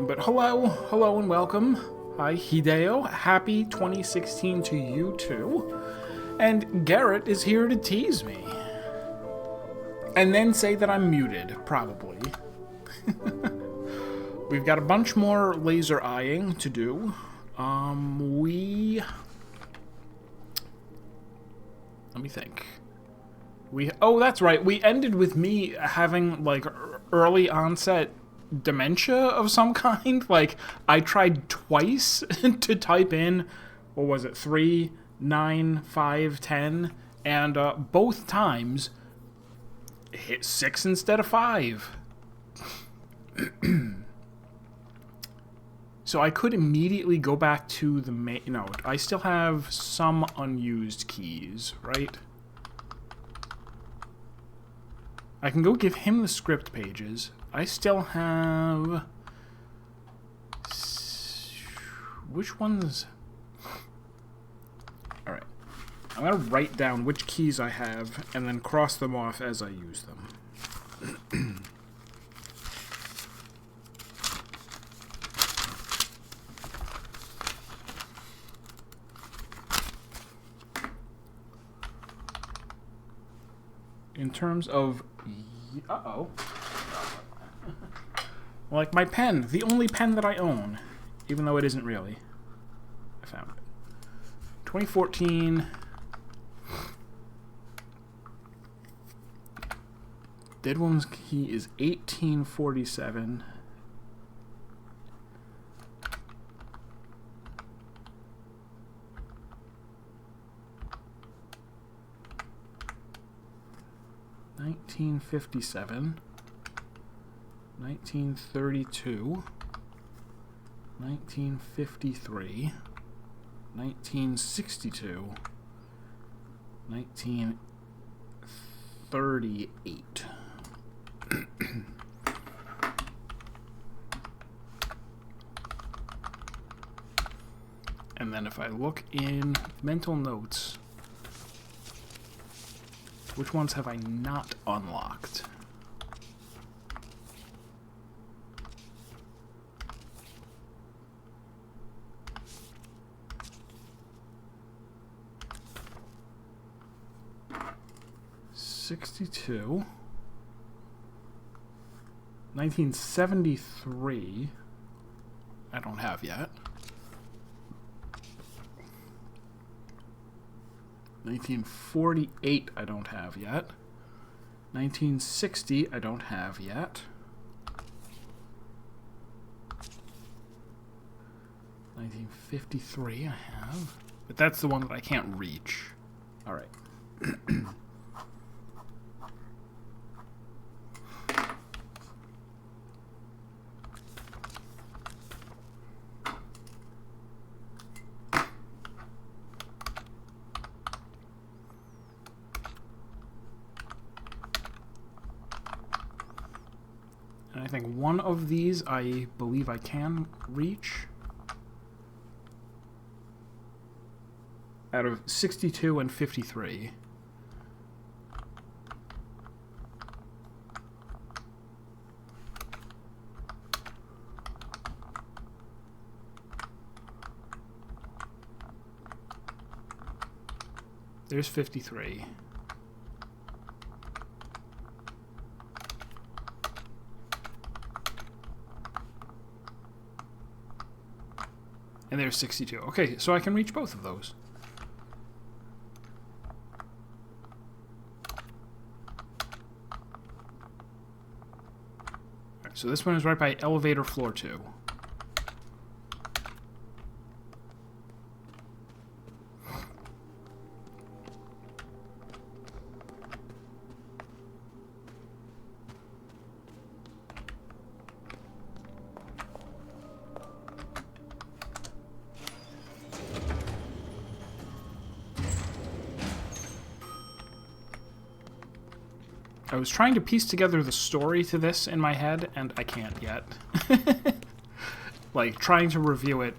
But hello and welcome. Hi, Hideo. Happy 2016 to you too. And Garrett is here to tease me. And then say that I'm muted, probably. We've got a bunch more laser eyeing to do. Let me think. Oh, that's right. We ended with me having, like, early onset dementia of some kind. Like, I tried twice to type in, what was it, 3, 9, 5, 10, and both times hit 6 instead of 5. So I could immediately go back to the main... No, I still have some unused keys, right? I can go give him the script pages. I still have... Which ones? Alright. I'm going to write down which keys I have and then cross them off as I use them. In terms of... Uh-oh. Like my pen. The only pen that I own. Even though it isn't really. I found it. 2014. Dead Woman's Key is 1847. $1957, 1932, 1953, 1962, 1938. And then if I look in mental notes, which ones have I not unlocked? '62, 1973. I don't have yet. 1948, I don't have yet. 1960, I don't have yet. 1953, I have. But that's the one that I can't reach. Alright. And I think one of these I believe I can reach. Out of 62 and 53. There's 53. And there's 62. Okay, so I can reach both of those. Alright, so this one is right by elevator floor 2. I was trying to piece together the story to this in my head, and I can't yet. Like, trying to review it.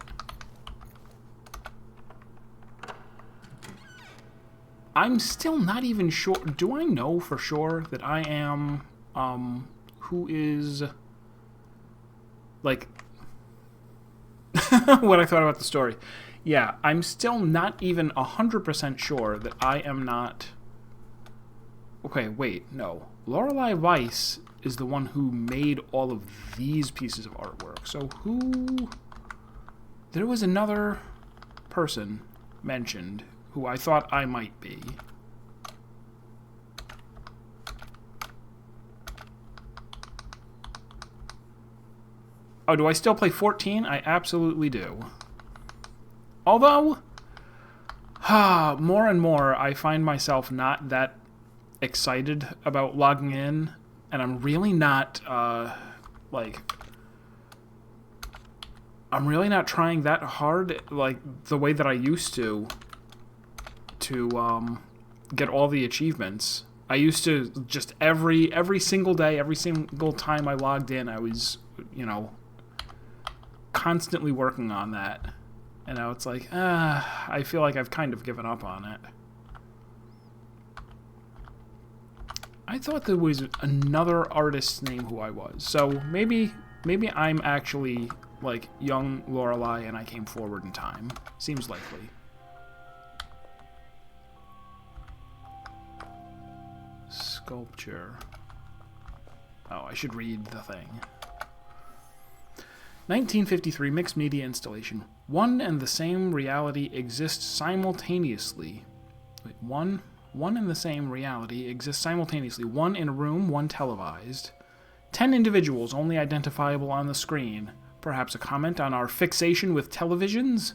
I'm still not even sure. Do I know for sure that I am, who is, like, what I thought about the story. Yeah, I'm still not even 100% sure that I am not... Okay, wait, no. Lorelei Weiss is the one who made all of these pieces of artwork. So who... There was another person mentioned who I thought I might be. Oh, do I still play 14? I absolutely do. Although, more and more, I find myself not that excited about logging in, and I'm really not, I'm really not trying that hard, like, the way that I used to get all the achievements. I used to just every single day, every single time I logged in, I was, you know, constantly working on that. And now it's like, I feel like I've kind of given up on it. I thought there was another artist's name who I was. So maybe I'm actually like young Lorelei and I came forward in time. Seems likely. Sculpture. Oh, I should read the thing. 1953 mixed media installation. One and the same reality exists simultaneously. Wait, one and the same reality exists simultaneously. One in a room, one televised. 10 individuals only identifiable on the screen. Perhaps a comment on our fixation with televisions?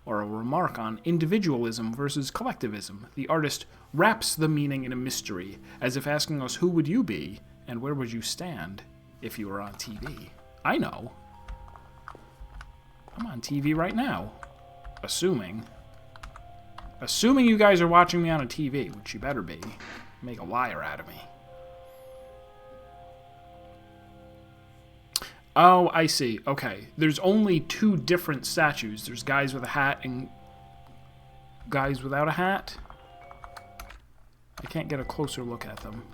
Or a remark on individualism versus collectivism. The artist wraps the meaning in a mystery, as if asking us who would you be, and where would you stand if you were on TV? I know. I'm on TV right now. Assuming you guys are watching me on a TV, which you better be. Make a liar out of me. Oh, I see. Okay. There's only 2 different statues. There's guys with a hat and guys without a hat. I can't get a closer look at them.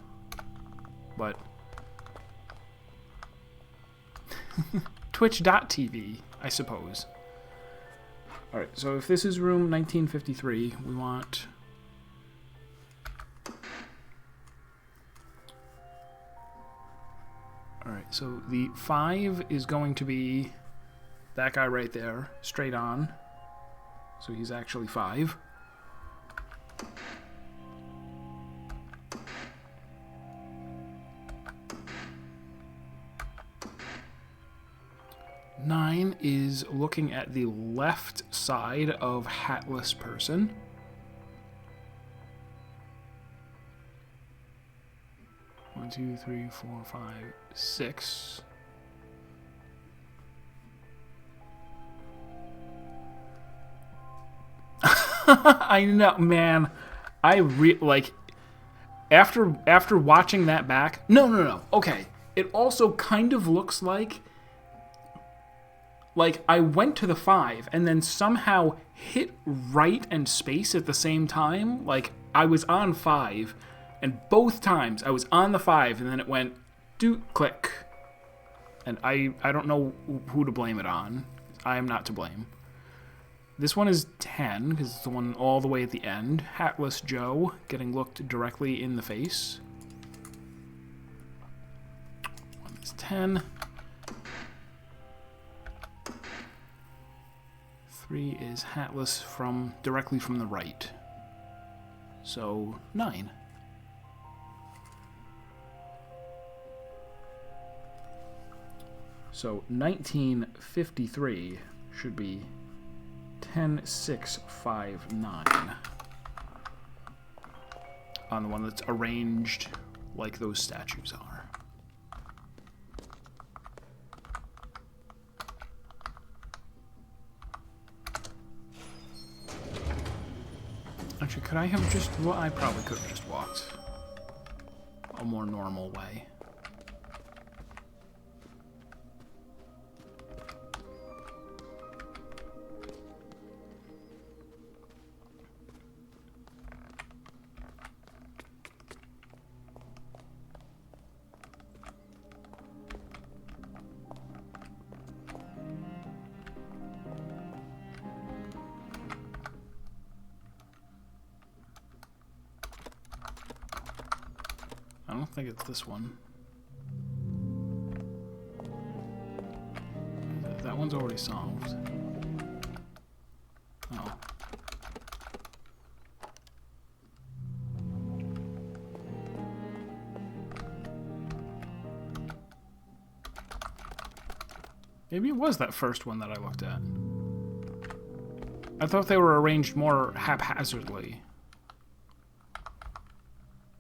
But... Twitch.tv, I suppose. Alright, so if this is room 1953, we want... Alright, so the 5 is going to be that guy right there, straight on. So he's actually 5. Nine is looking at the left side of hatless person. One, two, three, 4, 5, 6. I know, man. Like after watching that back. No. Okay. It also kind of looks like I went to the 5 and then somehow hit right and space at the same time. Like I was on 5 and both times I was on the 5 and then it went click. And I don't know who to blame it on. I am not to blame. This one is 10 because it's the one all the way at the end. Hatless Joe getting looked directly in the face. One is 10. 3 is hatless directly from the right. So 9. So 1953 should be 10659 on the one that's arranged like those statues are. Actually, could I have just... Well, I probably could have just walked a more normal way. don't think it's this one. That one's already solved. Oh. Maybe it was that first one that I looked at. I thought they were arranged more haphazardly.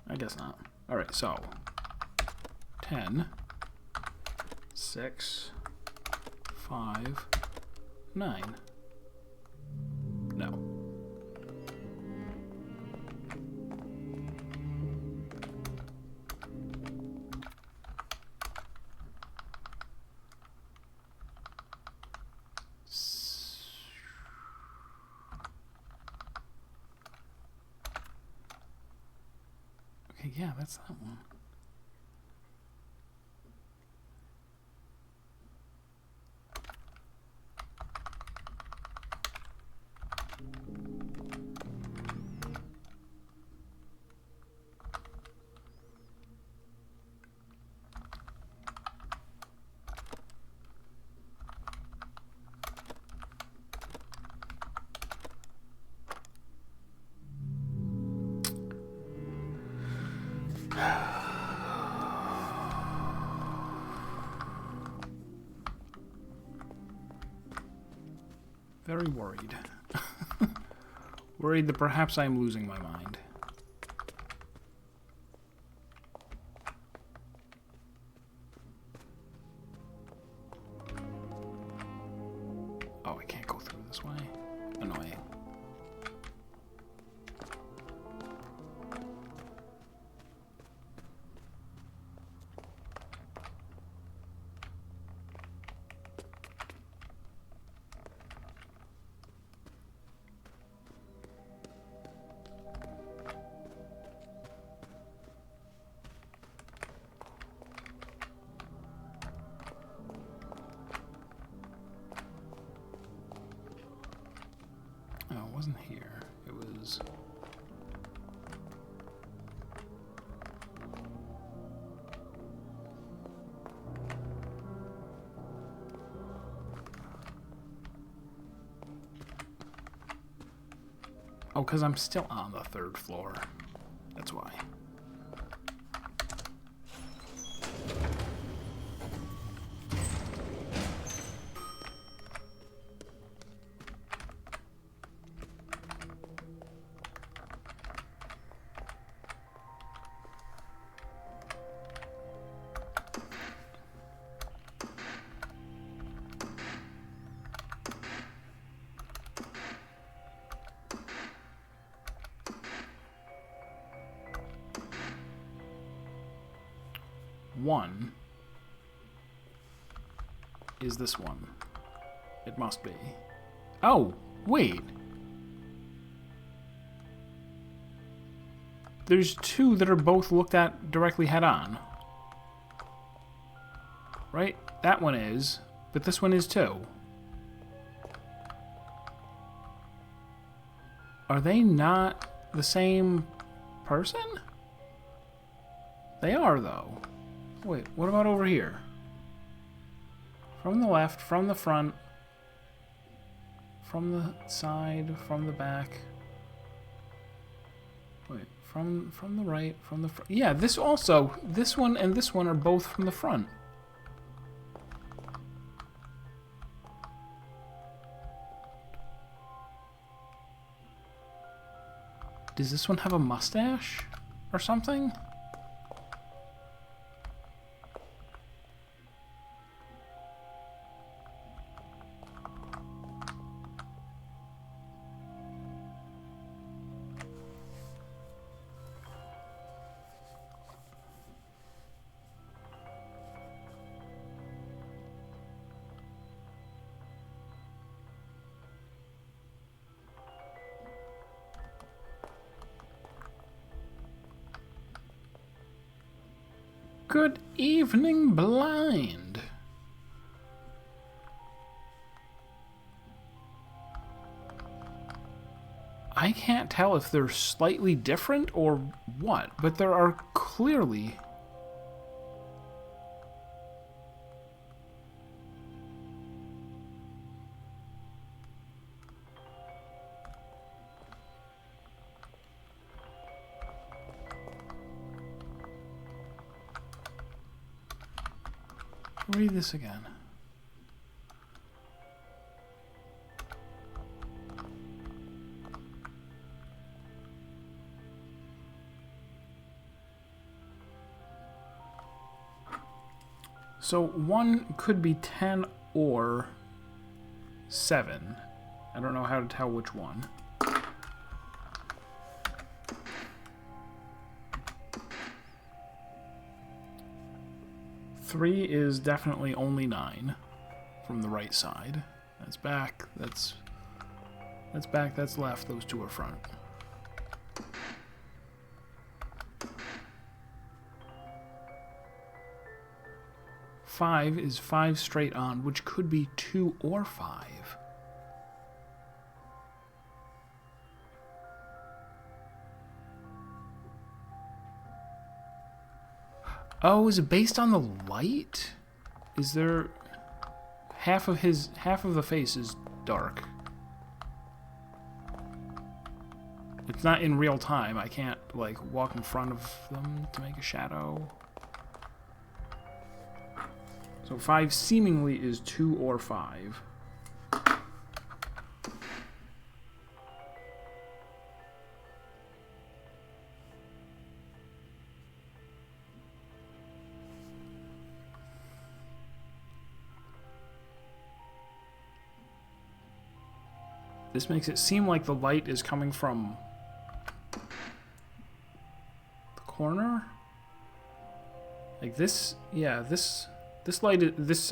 I guess not. Alright, so 10, 6, 5, 9. No. Okay, yeah, that's that one. Very worried. Worried that perhaps I am losing my mind. Oh, I can't go through this way. Annoying. Oh, it wasn't here. It was... Oh, because I'm still on the 3rd floor. That's why. One is this one. It must be. Oh, wait. There's 2 that are both looked at directly head on. Right? That one is, but this one is too. Are they not the same person? They are, though. Wait, what about over here? From the left, from the front, from the side, from the back. Wait, from the right, from the front. Yeah, this also, this one and this one are both from the front. Does this one have a mustache or something? Good evening, blind. I can't tell if they're slightly different or what, but there are clearly read this again. So 1 could be 10 or 7. I don't know how to tell which one. Three is definitely only 9 from the right side. That's back, that's back, that's left, those two are front. Five is 5 straight on, which could be 2 or 5. Oh, is it based on the light? Is there half of the face is dark? It's not in real time. I can't like walk in front of them to make a shadow. So 5 seemingly is 2 or 5. This makes it seem like the light is coming from the corner. Like this, yeah, this light, this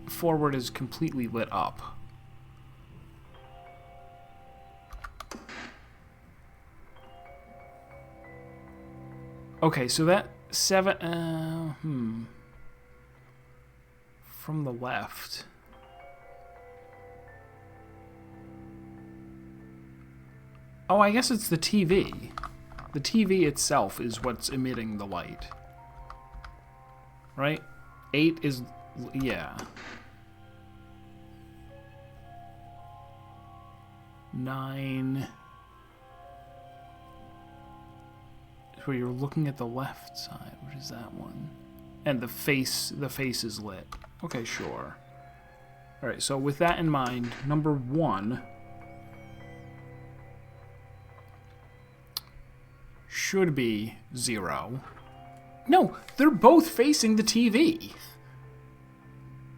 forward is completely lit up. Okay, so that 7, from the left. Oh, I guess it's the TV. The TV itself is what's emitting the light. Right? 8 is... yeah. 9... is where you're looking at the left side. Which is that one? And the face is lit. Okay, sure. Alright, so with that in mind, number 1... should be 0. No, they're both facing the TV.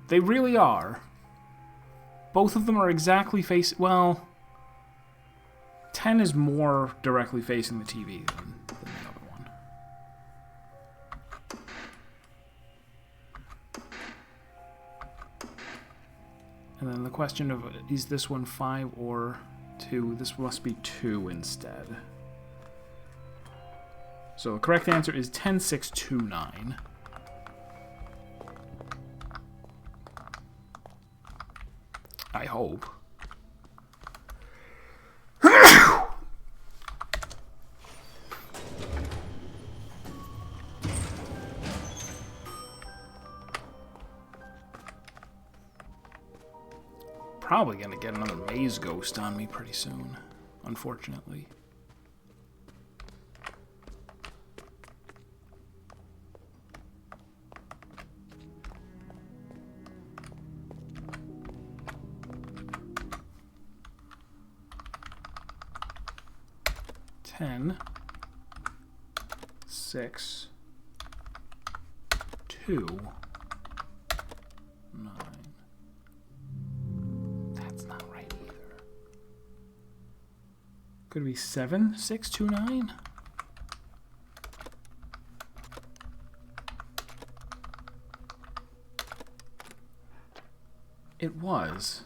They really are. Both of them are exactly facing... well, 10 is more directly facing the TV than the other one. And then the question of, is this one 5 or 2? This must be 2 instead. So the correct answer is 10, 6, 2, 9. I hope. Probably gonna get another maze ghost on me pretty soon, unfortunately. Ten, 6, 2, 9. That's not right either. Could it be 7, 6, 2, 9? It was.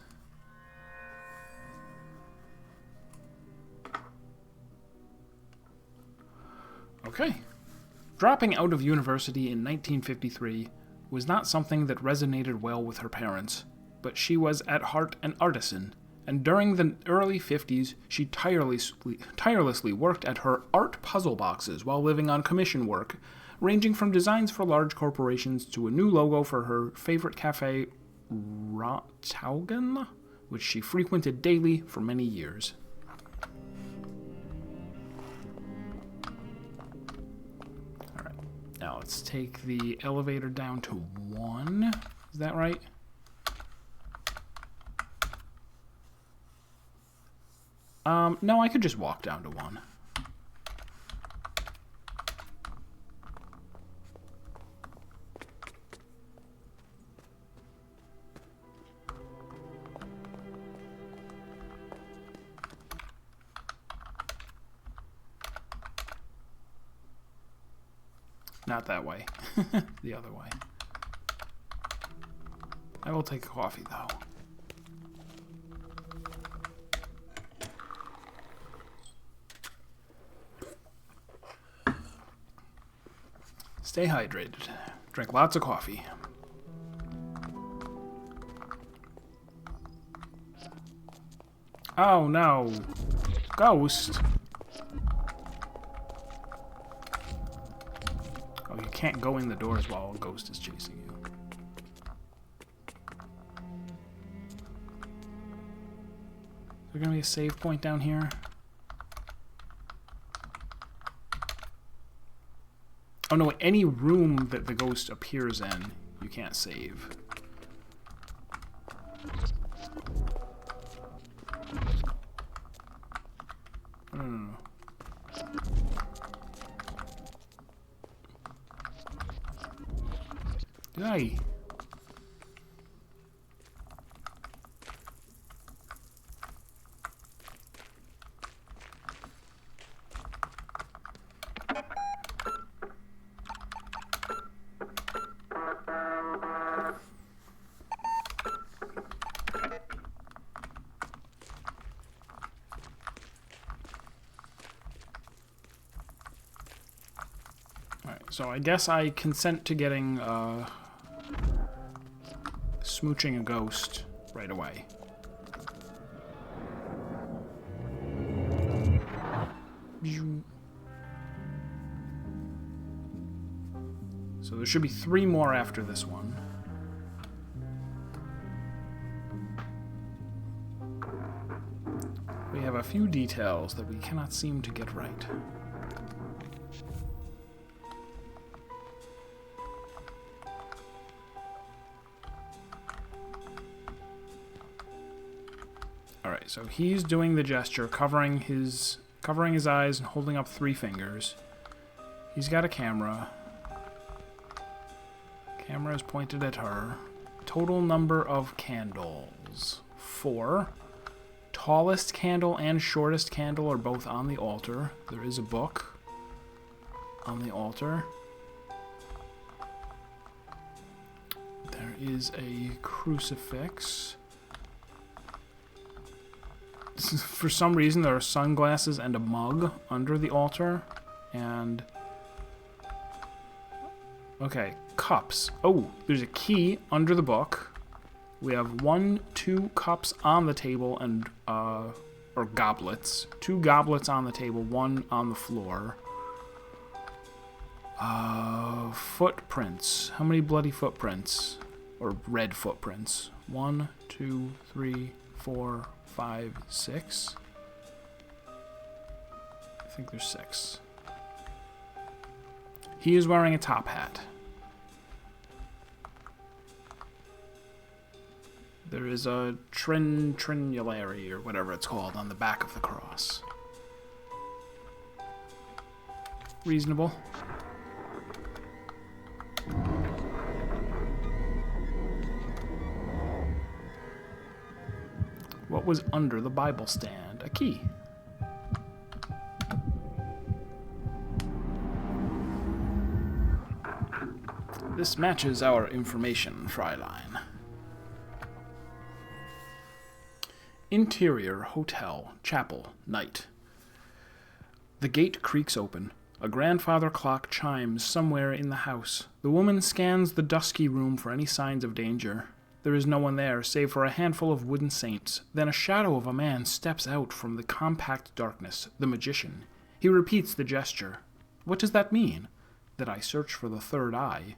Okay. Dropping out of university in 1953 was not something that resonated well with her parents, but she was at heart an artisan, and during the early 50s, she tirelessly worked at her art puzzle boxes while living on commission work, ranging from designs for large corporations to a new logo for her favorite cafe, Rottaugen, which she frequented daily for many years. Now let's let's take the elevator down to 1. Is that right? No, I could just walk down to 1. Not that way. The other way. I will take a coffee, though. Stay hydrated. Drink lots of coffee. Oh, no. Ghost. Oh, you can't go in the doors while a ghost is chasing you. Is there going to be a save point down here? Oh no, any room that the ghost appears in, you can't save. No. Yay. So I guess I consent to getting, smooching a ghost right away. So there should be 3 more after this one. We have a few details that we cannot seem to get right. Alright, so he's doing the gesture, covering his eyes and holding up 3 fingers. He's got a camera. Camera is pointed at her. Total number of candles. 4. Tallest candle and shortest candle are both on the altar. There is a book on the altar. There is a crucifix. For some reason, there are sunglasses and a mug under the altar. And... okay, cups. Oh, there's a key under the book. We have 1, 2 cups on the table and, or goblets. 2 goblets on the table, 1 on the floor. Footprints. How many bloody footprints? Or red footprints? 1, 2, 3, 4, 5, 6. I think there's 6. He is wearing a top hat. There is a trinulary, or whatever it's called, on the back of the cross. Reasonable. What was under the Bible stand? A key. This matches our information, Fräulein. Interior hotel, chapel, night. The gate creaks open. A grandfather clock chimes somewhere in the house. The woman scans the dusky room for any signs of danger. There is no one there, save for a handful of wooden saints. Then a shadow of a man steps out from the compact darkness, the magician. He repeats the gesture. What does that mean? That I search for the third eye.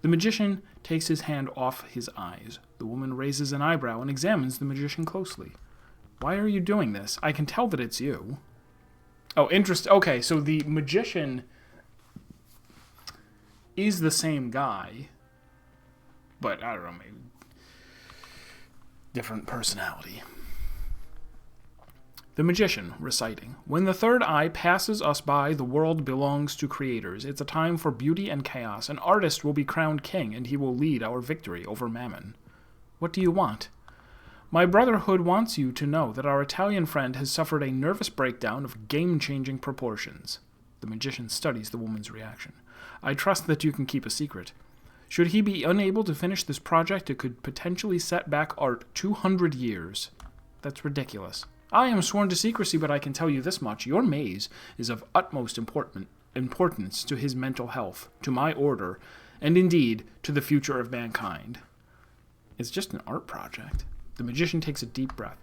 The magician takes his hand off his eyes. The woman raises an eyebrow and examines the magician closely. Why are you doing this? I can tell that it's you. Oh, okay, so the magician is the same guy, but I don't know, maybe different personality. The Magician, reciting. When the third eye passes us by, the world belongs to creators. It's a time for beauty and chaos. An artist will be crowned king, and he will lead our victory over Mammon. What do you want? My Brotherhood wants you to know that our Italian friend has suffered a nervous breakdown of game-changing proportions. The Magician studies the woman's reaction. I trust that you can keep a secret. Should he be unable to finish this project, it could potentially set back art 200 years. That's ridiculous. I am sworn to secrecy, but I can tell you this much. Your maze is of utmost importance to his mental health, to my order, and indeed to the future of mankind. It's just an art project. The Magician takes a deep breath.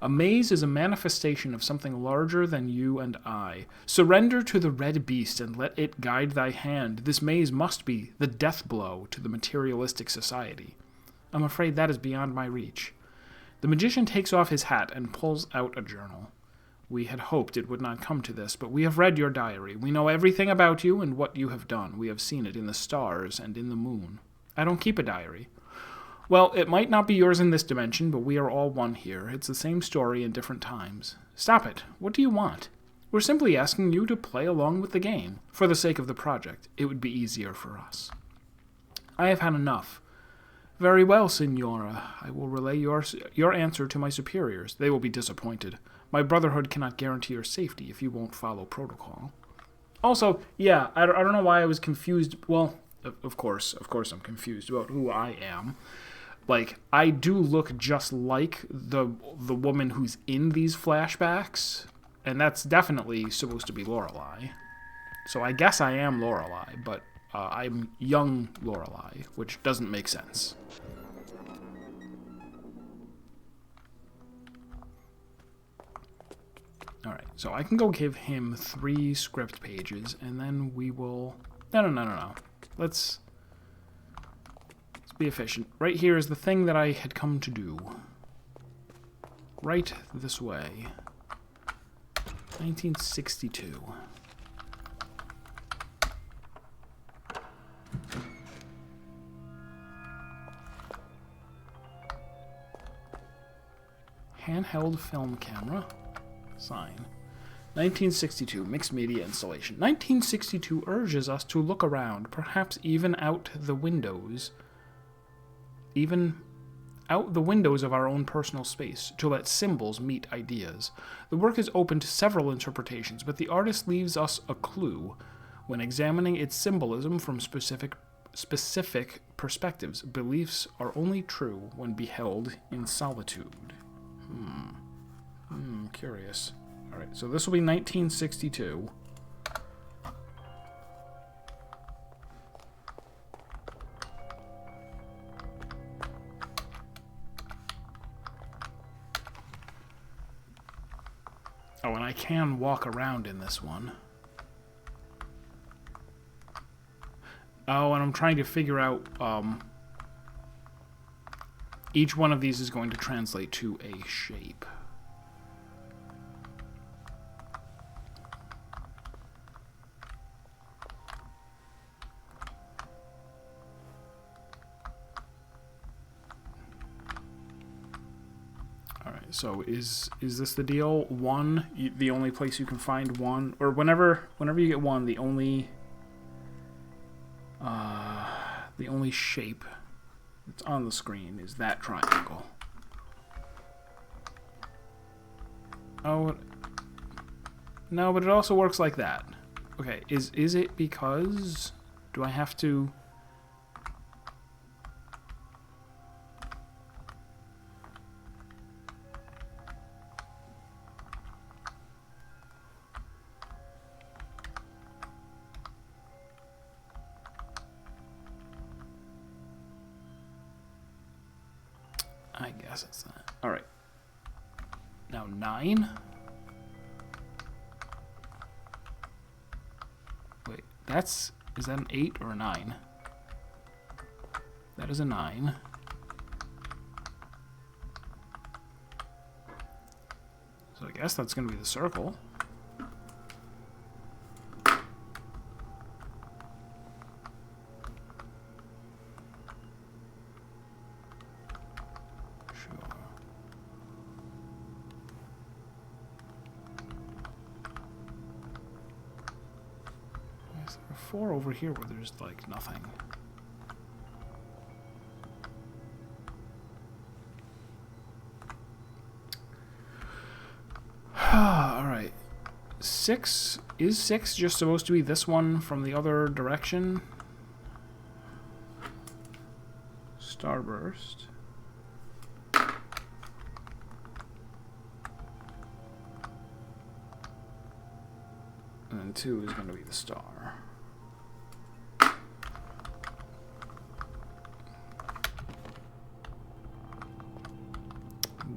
A maze is a manifestation of something larger than you and I. Surrender to the red beast and let it guide thy hand. This maze must be the death blow to the materialistic society. I'm afraid that is beyond my reach. The Magician takes off his hat and pulls out a journal. We had hoped it would not come to this, but we have read your diary. We know everything about you and what you have done. We have seen it in the stars and in the moon. I don't keep a diary. Well, it might not be yours in this dimension, but we are all one here. It's the same story in different times. Stop it. What do you want? We're simply asking you to play along with the game. For the sake of the project, it would be easier for us. I have had enough. Very well, Signora. I will relay your answer to my superiors. They will be disappointed. My Brotherhood cannot guarantee your safety if you won't follow protocol. Also, yeah, I don't know why I was confused. Well, of course I'm confused about who I am. Like, I do look just like the woman who's in these flashbacks, and that's definitely supposed to be Lorelei. So I guess I am Lorelei, but I'm young Lorelei, which doesn't make sense. Alright, so I can go give him 3 script pages, and then we will... No. Let's be efficient. Right here is the thing that I had come to do. Right this way. 1962. Handheld film camera. Sign. 1962, mixed media installation. 1962 urges us to look around, perhaps even out the windows of our own personal space, to let symbols meet ideas. The work is open to several interpretations, but the artist leaves us a clue when examining its symbolism from specific perspectives. Beliefs are only true when beheld in solitude. Curious. Alright, so this will be 1962. Oh, and I can walk around in this one. Oh, and I'm trying to figure out, each one of these is going to translate to a shape. So is this the deal? 1, the only place you can find 1, or whenever you get 1, the only shape that's on the screen is that triangle. Oh, no, but it also works like that. Okay, is it because do I have to? I guess it's that. All right. Now 9. Wait, is that an 8 or a 9? That is a 9. So I guess that's going to be the circle. 4 over here where there's, like, nothing? Alright. 6. Is 6 just supposed to be this one from the other direction? Starburst. And then 2 is going to be the star.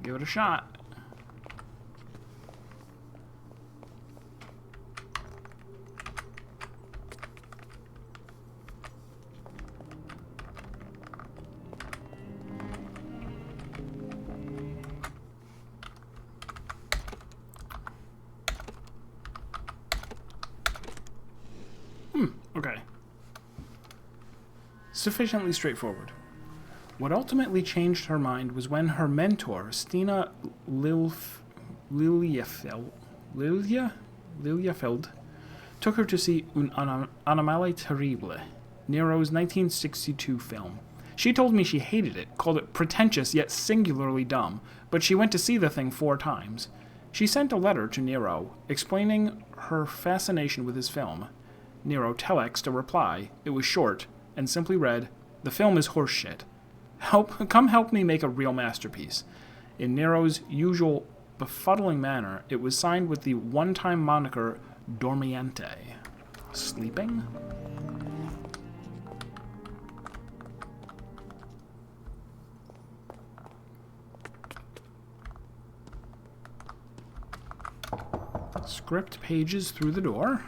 Give it a shot. Okay. Sufficiently straightforward. What ultimately changed her mind was when her mentor, Stina Liljefeld, took her to see Un Animale Terrible, Nero's 1962 film. She told me she hated it, called it pretentious yet singularly dumb, but she went to see the thing 4 times. She sent a letter to Nero, explaining her fascination with his film. Nero telexed a reply. It was short, and simply read, "The film is horseshit. Come help me make a real masterpiece." In Nero's usual befuddling manner, it was signed with the one-time moniker Dormiente. Sleeping? Script pages through the door.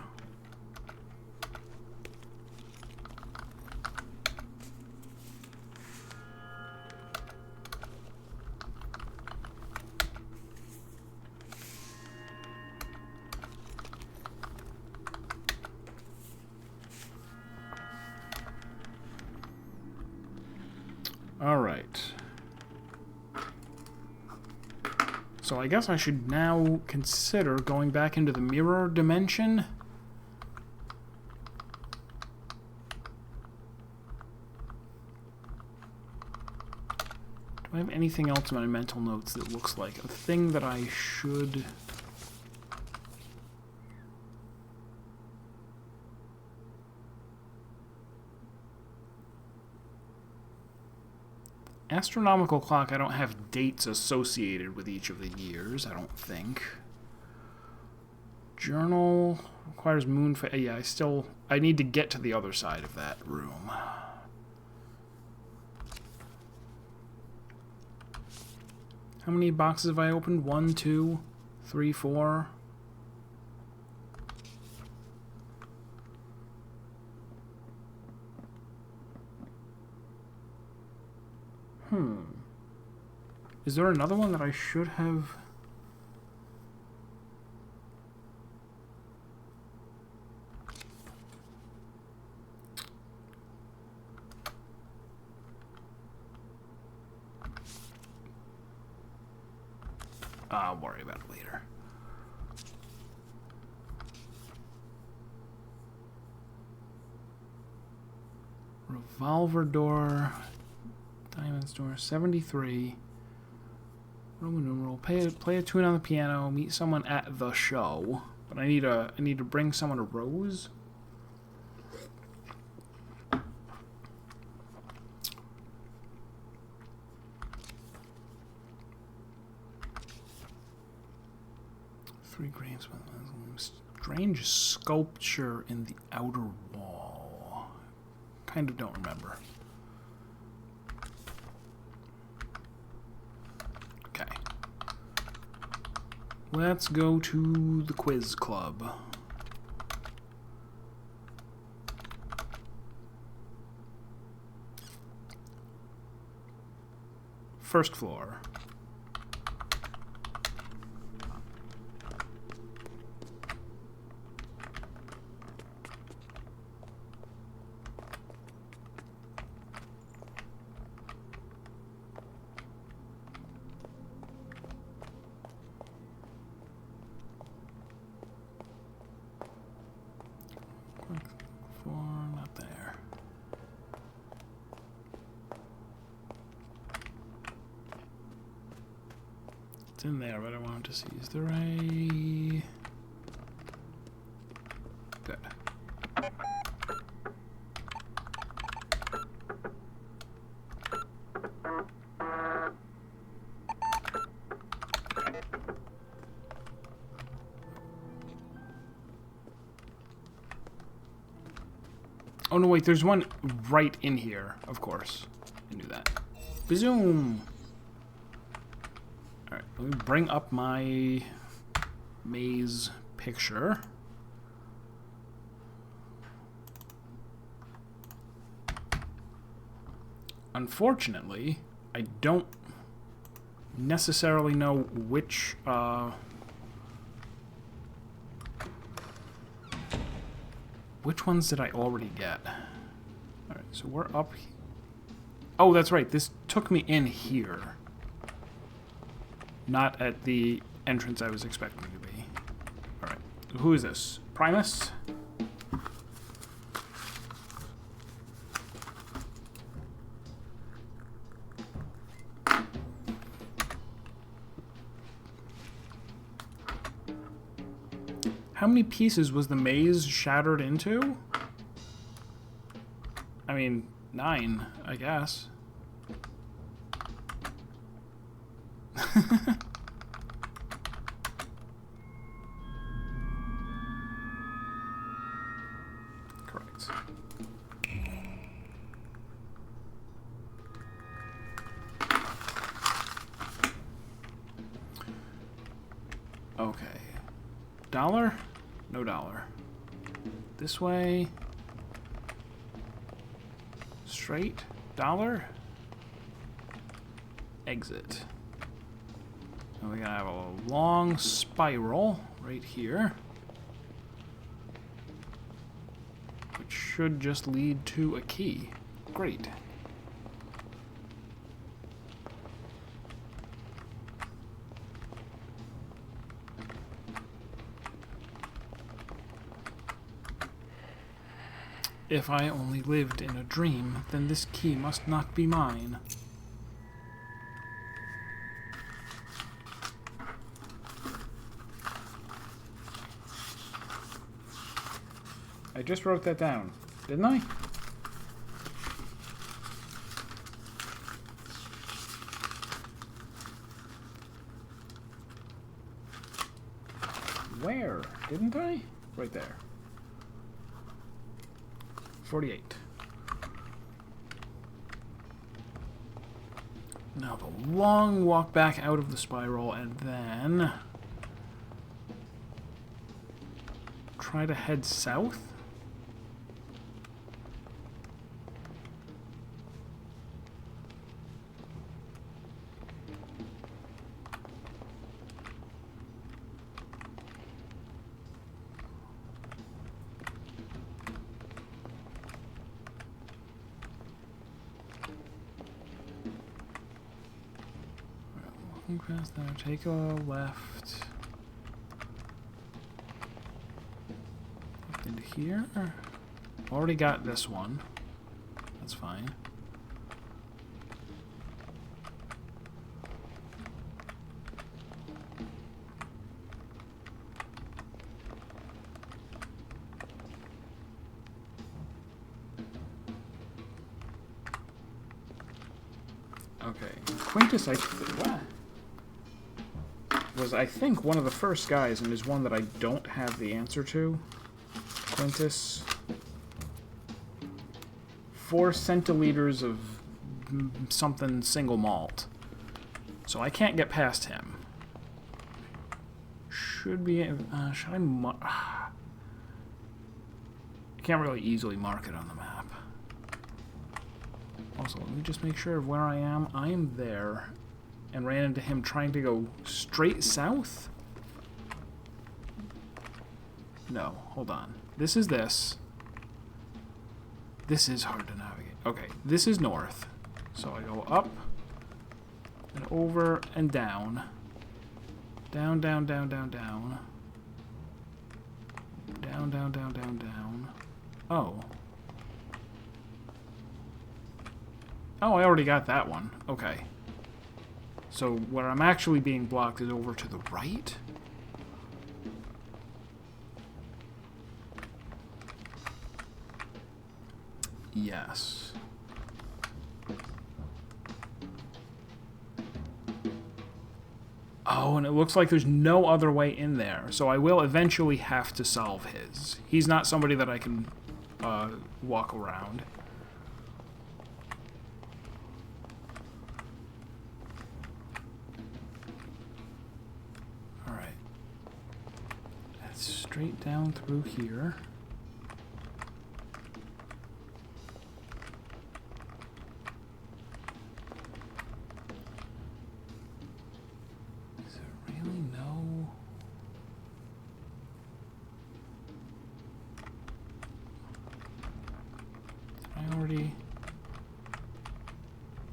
All right. So I guess I should now consider going back into the mirror dimension. Do I have anything else in my mental notes that looks like a thing that I should... Astronomical clock, I don't have dates associated with each of the years, I don't think. Journal requires moon... yeah, I need to get to the other side of that room. How many boxes have I opened? 1, 2, 3, 4... Is there another one that I should have... I'll worry about it later. Revolver door... Diamond store, 73. Roman numeral. Play a tune on the piano. Meet someone at the show. But I need to bring someone a rose. Three graves. Strange sculpture in the outer wall. Kind of don't remember. Let's go to the quiz club. First floor. It's in there, but I wanted to see. Is there a... Good. Oh, no, wait, there's one right in here, of course. I knew that. Bazoom! Alright, let me bring up my maze picture. Unfortunately, I don't necessarily know which, which ones did I already get? Alright, so we're up... Oh, that's right. This took me in here. Not at the entrance I was expecting to be. Alright. Who is this? Primus? How many pieces was the maze shattered into? I mean, 9, I guess. Correct. Okay. Dollar? No dollar. This way. Straight. Dollar. Exit. And we're gonna have a long spiral right here, which should just lead to a key. Great. If I only lived in a dream, then this key must not be mine. I just wrote that down, didn't I? Where? Didn't I? Right there. 48. Now the long walk back out of the spiral and then try to head south. Past there, take a left. Left into here. Already got this one. That's fine. Okay. Quintus, what? Was, I think, one of the first guys, and is one that I don't have the answer to. Quintus. 4 centiliters of something single malt. So I can't get past him. Should be... should I... I can't really easily mark it on the map. Also, let me just make sure of where I am. I am there. And ran into him trying to go straight south? No, hold on. This is this. This is hard to navigate. Okay, this is north. So I go up and over and down. Down, down, down, down, down. Down, down, down, down, down. Oh. Oh, I already got that one. Okay. So where I'm actually being blocked is over to the right? Yes. Oh, and it looks like there's no other way in there. So I will eventually have to solve his. He's not somebody that I can walk around. Alright. That's straight down through here.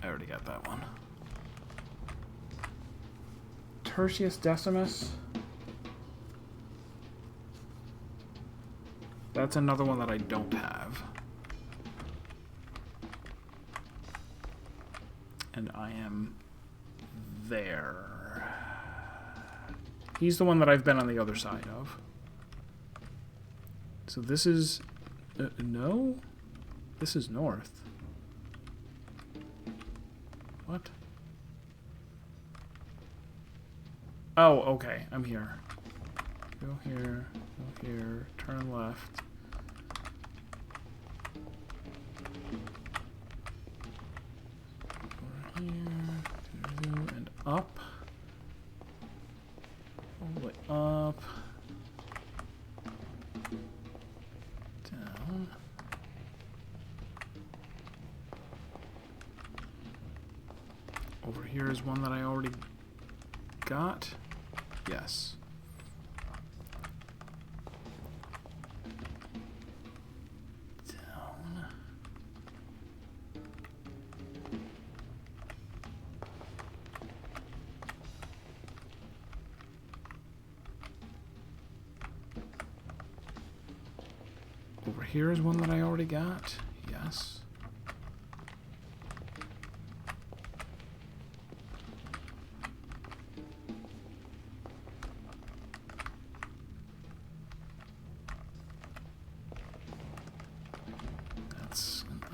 I already got that one. Tertius Decimus. That's another one that I don't have. And I am there. He's the one that I've been on the other side of. So this is... no? This is north. What? Oh, okay. I'm here. Go here. Go here. Turn left. Over here. And up. All the way up. Down. Over here is one that I already got. Yes. Down. Over here is one that I already got. Yes.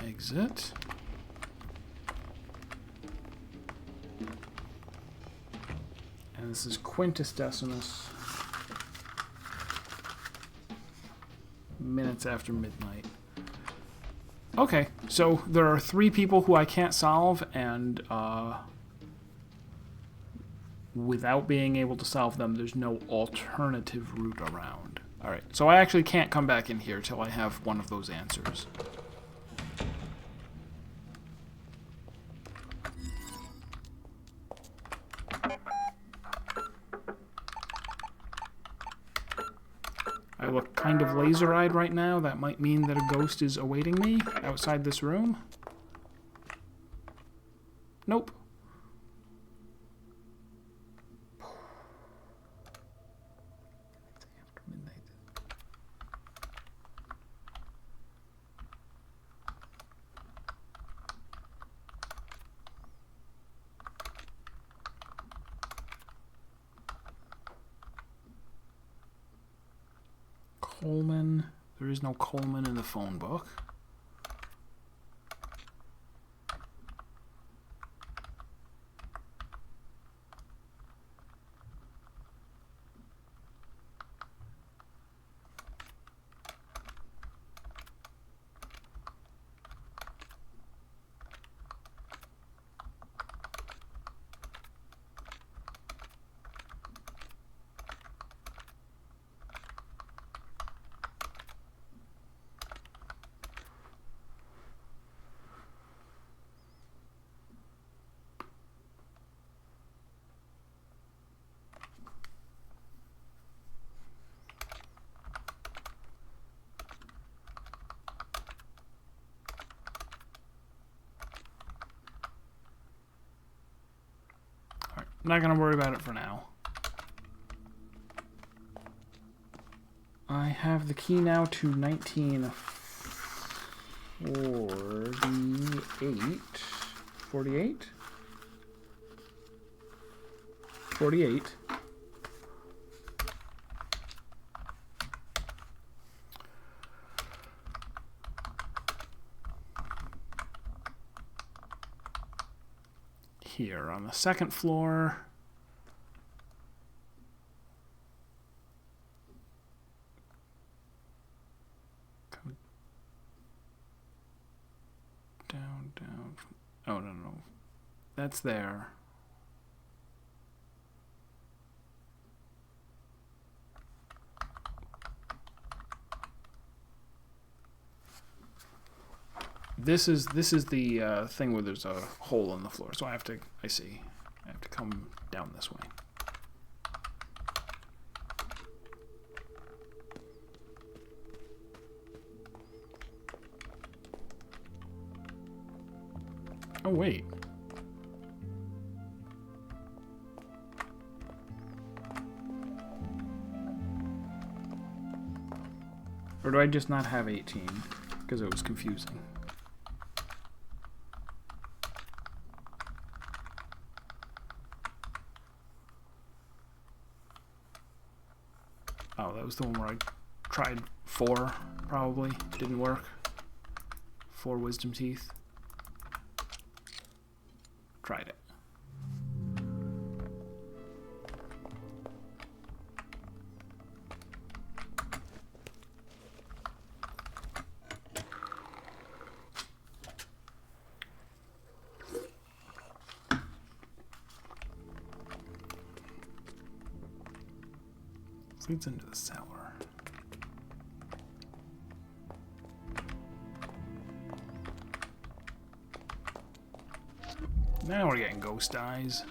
Exit. And this is Quintus Decimus. Minutes after midnight. Okay, so there are 3 people who I can't solve, and without being able to solve them, there's no alternative route around. Alright, so I actually can't come back in here till I have one of those answers. I look kind of laser-eyed right now. That might mean that a ghost is awaiting me outside this room. Nope. Coleman. There is no Coleman in the phone book. I'm not going to worry about it for now. I have the key now to 1948. 48? 48. Here on the second floor. Come down, down. Oh, no. That's there. This is the thing where there's a hole in the floor. So I have to come down this way. Oh, wait. Or do I just not have 18? Because it was confusing. Oh, that was the one where I tried 4, probably. Didn't work. 4 wisdom teeth. Tried it. This leads into the cellar. Now we're getting ghost eyes.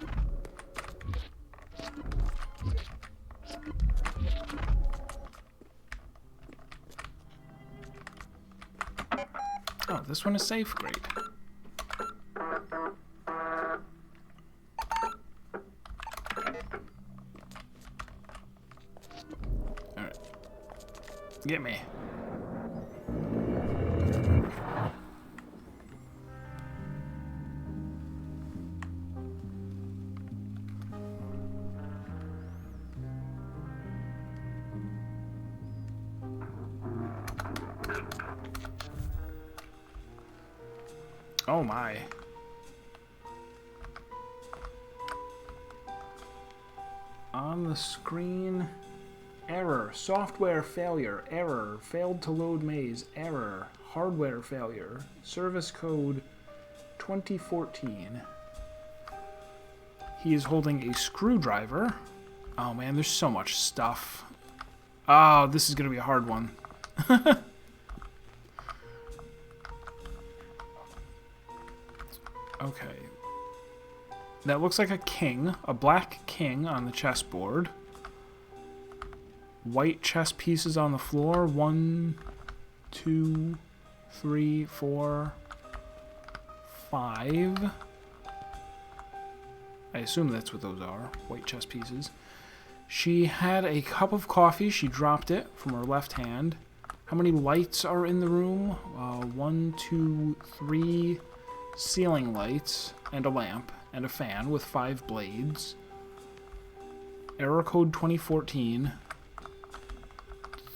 Oh, this one is safe. Great. Alright. Get me. Oh my. On the screen, error, software failure, error, failed to load maze, error, hardware failure, service code 2014. He is holding a screwdriver. Oh man, there's so much stuff. Oh, this is gonna be a hard one. Okay. That looks like a king. A black king on the chessboard. White chess pieces on the floor. 1, 2, 3, 4, 5. I assume that's what those are. White chess pieces. She had a cup of coffee. She dropped it from her left hand. How many lights are in the room? 1, 2, 3... ceiling lights, and a lamp, and a fan with 5 blades. Error code 2014.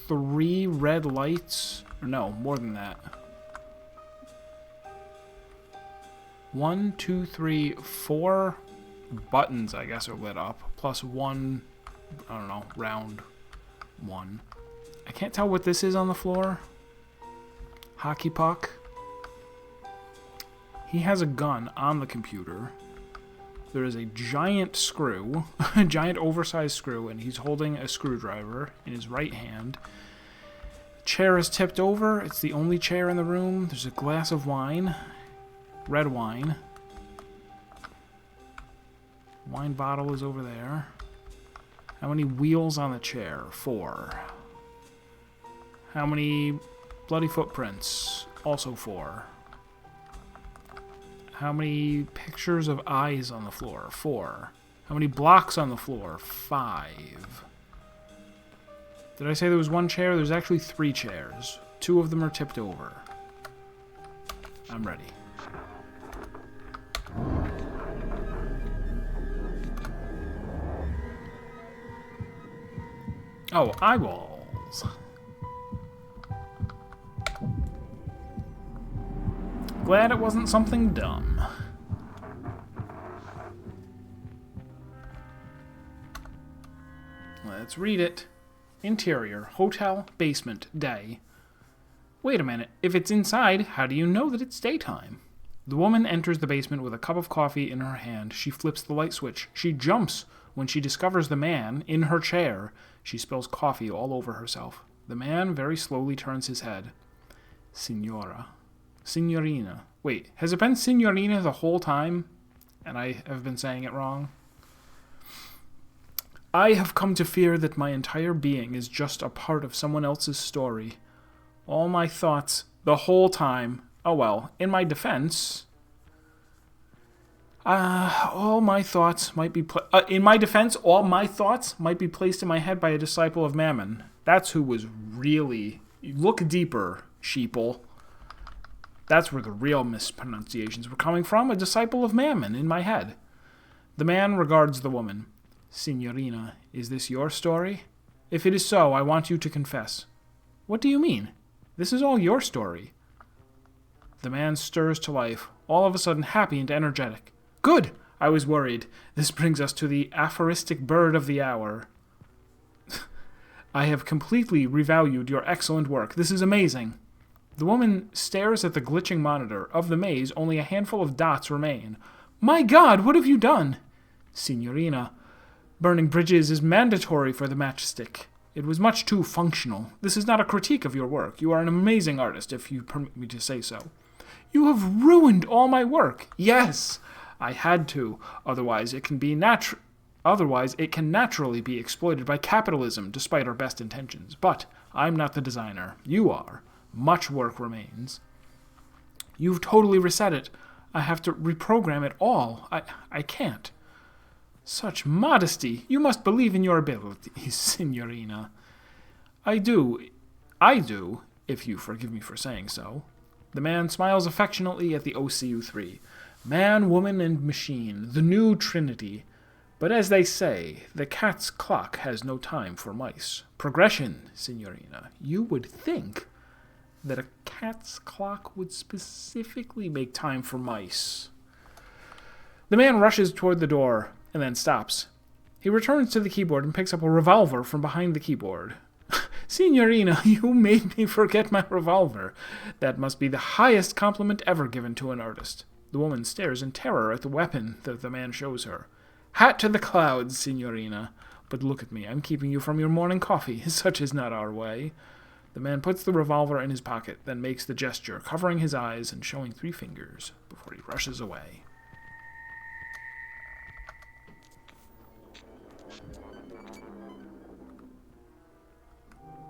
3 red lights. Or no, more than that. 1, 2, 3, 4 buttons, I guess, are lit up. Plus 1, I don't know, round 1. I can't tell what this is on the floor. Hockey puck. He has a gun on the computer. There is a giant screw, a giant oversized screw, and he's holding a screwdriver in his right hand. The chair is tipped over. It's the only chair in the room. There's a glass of wine, red wine. Wine bottle is over there. How many wheels on the chair? 4. How many bloody footprints? Also 4. How many pictures of eyes on the floor? 4. How many blocks on the floor? 5. Did I say there was 1 chair? There's actually 3 chairs. 2 of them are tipped over. I'm ready. Oh, eyeballs. Glad it wasn't something dumb. Let's read it. Interior, hotel, basement, day. Wait a minute. If it's inside, how do you know that it's daytime? The woman enters the basement with a cup of coffee in her hand. She flips the light switch. She jumps when she discovers the man in her chair. She spills coffee all over herself. The man very slowly turns his head. Signora. Signorina. Wait, has it been Signorina the whole time? And I have been saying it wrong? I have come to fear that my entire being is just a part of someone else's story. All my thoughts, the whole time. Oh well, in my defense... all my thoughts might be... in my defense, all my thoughts might be placed in my head by a disciple of Mammon. That's who was really... Look deeper, sheeple. That's where the real mispronunciations were coming from. A disciple of Mammon in my head. The man regards the woman. Signorina, is this your story? If it is so, I want you to confess. What do you mean? This is all your story. The man stirs to life, all of a sudden happy and energetic. Good! I was worried. This brings us to the aphoristic bird of the hour. I have completely revalued your excellent work. This is amazing. The woman stares at the glitching monitor. Of the maze, only a handful of dots remain. My God, what have you done? Signorina, burning bridges is mandatory for the matchstick. It was much too functional. This is not a critique of your work. You are an amazing artist, if you permit me to say so. You have ruined all my work. Yes, I had to. Otherwise, it can naturally be exploited by capitalism, despite our best intentions. But I'm not the designer. You are. Much work remains. You've totally reset it. I have to reprogram it all. I can't. Such modesty. You must believe in your abilities, Signorina. I do, if you forgive me for saying so. The man smiles affectionately at the OCU-3. Man, woman, and machine, the new trinity. But as they say, the cat's clock has no time for mice. Progression, Signorina. You would think that a cat's clock would specifically make time for mice. The man rushes toward the door and then stops. He returns to the keyboard and picks up a revolver from behind the keyboard. Signorina, you made me forget my revolver. That must be the highest compliment ever given to an artist. The woman stares in terror at the weapon that the man shows her. Hat to the clouds, Signorina. But look at me, I'm keeping you from your morning coffee. Such is not our way. The man puts the revolver in his pocket, then makes the gesture, covering his eyes and showing 3 fingers, before he rushes away.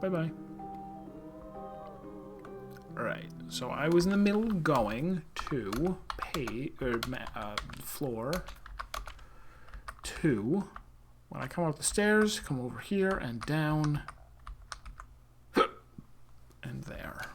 Bye-bye. Alright, so I was in the middle of going to floor 2. When I come up the stairs, come over here and down and there.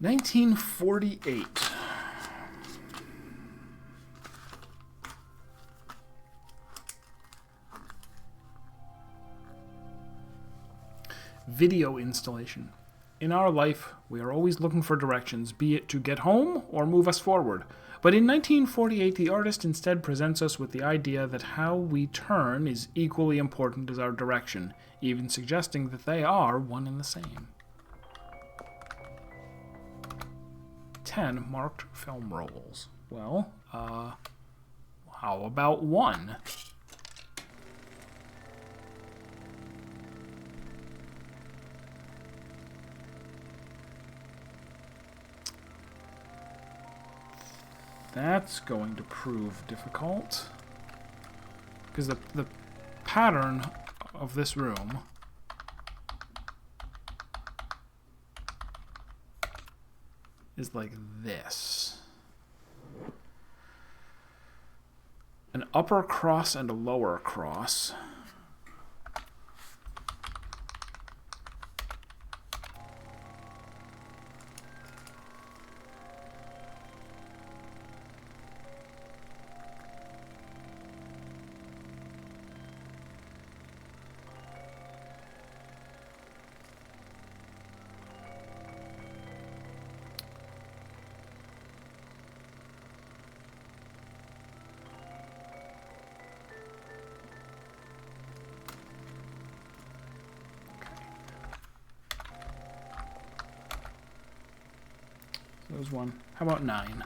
$1948. Video installation. In our life, we are always looking for directions, be it to get home or move us forward. But in 1948, the artist instead presents us with the idea that how we turn is equally important as our direction, even suggesting that they are one and the same. 10 marked film rolls. Well, how about 1? That's going to prove difficult. Because the pattern of this room is like this. An upper cross and a lower cross. That was 1. How about 9?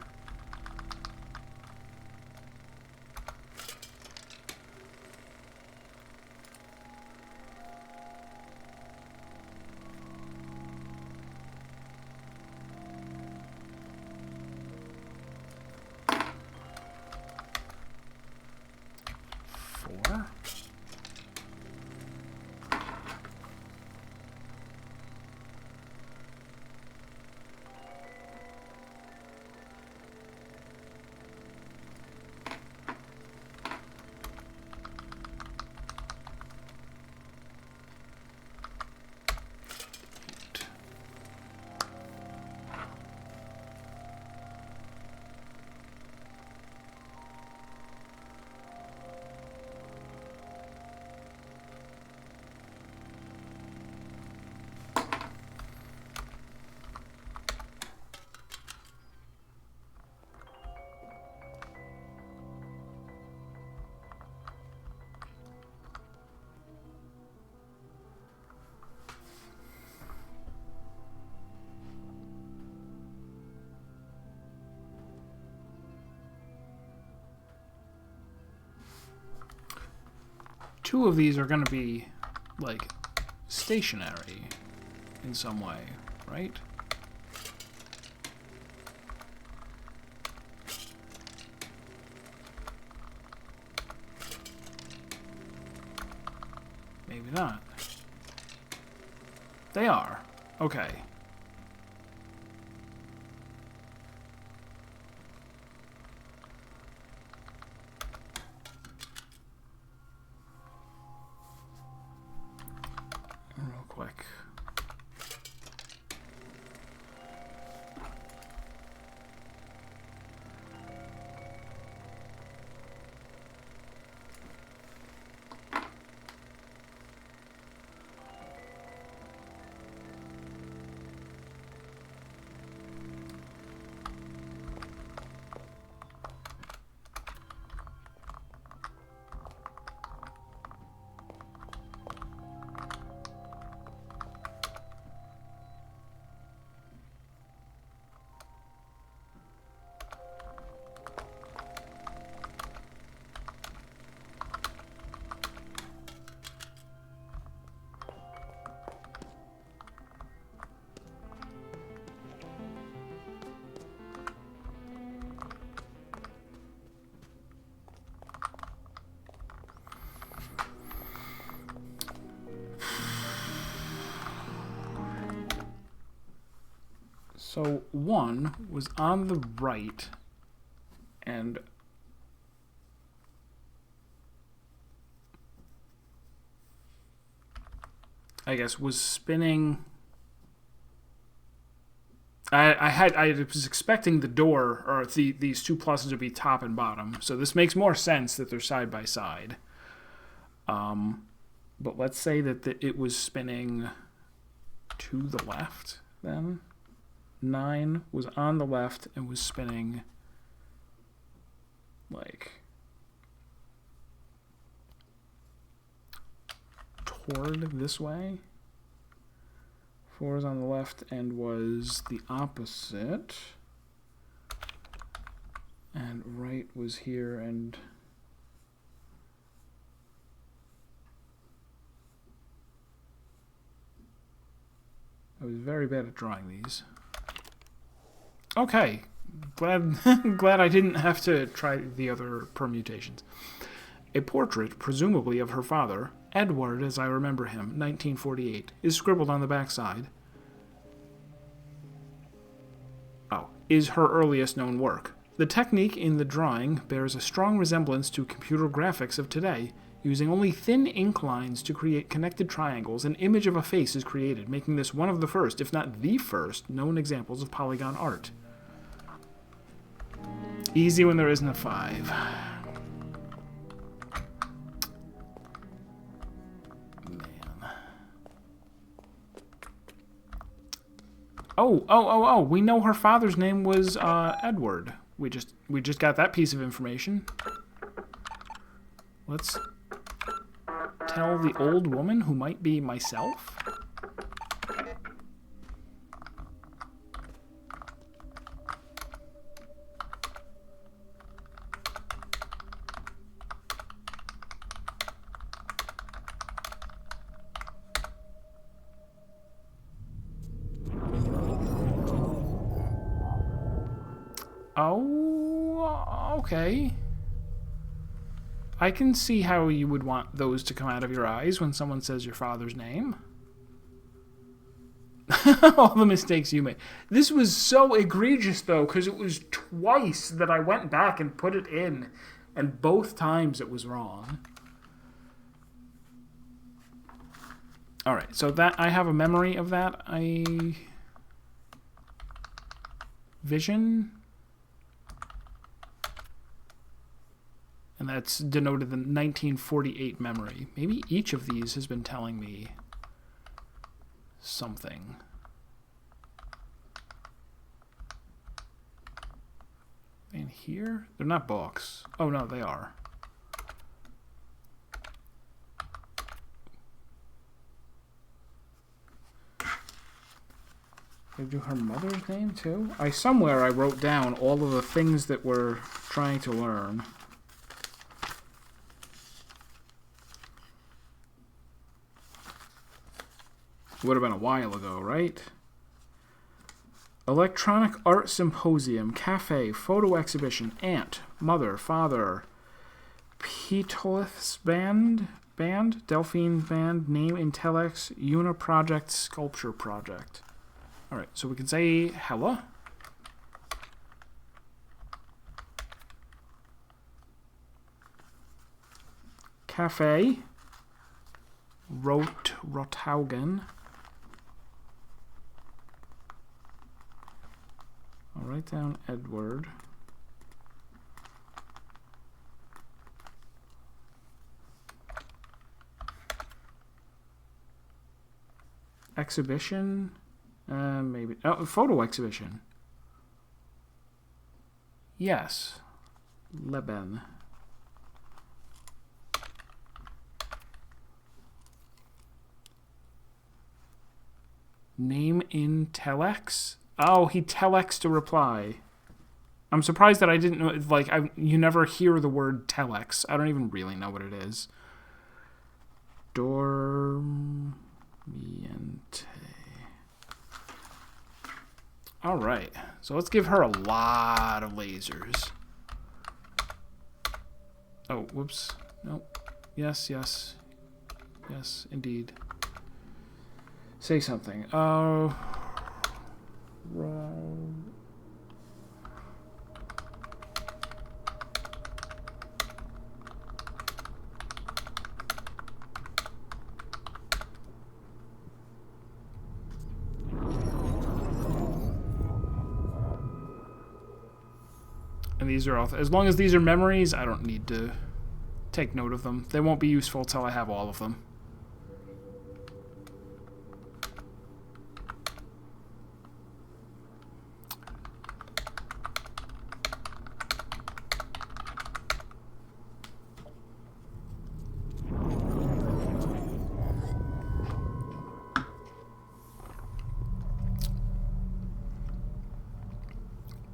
Two of these are going to be, like, stationary in some way, right? Maybe not. They are. Okay. Real quick. So one was on the right and I guess was spinning. I was expecting the door or these two pluses to be top and bottom, so this makes more sense that they're side by side. But let's say that it was spinning to the left then. 9 was on the left and was spinning like toward this way. 4 is on the left and was the opposite. And right was here and I was very bad at drawing these. Okay, glad I didn't have to try the other permutations. A portrait, presumably of her father, Edward, as I remember him, 1948, is scribbled on the backside. Oh, is her earliest known work. The technique in the drawing bears a strong resemblance to computer graphics of today. Using only thin ink lines to create connected triangles, an image of a face is created, making this one of the first, if not the first, known examples of polygon art. Easy when there isn't a 5. Man. Oh, we know her father's name was Edward. We just got that piece of information. Let's tell the old woman, who might be myself. Oh, okay. I can see how you would want those to come out of your eyes when someone says your father's name. All the mistakes you made. This was so egregious, though, because it was twice that I went back and put it in, and both times it was wrong. Alright, so that I have a memory of that. Vision. And that's denoted the 1948 memory. Maybe each of these has been telling me something. In here? They're not books. Oh, no, they are. Did I do her mother's name, too? Somewhere I wrote down all of the things that we're trying to learn. Would have been a while ago, right? Electronic Art Symposium, Cafe, Photo Exhibition, Aunt, Mother, Father, Petolith's Band, Delphine Band, Name Intellex, Una Project, Sculpture Project. Alright, so we can say Hella. Cafe. Rothaugen. I'll write down Edward. Exhibition? Maybe. Oh, photo exhibition. Yes. Leben. Name in telex? Oh, he telex to reply. I'm surprised that I didn't know. Like, you never hear the word telex. I don't even really know what it is. Dormiente. All right. So let's give her a lot of lasers. Oh, whoops. Nope. Yes, yes. Yes, indeed. Say something. And these are all, as long as these are memories, I don't need to take note of them. They won't be useful till I have all of them.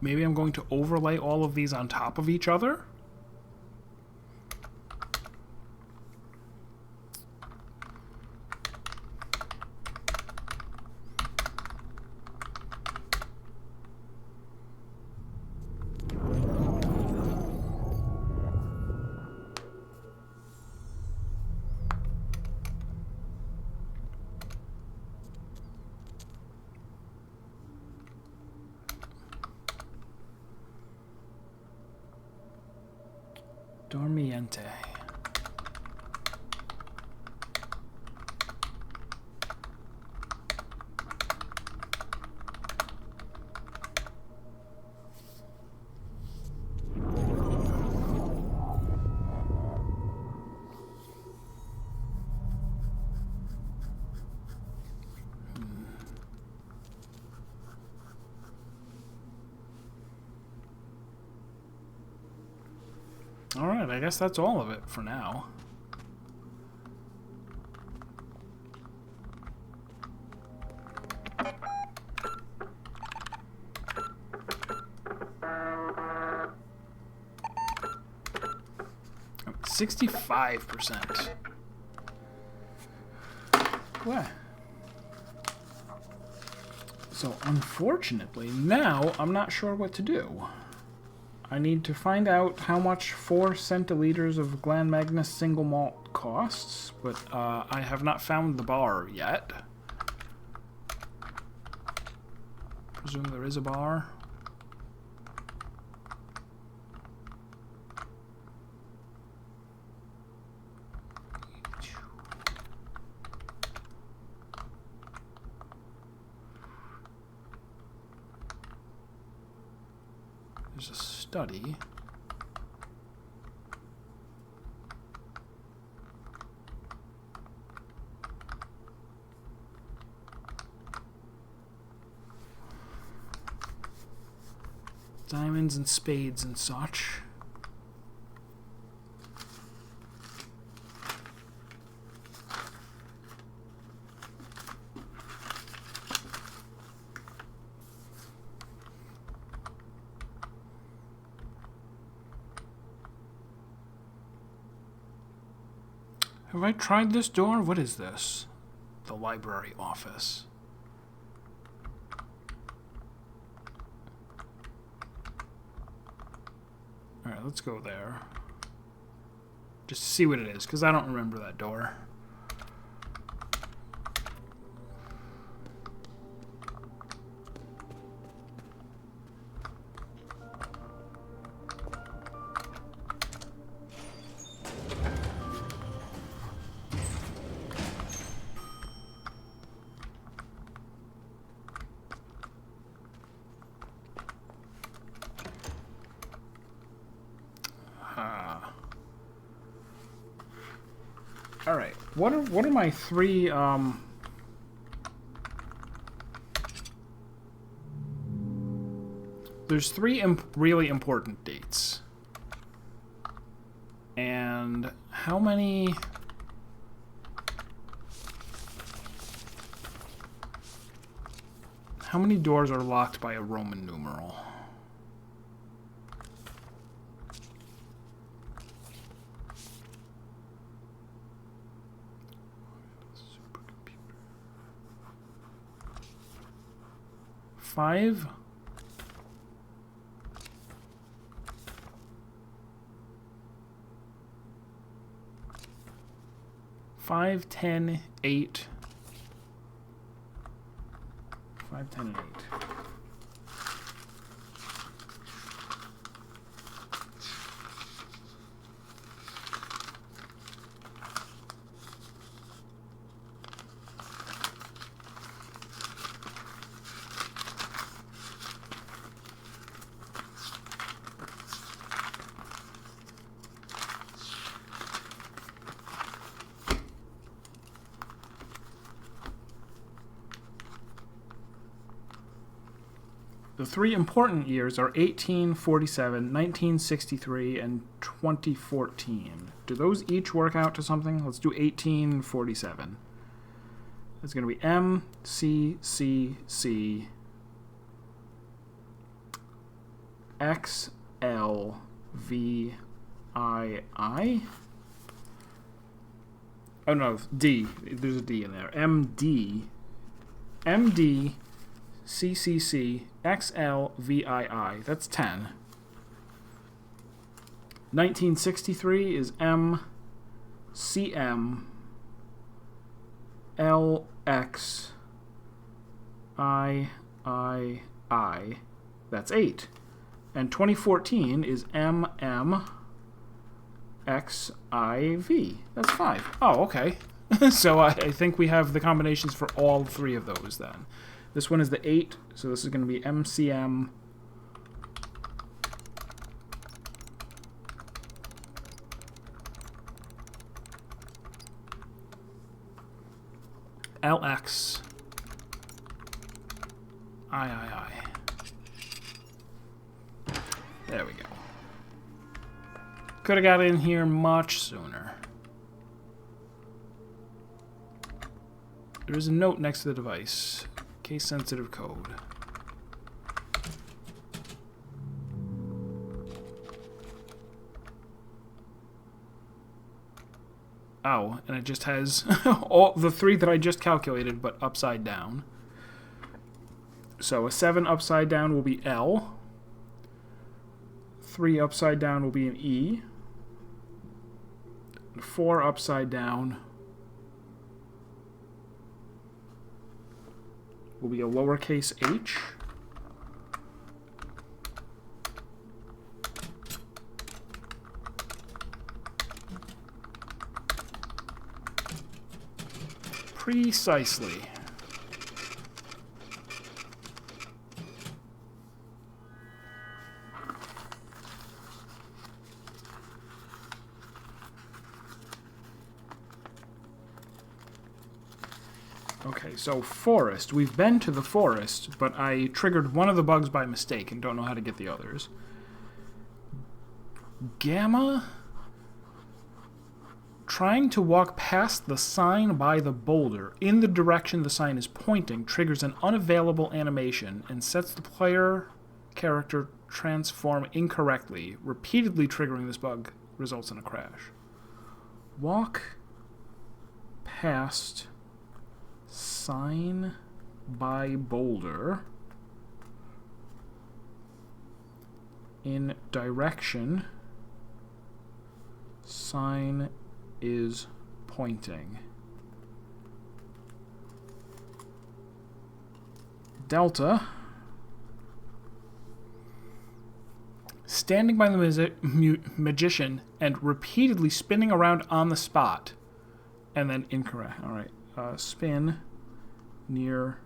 Maybe I'm going to overlay all of these on top of each other. Dormiente. Alright, I guess that's all of it for now. Oh, 65%. What? So, unfortunately, now I'm not sure what to do. I need to find out how much 4 centiliters of Glen Magnus single malt costs, but I have not found the bar yet. Presume there is a bar. There's a study. Diamonds and spades and such. Have I tried this door? What is this? The library office. Alright, let's go there. Just to see what it is, because I don't remember that door. All right. What are my 3 There's 3 really important dates. And how many doors are locked by a Roman numeral? Five. 5, 10, 8. 5, 10, and 8. The 3 important years are 1847, 1963, and 2014. Do those each work out to something? Let's do 1847. It's going to be M, C, C, C, X, L, V, I, I. Oh no, D. There's a D in there. M, D, M, D, C, C, C, X, L, V, I, I. That's 10. 1963 is M, C, M, L, X, I, I. That's 8. And 2014 is M, M, XIV. That's 5. Oh, okay. So I think we have the combinations for all 3 of those then. This one is the 8, so this is going to be MCM LX III. There we go. Could have got in here much sooner. There is a note next to the device. Case-sensitive code. Oh, and it just has all the 3 that I just calculated, but upside down. So a 7 upside down will be L. 3 upside down will be an E. 4 upside down will be a lowercase h. Precisely. Okay, so forest. We've been to the forest, but I triggered one of the bugs by mistake and don't know how to get the others. Gamma? Trying to walk past the sign by the boulder in the direction the sign is pointing triggers an unavailable animation and sets the player character transform incorrectly. Repeatedly triggering this bug results in a crash. Walk past sign by boulder in direction sign is pointing. Delta. Standing by the magician and repeatedly spinning around on the spot. And then incorrect. Alright. Spin near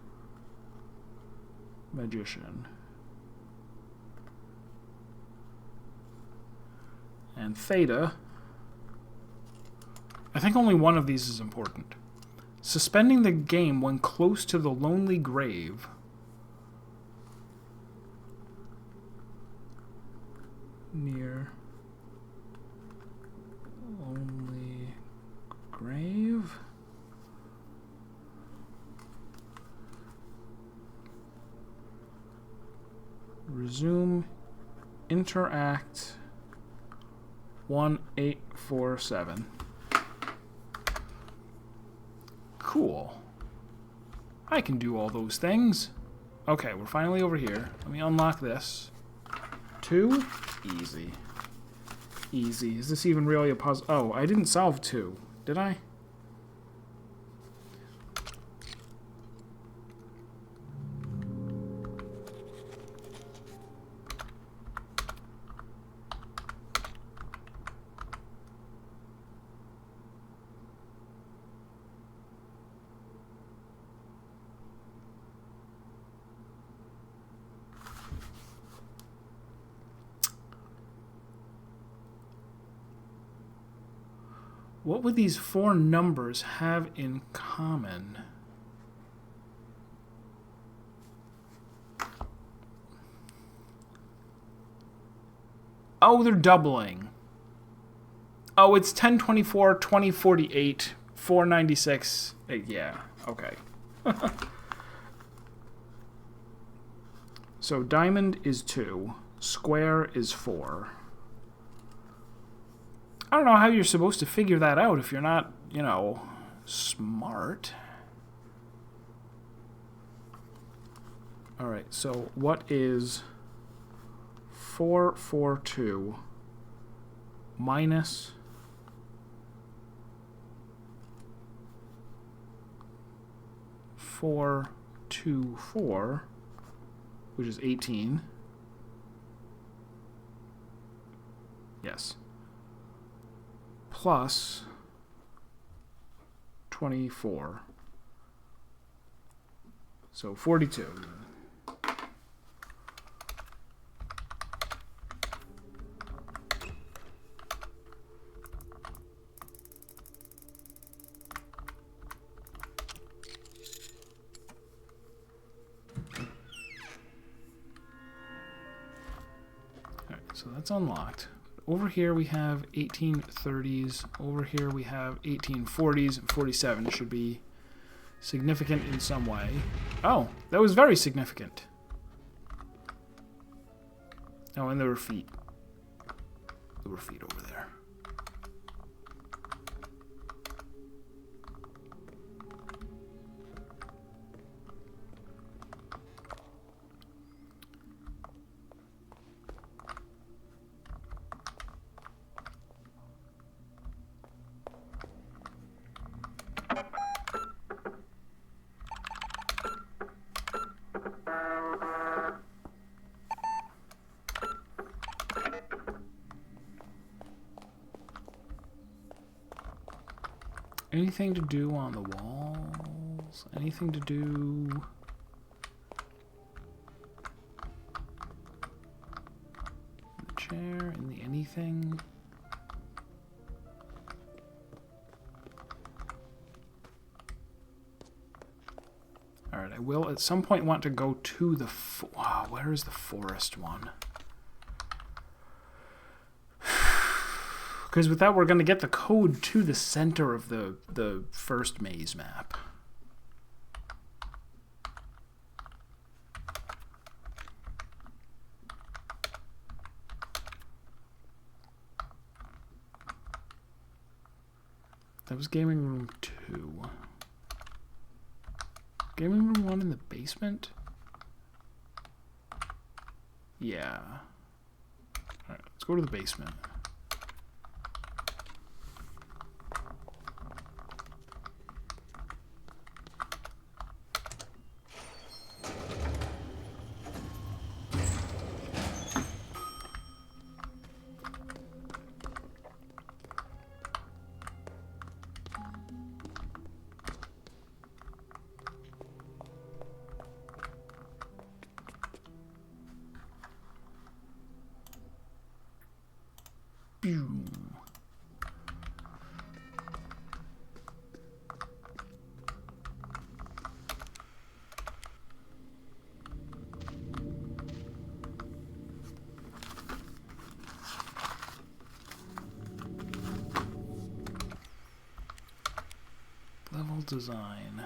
magician. And theta. I think only one of these is important. Suspending the game when close to the lonely grave. Near lonely grave. Resume. Interact. 1847. Cool. I can do all those things. Okay, we're finally over here. Let me unlock this. 2? Easy. Easy. Is this even really a puzzle? Oh, I didn't solve 2. Did I? What would these 4 numbers have in common? Oh, they're doubling. Oh, it's 1024, 2048, 496. Yeah, okay. So diamond is 2, square is 4. I don't know how you're supposed to figure that out if you're not, you know, smart. Alright, so what is 442 minus 424, which is 18. plus 24. So 42. Alright, so that's unlocked. Over here we have 1830s. Over here we have 1840s, and 47 should be significant in some way. Oh, that was very significant. Oh, and there were feet. There were feet over there. Anything to do on the walls? Anything to do... in the chair? In the anything? Alright, I will at some point want to go to the... Wow, where is the forest one? Because with that, we're going to get the code to the center of the first maze map. That was gaming room 2. Gaming room 1 in the basement? Yeah. Alright, let's go to the basement. Level design.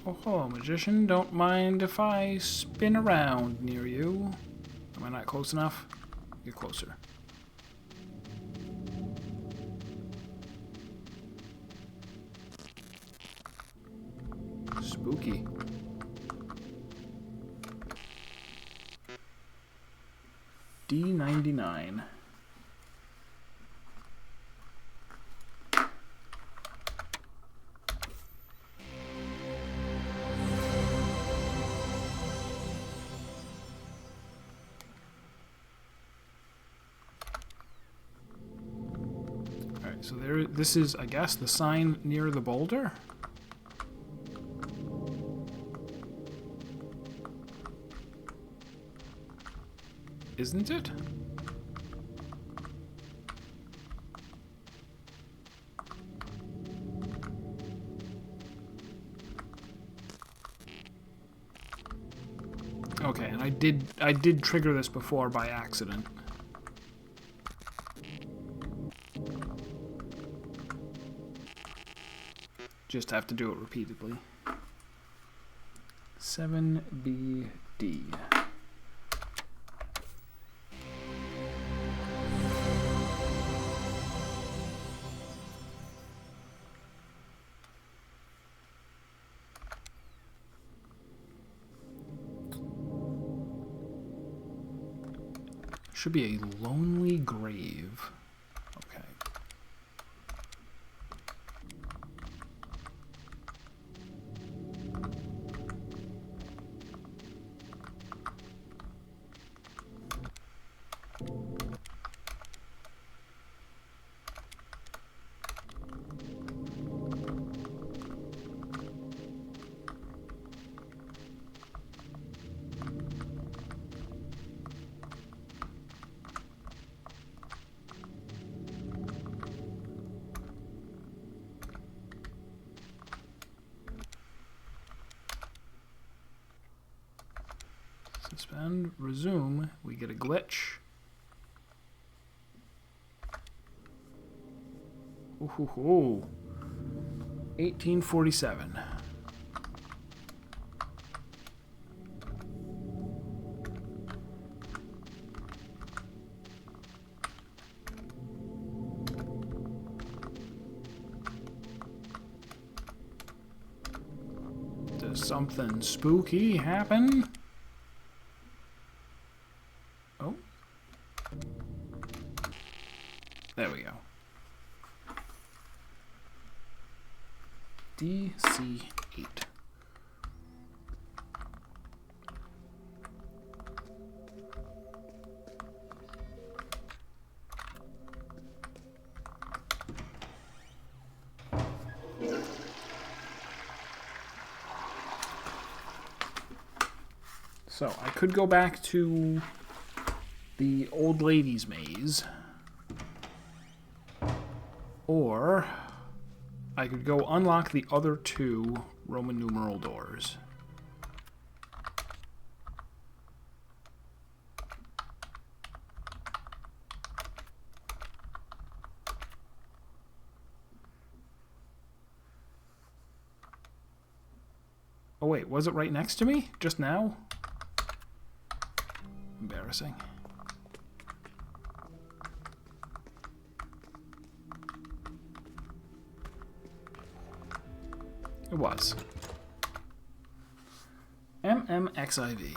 Oh, hello, magician. Don't mind if I spin around near you. Am I not close enough? Get closer. Spooky. D99. Alright, so there, this is, I guess, the sign near the boulder? Isn't it? Okay, and I did trigger this before by accident. Just have to do it repeatedly. 7BD. Should be a lonely grave. Okay. Suspend, resume. We get a glitch. Ooh, 1847. Does something spooky happen? Oh. There we go. DC-8. So, I could go back to the old lady's maze. Or I could go unlock the other two Roman numeral doors. Oh wait, was it right next to me? Just now? Embarrassing. It was. MMXIV.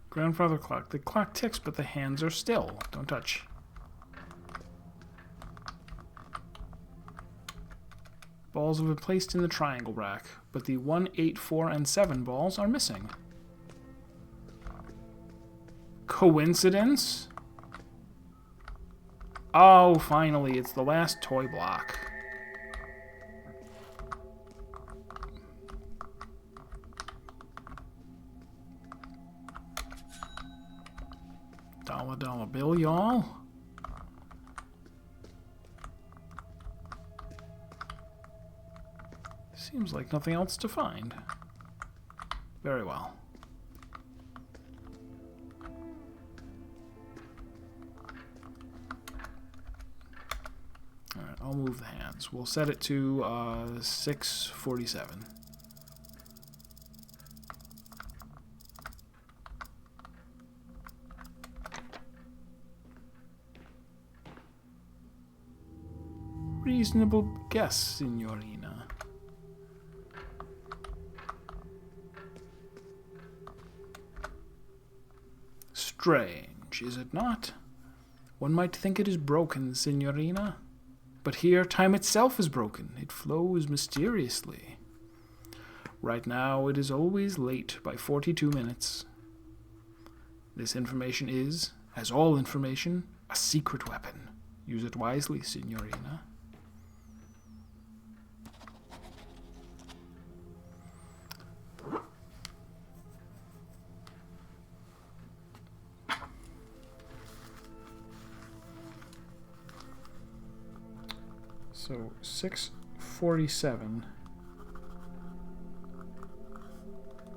Grandfather clock. The clock ticks, but the hands are still. Don't touch. Balls have been placed in the triangle rack, but the 1, 8, 4, and 7 balls are missing. Coincidence? Oh, finally, it's the last toy block. $1 bill, y'all. Seems like nothing else to find. Very well. Alright, I'll move the hands. We'll set it to 647. Reasonable guess, Signorina. Strange, is it not? One might think it is broken, Signorina. But here, time itself is broken. It flows mysteriously. Right now, it is always late by 42 minutes. This information is, as all information, a secret weapon. Use it wisely, Signorina. So 647,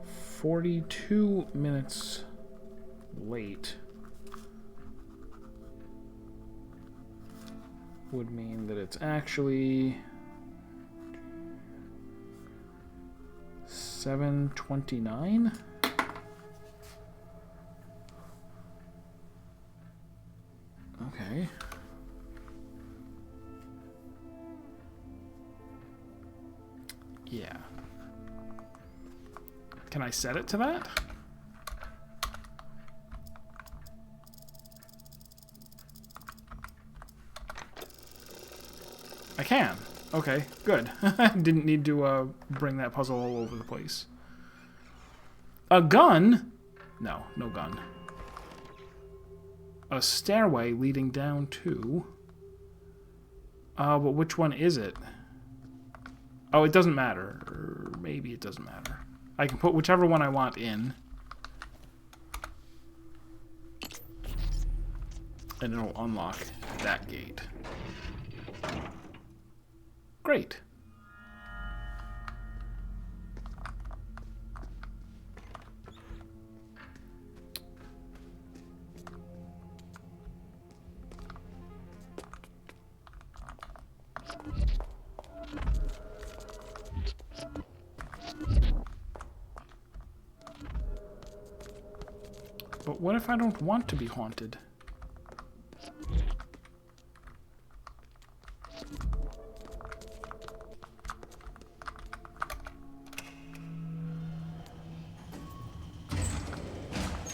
42 minutes late would mean that it's actually 7:29. Okay. Yeah. Can I set it to that? I can. Okay, good. Didn't need to bring that puzzle all over the place. A gun? No, no gun. A stairway leading down to... but which one is it? Oh, it doesn't matter. Or maybe it doesn't matter. I can put whichever one I want in. And it'll unlock that gate. Great. But what if I don't want to be haunted?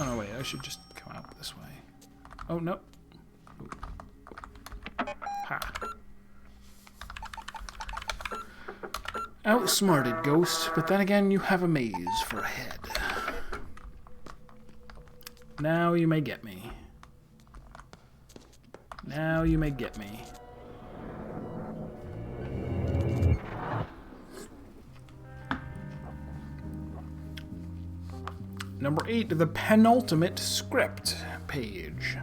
Oh no, wait, I should just come out this way. Oh, no. Ha. Outsmarted, Ghost, but then again, you have a maze for a head. Now you may get me. Now you may get me. Number 8, the penultimate script page.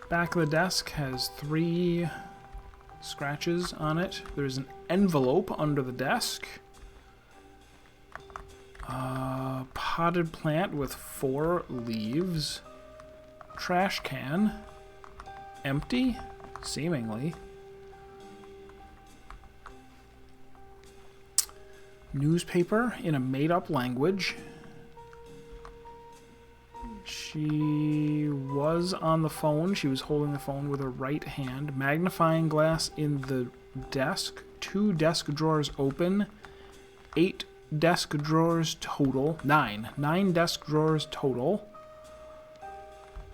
Back of the desk has 3 scratches on it. There's an envelope under the desk. A potted plant with 4 leaves. Trash can. Empty, seemingly. Newspaper in a made-up language. She was on the phone. She was holding the phone with her right hand. Magnifying glass in the desk. 2 desk drawers open. 8 desk drawers total. 9. 9 desk drawers total.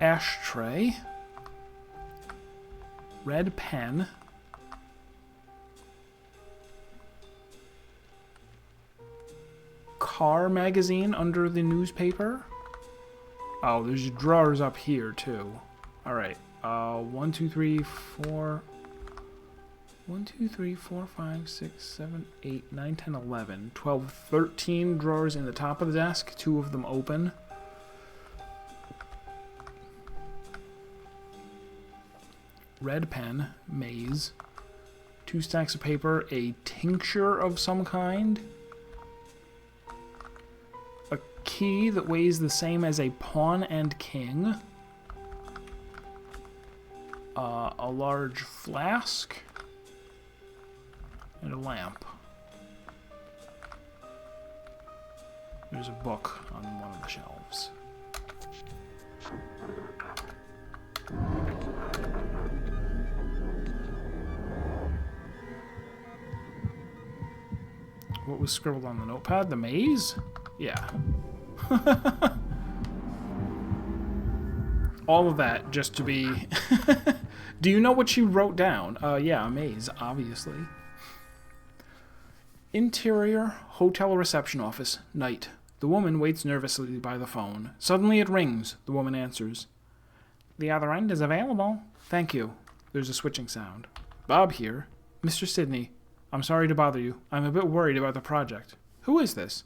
Ashtray. Red pen. Car magazine under the newspaper. Oh, there's drawers up here, too. Alright. 1, 2, 3, 4... 1, 2, 3, 4, 5, 6, 7, 8, 9, 10, 11, 12, 13 drawers in the top of the desk. 2 of them open. Red pen. Maze. 2 stacks of paper. A tincture of some kind. Key that weighs the same as a pawn and king. A large flask. And a lamp. There's a book on one of the shelves. What was scribbled on the notepad? The maze? Yeah. All of that just to be... Do you know what she wrote down? Yeah, a maze, obviously. Interior hotel reception office. Night. The woman waits nervously by the phone. Suddenly it rings. The woman answers. The other end is available. Thank you. There's a switching sound. Bob here. Mr. Sidney. I'm sorry to bother you. I'm a bit worried about the project. Who is this?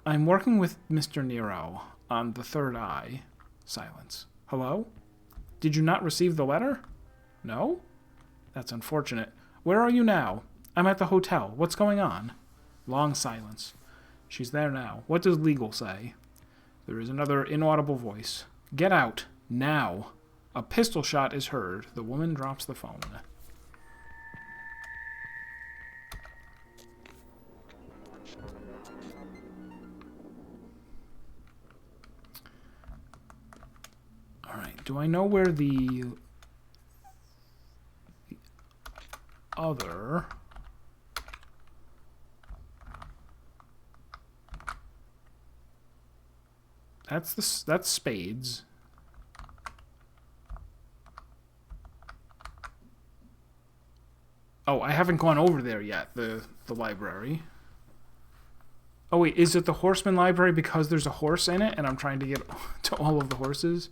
I'm working with Mr. Nero on the third eye. Silence. Hello? Did you not receive the letter? No? That's unfortunate. Where are you now? I'm at the hotel. What's going on? Long silence. She's there now. What does legal say? There is another inaudible voice. Get out. Now. A pistol shot is heard. The woman drops the phone. Do I know where the other... That's spades. Oh, I haven't gone over there yet, the library. Oh wait, is it the Horseman Library because there's a horse in it and I'm trying to get to all of the horses?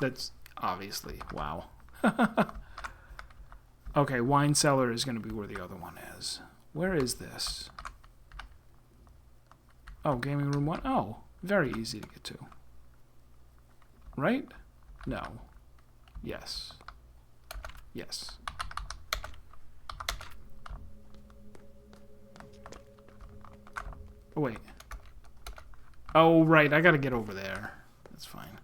That's obviously, wow. Okay, wine cellar is going to be where the other one is. Where is this? Oh, gaming room 1. Oh, very easy to get to. Right? No. Yes. Yes. Oh, wait. Oh, right. I gotta get over there. That's fine.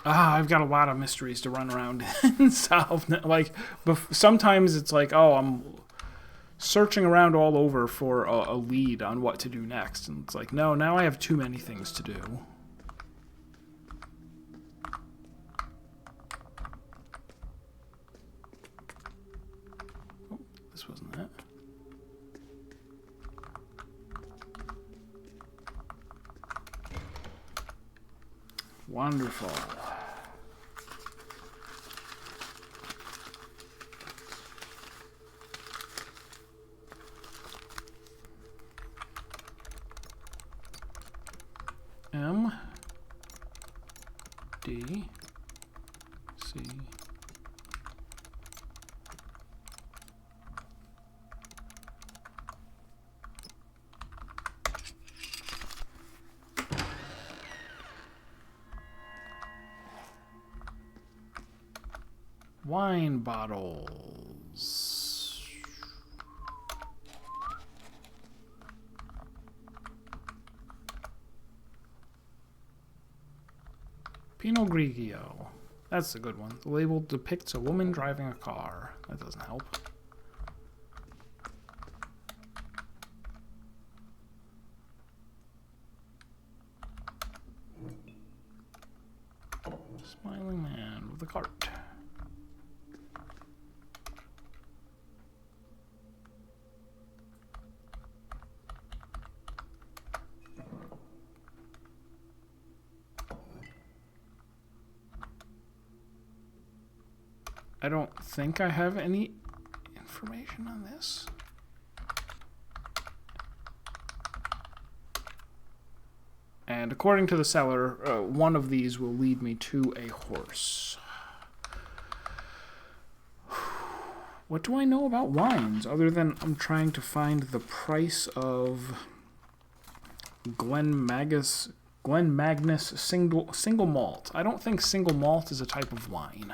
I've got a lot of mysteries to run around and solve. Like, sometimes it's like, oh, I'm searching around all over for a lead on what to do next. And it's like, no, now I have too many things to do. Oh, this wasn't it. Wonderful. M D C wine bottles. Pinot Grigio. That's a good one. The label depicts a woman driving a car. That doesn't help. Smiling man with a cart. I don't think I have any information on this. And according to the cellar, one of these will lead me to a horse. What do I know about wines other than I'm trying to find the price of Glen Magnus single malt? I don't think single malt is a type of wine.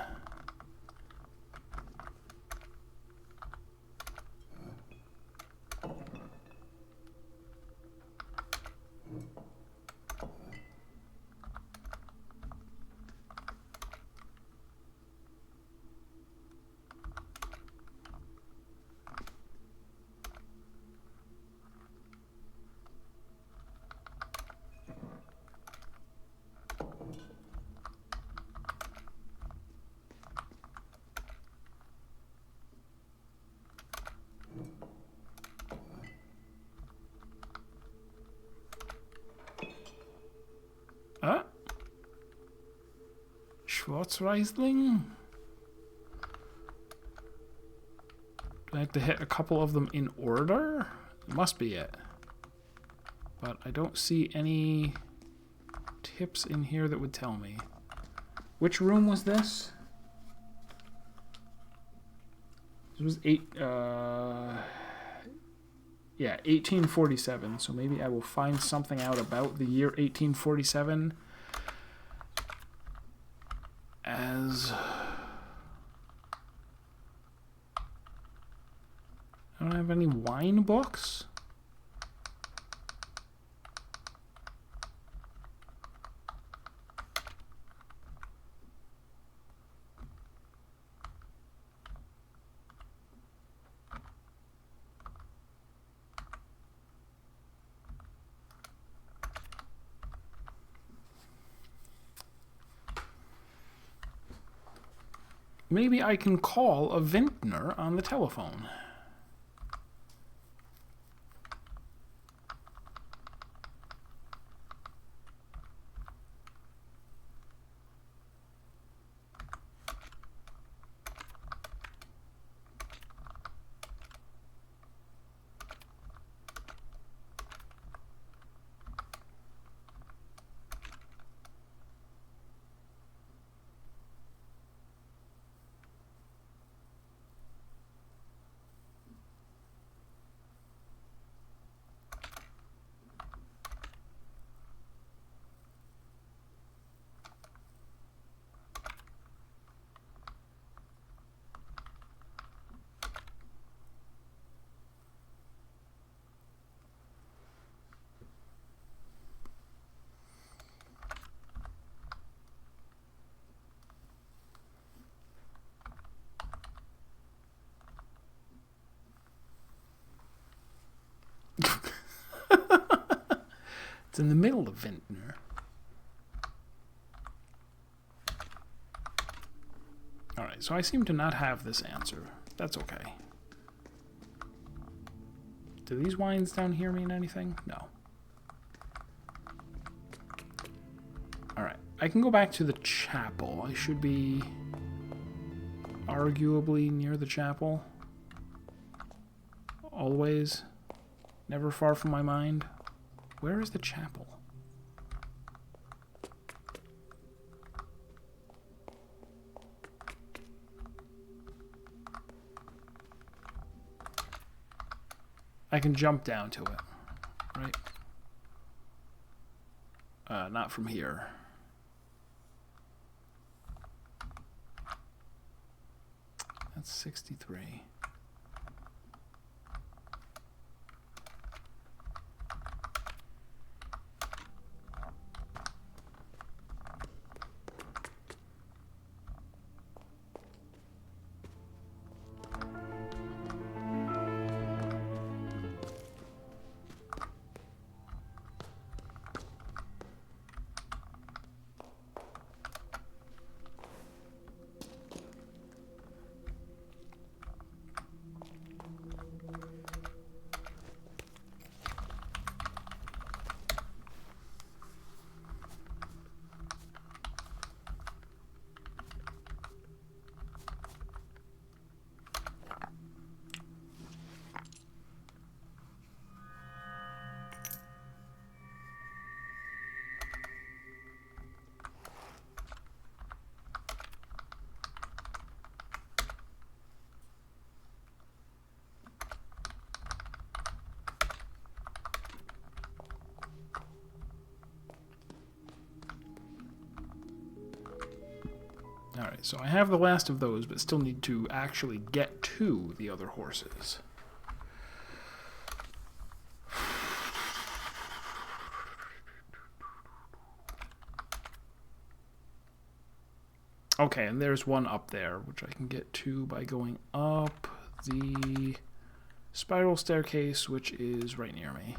Schwarzriesling? Do I have to hit a couple of them in order? It must be it. But I don't see any tips in here that would tell me. Which room was this? This was 1847. So maybe I will find something out about the year 1847 as I don't have any wine books. Maybe I can call a vintner on the telephone. It's in the middle of Vintner. Alright, so I seem to not have this answer. That's okay. Do these wines down here mean anything? No. Alright, I can go back to the chapel. I should be arguably near the chapel. Always. Never far from my mind. Where is the chapel? I can jump down to it, right? Not from here. That's 63. Alright, so I have the last of those, but still need to actually get to the other horses. Okay, and there's one up there, which I can get to by going up the spiral staircase, which is right near me.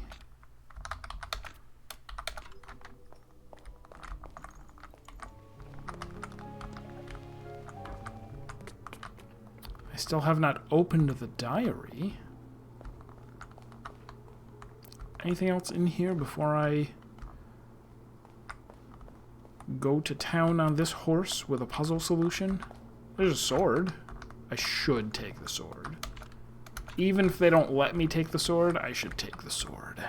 I still have not opened the diary. Anything else in here before I go to town on this horse with a puzzle solution? There's a sword. I should take the sword. Even if they don't let me take the sword, I should take the sword.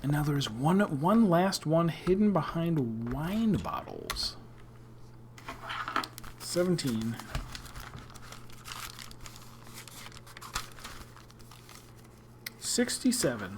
And now there's one last one hidden behind wine bottles. 17. $67.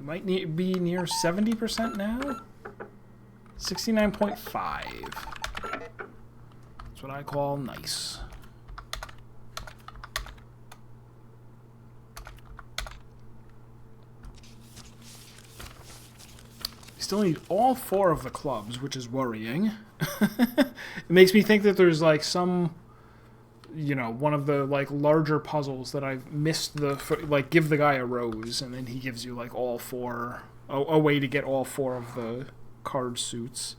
Might be near 70% now? 69.5. That's what I call nice. We still need all 4 of the clubs, which is worrying. It makes me think that there's like some, you know, one of the like larger puzzles that I've missed like give the guy a rose and then he gives you like all 4, a way to get all 4 of the card suits.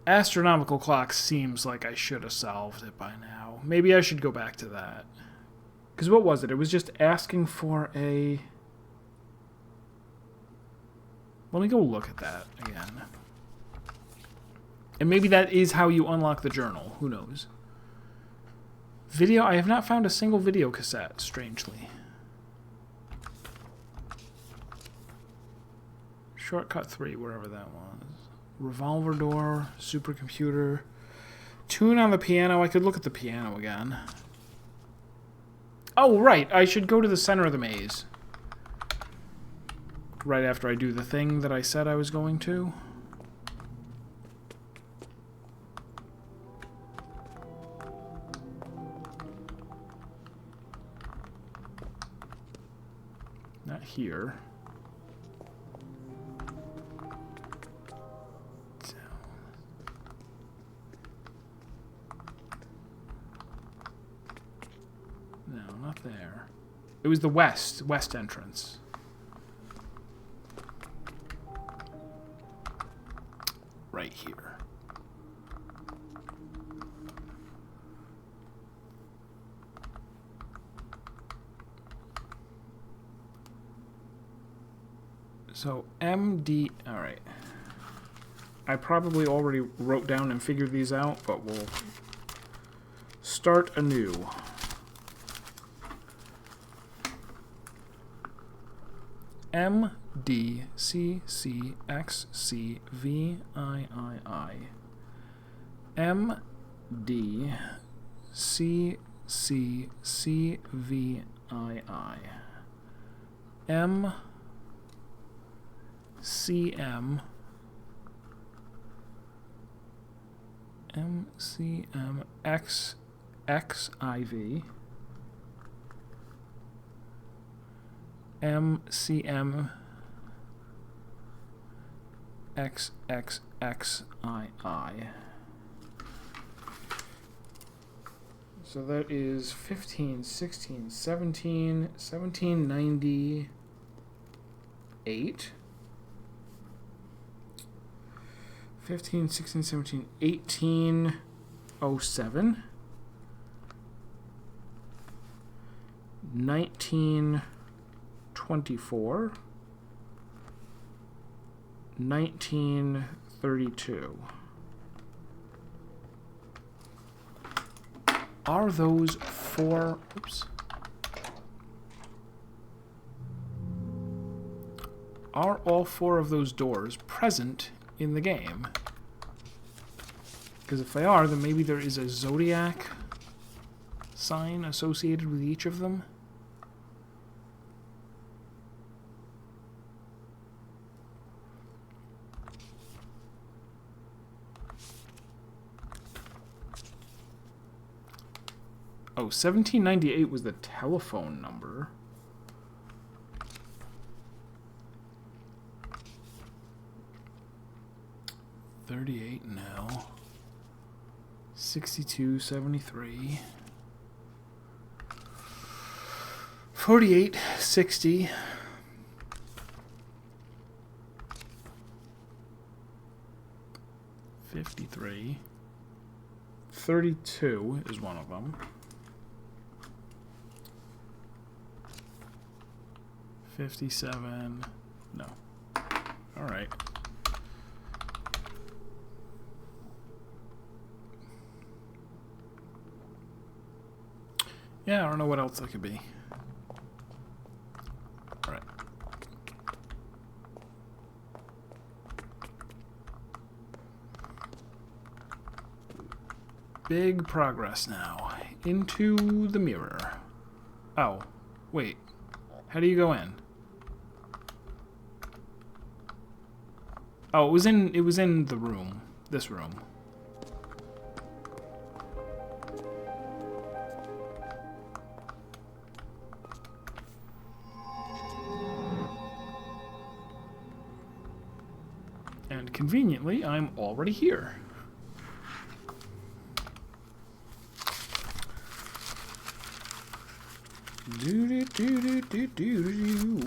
Astronomical clock seems like I should have solved it by now. Maybe I should go back to that. Because what was it? It was just asking for a... Let me go look at that again. And maybe that is how you unlock the journal. Who knows? Video... I have not found a single video cassette, strangely. Shortcut 3, wherever that was. Revolver door, supercomputer. Tune on the piano. I could look at the piano again. Oh, right. I should go to the center of the maze. Right after I do the thing that I said I was going to. Not here. No, not there. It was the west entrance. Right here. So MD, all right. I probably already wrote down and figured these out, but we'll start anew. MDCCXCVIII. MDCCCVIII. MCMXXIV. MCM XXXII. So that is 15, 16, 17, 1798. 15, 16, 17, 1807. 1924. 1932. Are those four... Oops. Are all four of those doors present in the game? Because if they are, then maybe there is a zodiac sign associated with each of them. Oh, 1798 was the telephone number. $38 now. 62.73. 48.60. 53. 32 is one of them. 57. No. All right. Yeah, I don't know what else that could be. All right. Big progress now. Into the mirror. Oh, wait. How do you go in? Oh, it was in the room. This room. And conveniently, I'm already here. Do.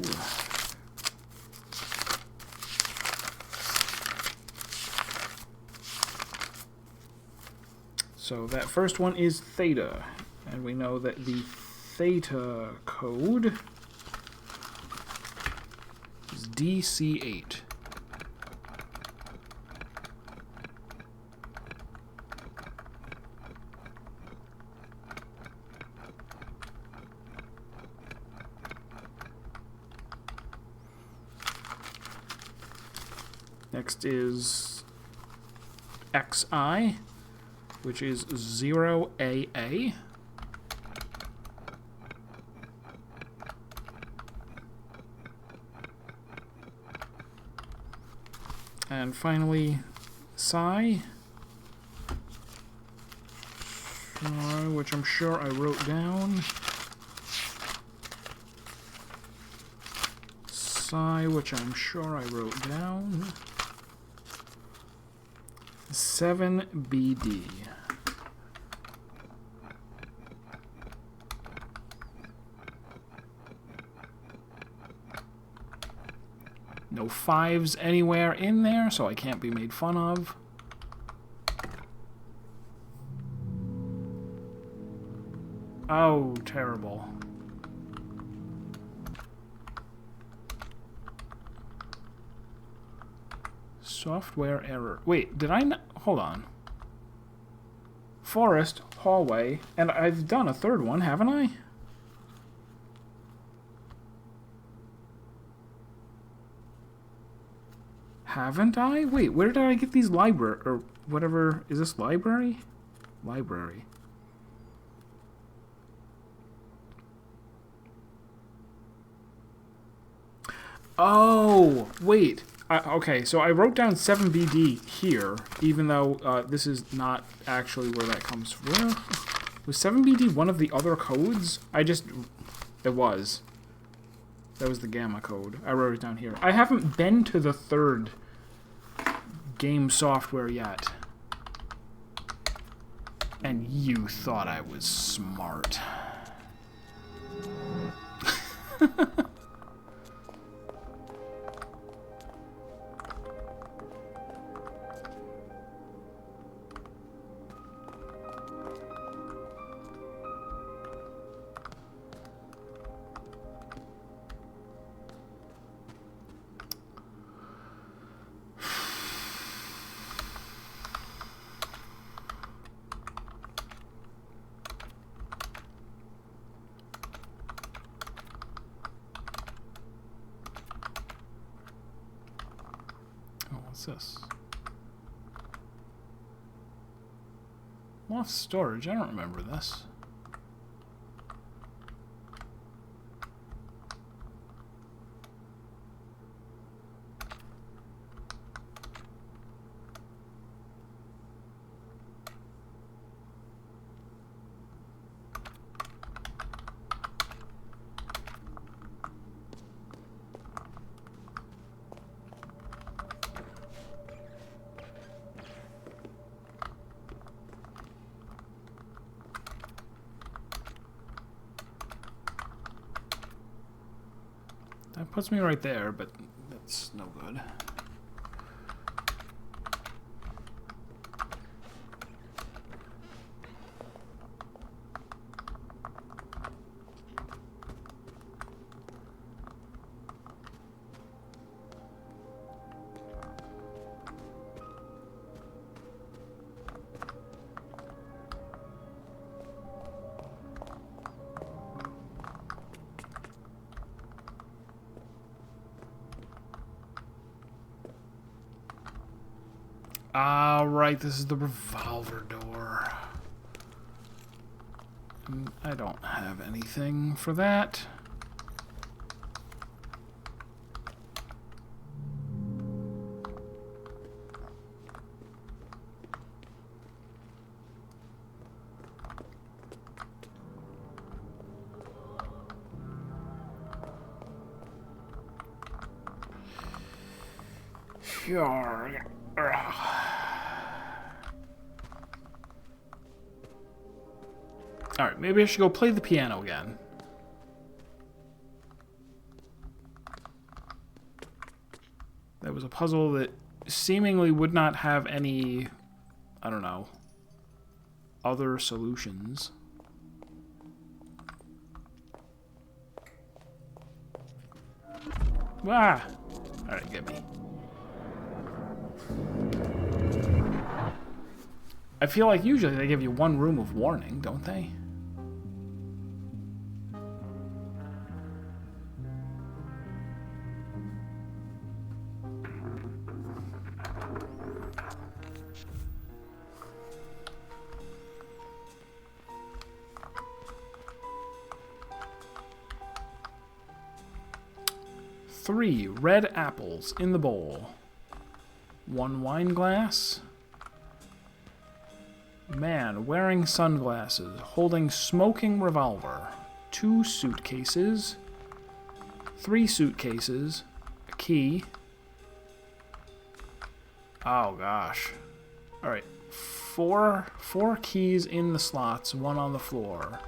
So that first one is theta, and we know that the theta code is DC8. Next is XI, which is 0AA. And finally, psi, which I'm sure I wrote down. Psi, which I'm sure I wrote down. 7BD. No 5s anywhere in there, so I can't be made fun of. Oh, terrible. Software error. Wait, did I not? Hold on. Forest, hallway, and I've done a third one, haven't I? Haven't I? Wait, where did I get these library or whatever? Is this library? Library. Oh, wait. Okay, so I wrote down 7BD here, even though this is not actually where that comes from. Was 7BD one of the other codes? It was. That was the gamma code. I wrote it down here. I haven't been to the third game software yet. And you thought I was smart. What's this? Loft storage. I don't remember this. That puts me right there, but that's no good. Right, this is the revolver door. And I don't have anything for that. Sure. Alright, maybe I should go play the piano again. That was a puzzle that seemingly would not have any, I don't know, other solutions. Ah! Alright, get me. I feel like usually they give you one room of warning, don't they? 3 red apples in the bowl. 1 wine glass. Man wearing sunglasses, holding smoking revolver. 2 suitcases. 3 suitcases. A key. Oh gosh. Alright. 4 keys in the slots, 1 on the floor.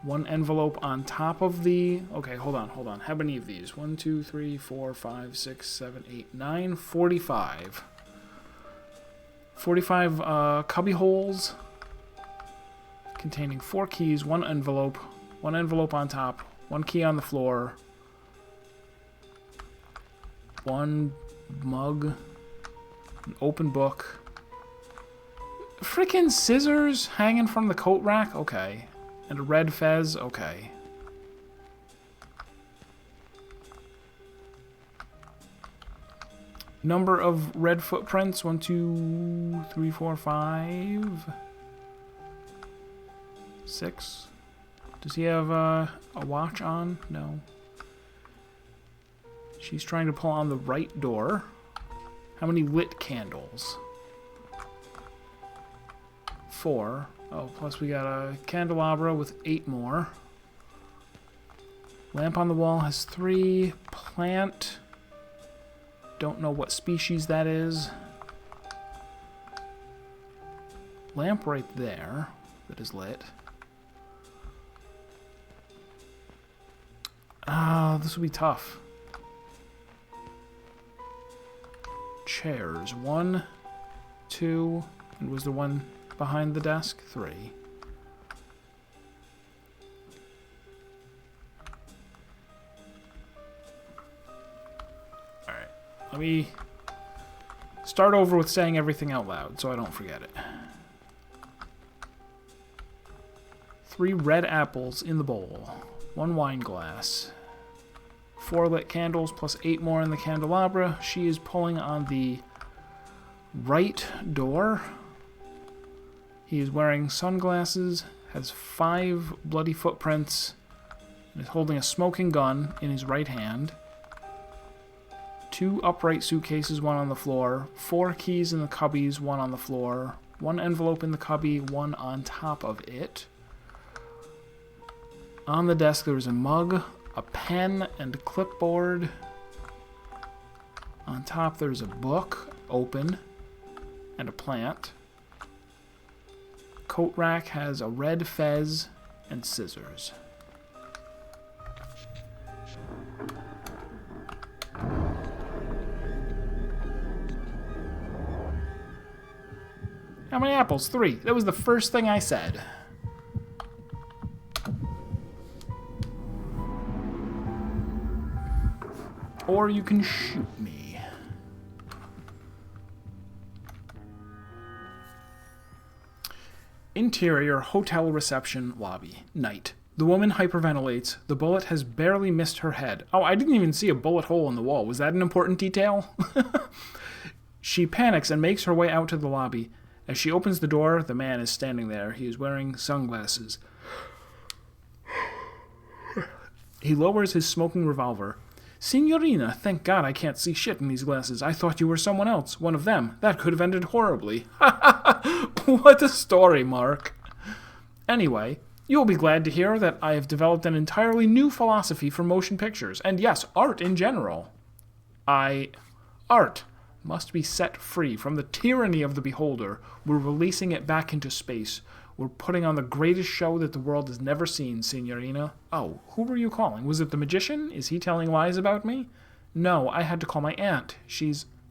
1 envelope on top of the... Okay, hold on. How many of these? 1, 2, 3, 4, 5, 6, 7, 8, 9, 45. 45 cubby holes containing 4 keys, 1 envelope on top, 1 key on the floor, 1 mug, an open book, freaking scissors hanging from the coat rack, okay, and a red fez, okay. Number of red footprints, 1, 2, 3, 4, 5, 6. Does he have a watch on? No. She's trying to pull on the right door. How many lit candles? 4. Oh, plus we got a candelabra with 8 more. Lamp on the wall has 3. Plant. Don't know what species that is. Lamp right there that is lit. This will be tough. Chairs. 1, 2, and was the one behind the desk? 3. Alright. Let me start over with saying everything out loud so I don't forget it. 3 red apples in the bowl. 1 wine glass. 4 lit candles plus 8 more in the candelabra. She is pulling on the right door. He is wearing sunglasses, has 5 bloody footprints, and is holding a smoking gun in his right hand. 2 upright suitcases, 1 on the floor. 4 keys in the cubbies, 1 on the floor. 1 envelope in the cubby, 1 on top of it. On the desk there is a mug, a pen, and a clipboard. On top there's a book, open, and a plant. Coat rack has a red fez and scissors. How many apples? 3. That was the first thing I said. Or you can shoot me. Interior hotel reception lobby. Night. The woman hyperventilates. The bullet has barely missed her head. Oh, I didn't even see a bullet hole in the wall. Was that an important detail? She panics and makes her way out to the lobby. As she opens the door, the man is standing there. He is wearing sunglasses. He lowers his smoking revolver. Signorina, thank God I can't see shit in these glasses. I thought you were someone else, one of them. That could have ended horribly. What a story, Mark. Anyway, you'll be glad to hear that I have developed an entirely new philosophy for motion pictures, and yes, art in general. Art must be set free from the tyranny of the beholder. We're releasing it back into space. We're putting on the greatest show that the world has never seen, Signorina. Oh, who were you calling? Was it the magician? Is he telling lies about me? No, I had to call my aunt.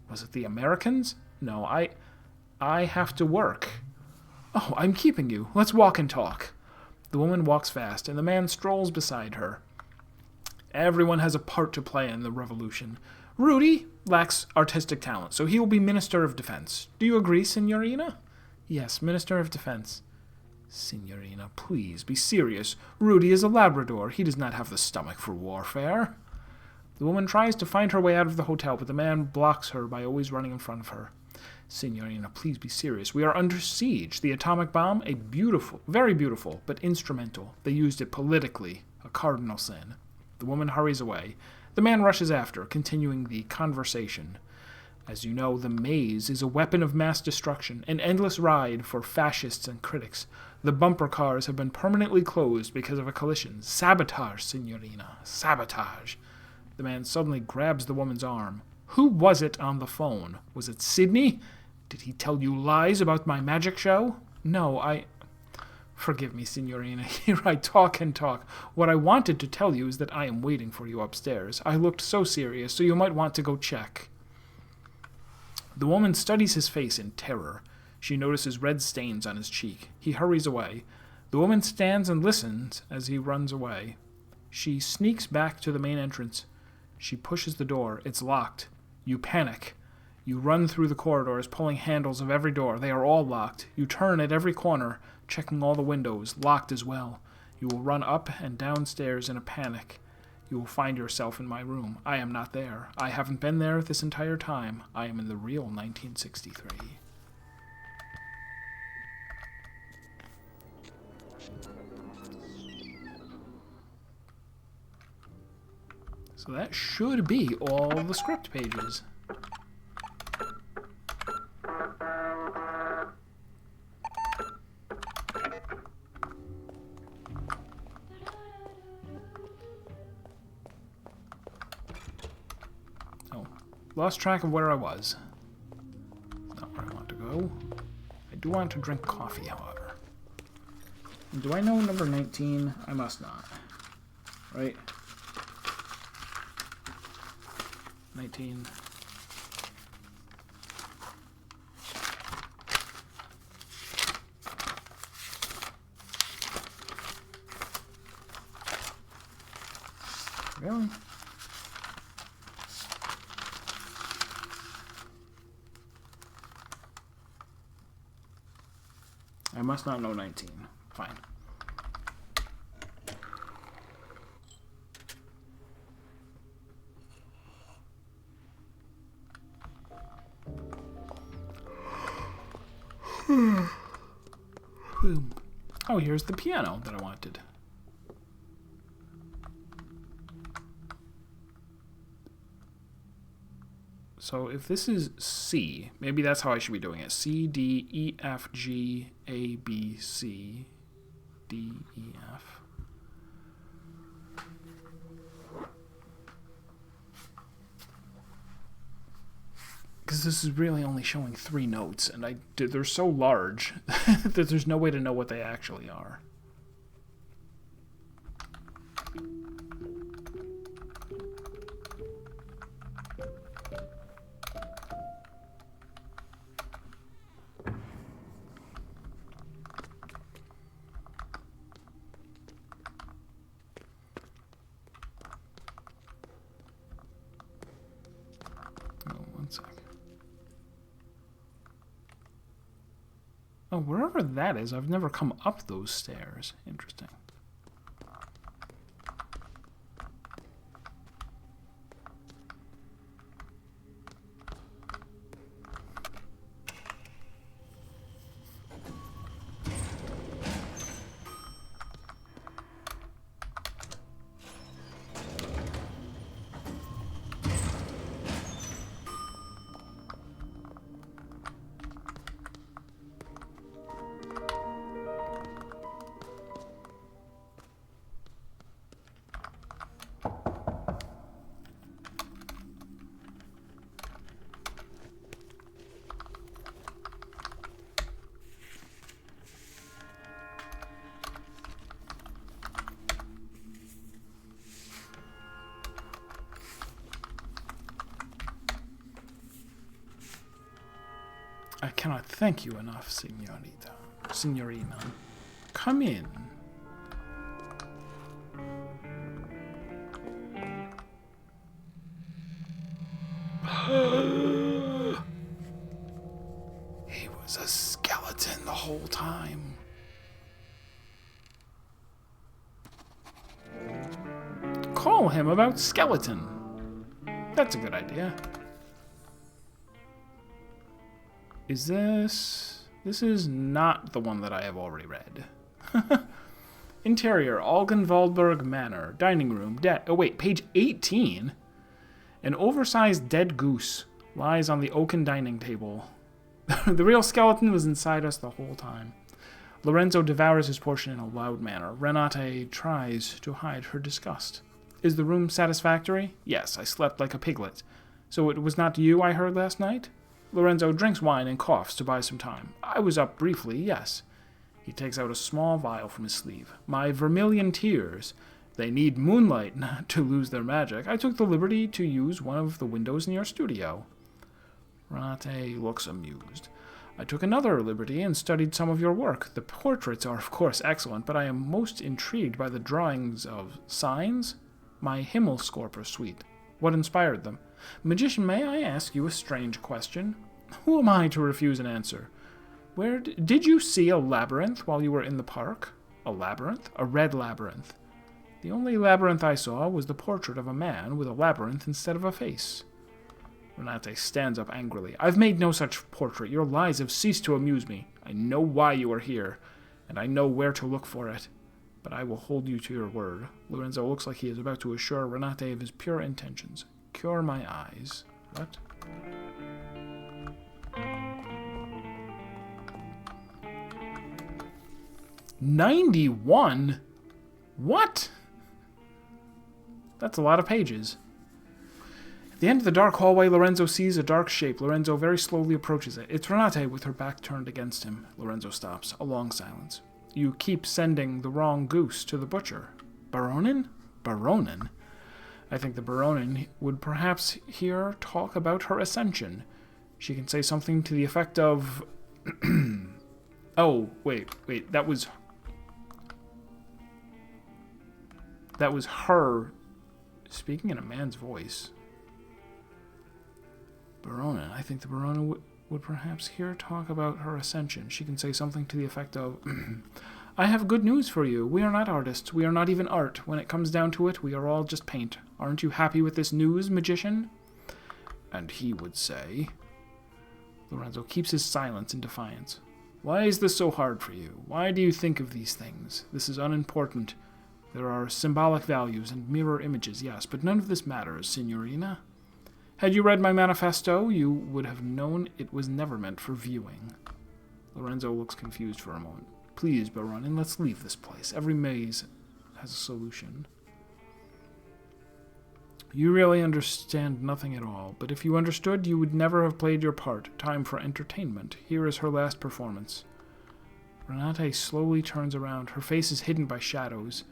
Was it the Americans? No, I have to work. Oh, I'm keeping you. Let's walk and talk. The woman walks fast, and the man strolls beside her. Everyone has a part to play in the revolution. Rudy lacks artistic talent, so he will be Minister of Defense. Do you agree, Signorina? Yes, Minister of Defense. Signorina, please, be serious. Rudy is a Labrador. He does not have the stomach for warfare. The woman tries to find her way out of the hotel, but the man blocks her by always running in front of her. Signorina, please be serious. We are under siege. The atomic bomb, a beautiful, very beautiful, but instrumental. They used it politically, a cardinal sin. The woman hurries away. The man rushes after, continuing the conversation. As you know, the maze is a weapon of mass destruction, an endless ride for fascists and critics. The bumper cars have been permanently closed because of a collision. Sabotage, signorina. Sabotage. The man suddenly grabs the woman's arm. Who was it on the phone? Was it Sydney? Did he tell you lies about my magic show? No, Forgive me, signorina. Here I talk and talk. What I wanted to tell you is that I am waiting for you upstairs. I looked so serious, so you might want to go check. The woman studies his face in terror. She notices red stains on his cheek. He hurries away. The woman stands and listens as he runs away. She sneaks back to the main entrance. She pushes the door. It's locked. You panic. You run through the corridors, pulling handles of every door. They are all locked. You turn at every corner, checking all the windows, locked as well. You will run up and downstairs in a panic. You will find yourself in my room. I am not there. I haven't been there this entire time. I am in the real 1963. So that should be all the script pages. Lost track of where I was. Not where I want to go. I do want to drink coffee, however. And do I know number 19? I must not. Right? 19. Really? I must not know 19. Fine. Oh, here's the piano that I wanted. So if this is C, maybe that's how I should be doing it. C, D, E, F, G, A, B, C, D, E, F. Because this is really only showing 3 notes, and they're so large that there's no way to know what they actually are. Oh, wherever that is, I've never come up those stairs. Interesting. I cannot thank you enough, Signorina. Come in. He was a skeleton the whole time. Call him about skeleton. That's a good idea. Is this... This is not the one that I have already read. Interior, Algenwaldberg Manor. Dining room. Oh wait, page 18? An oversized dead goose lies on the oaken dining table. The real skeleton was inside us the whole time. Lorenzo devours his portion in a loud manner. Renate tries to hide her disgust. Is the room satisfactory? Yes, I slept like a piglet. So it was not you I heard last night? Lorenzo drinks wine and coughs to buy some time. I was up briefly, yes. He takes out a small vial from his sleeve. My vermilion tears. They need moonlight not to lose their magic. I took the liberty to use one of the windows in your studio. Renate looks amused. I took another liberty and studied some of your work. The portraits are, of course, excellent, but I am most intrigued by the drawings of signs. My Himmelskorper suite. What inspired them? Magician, may I ask you a strange question? Who am I to refuse an answer? Where did you see a labyrinth while you were in the park? A labyrinth? A red labyrinth. The only labyrinth I saw was the portrait of a man with a labyrinth instead of a face. Renate stands up angrily. I've made no such portrait. Your lies have ceased to amuse me. I know why you are here, and I know where to look for it. But I will hold you to your word. Lorenzo looks like he is about to assure Renate of his pure intentions. Cure my eyes. What? $91? What? That's a lot of pages. At the end of the dark hallway, Lorenzo sees a dark shape. Lorenzo very slowly approaches it. It's Renate with her back turned against him. Lorenzo stops. A long silence. You keep sending the wrong goose to the butcher. Baronin? Baronin? I think the Baronin would perhaps hear talk about her ascension. She can say something to the effect of... Oh, wait, that was her speaking in a man's voice. Baronin. I think the Baronin would perhaps hear talk about her ascension. She can say something to the effect of, I have good news for you. We are not artists. We are not even art. When it comes down to it, we are all just paint. Aren't you happy with this news, magician? And he would say... Lorenzo keeps his silence in defiance. Why is this so hard for you? Why do you think of these things? This is unimportant. There are symbolic values and mirror images, yes, but none of this matters, signorina. Had you read my manifesto, you would have known it was never meant for viewing. Lorenzo looks confused for a moment. Please, Baronin, let's leave this place. Every maze has a solution. You really understand nothing at all, but if you understood, you would never have played your part. Time for entertainment. Here is her last performance. Renate slowly turns around. Her face is hidden by shadows.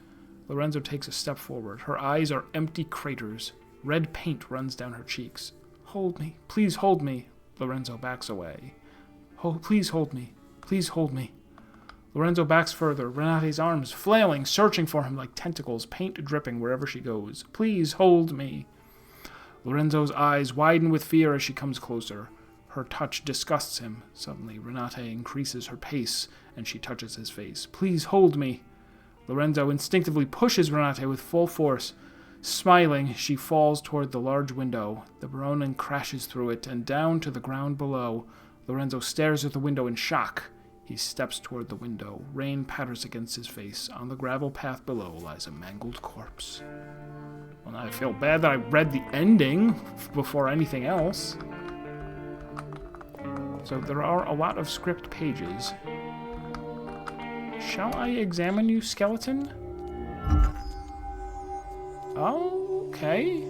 Lorenzo takes a step forward. Her eyes are empty craters. Red paint runs down her cheeks. Hold me. Please hold me. Lorenzo backs away. Please hold me. Please hold me. Lorenzo backs further, Renate's arms flailing, searching for him like tentacles, paint dripping wherever she goes. Please hold me. Lorenzo's eyes widen with fear as she comes closer. Her touch disgusts him. Suddenly, Renate increases her pace, and she touches his face. Please hold me. Lorenzo instinctively pushes Renate with full force. Smiling, she falls toward the large window. The Baronin crashes through it and down to the ground below. Lorenzo stares at the window in shock. He steps toward the window. Rain patters against his face. On the gravel path below lies a mangled corpse. Well, now I feel bad that I read the ending before anything else. So there are a lot of script pages. Shall I examine you, skeleton? Okay.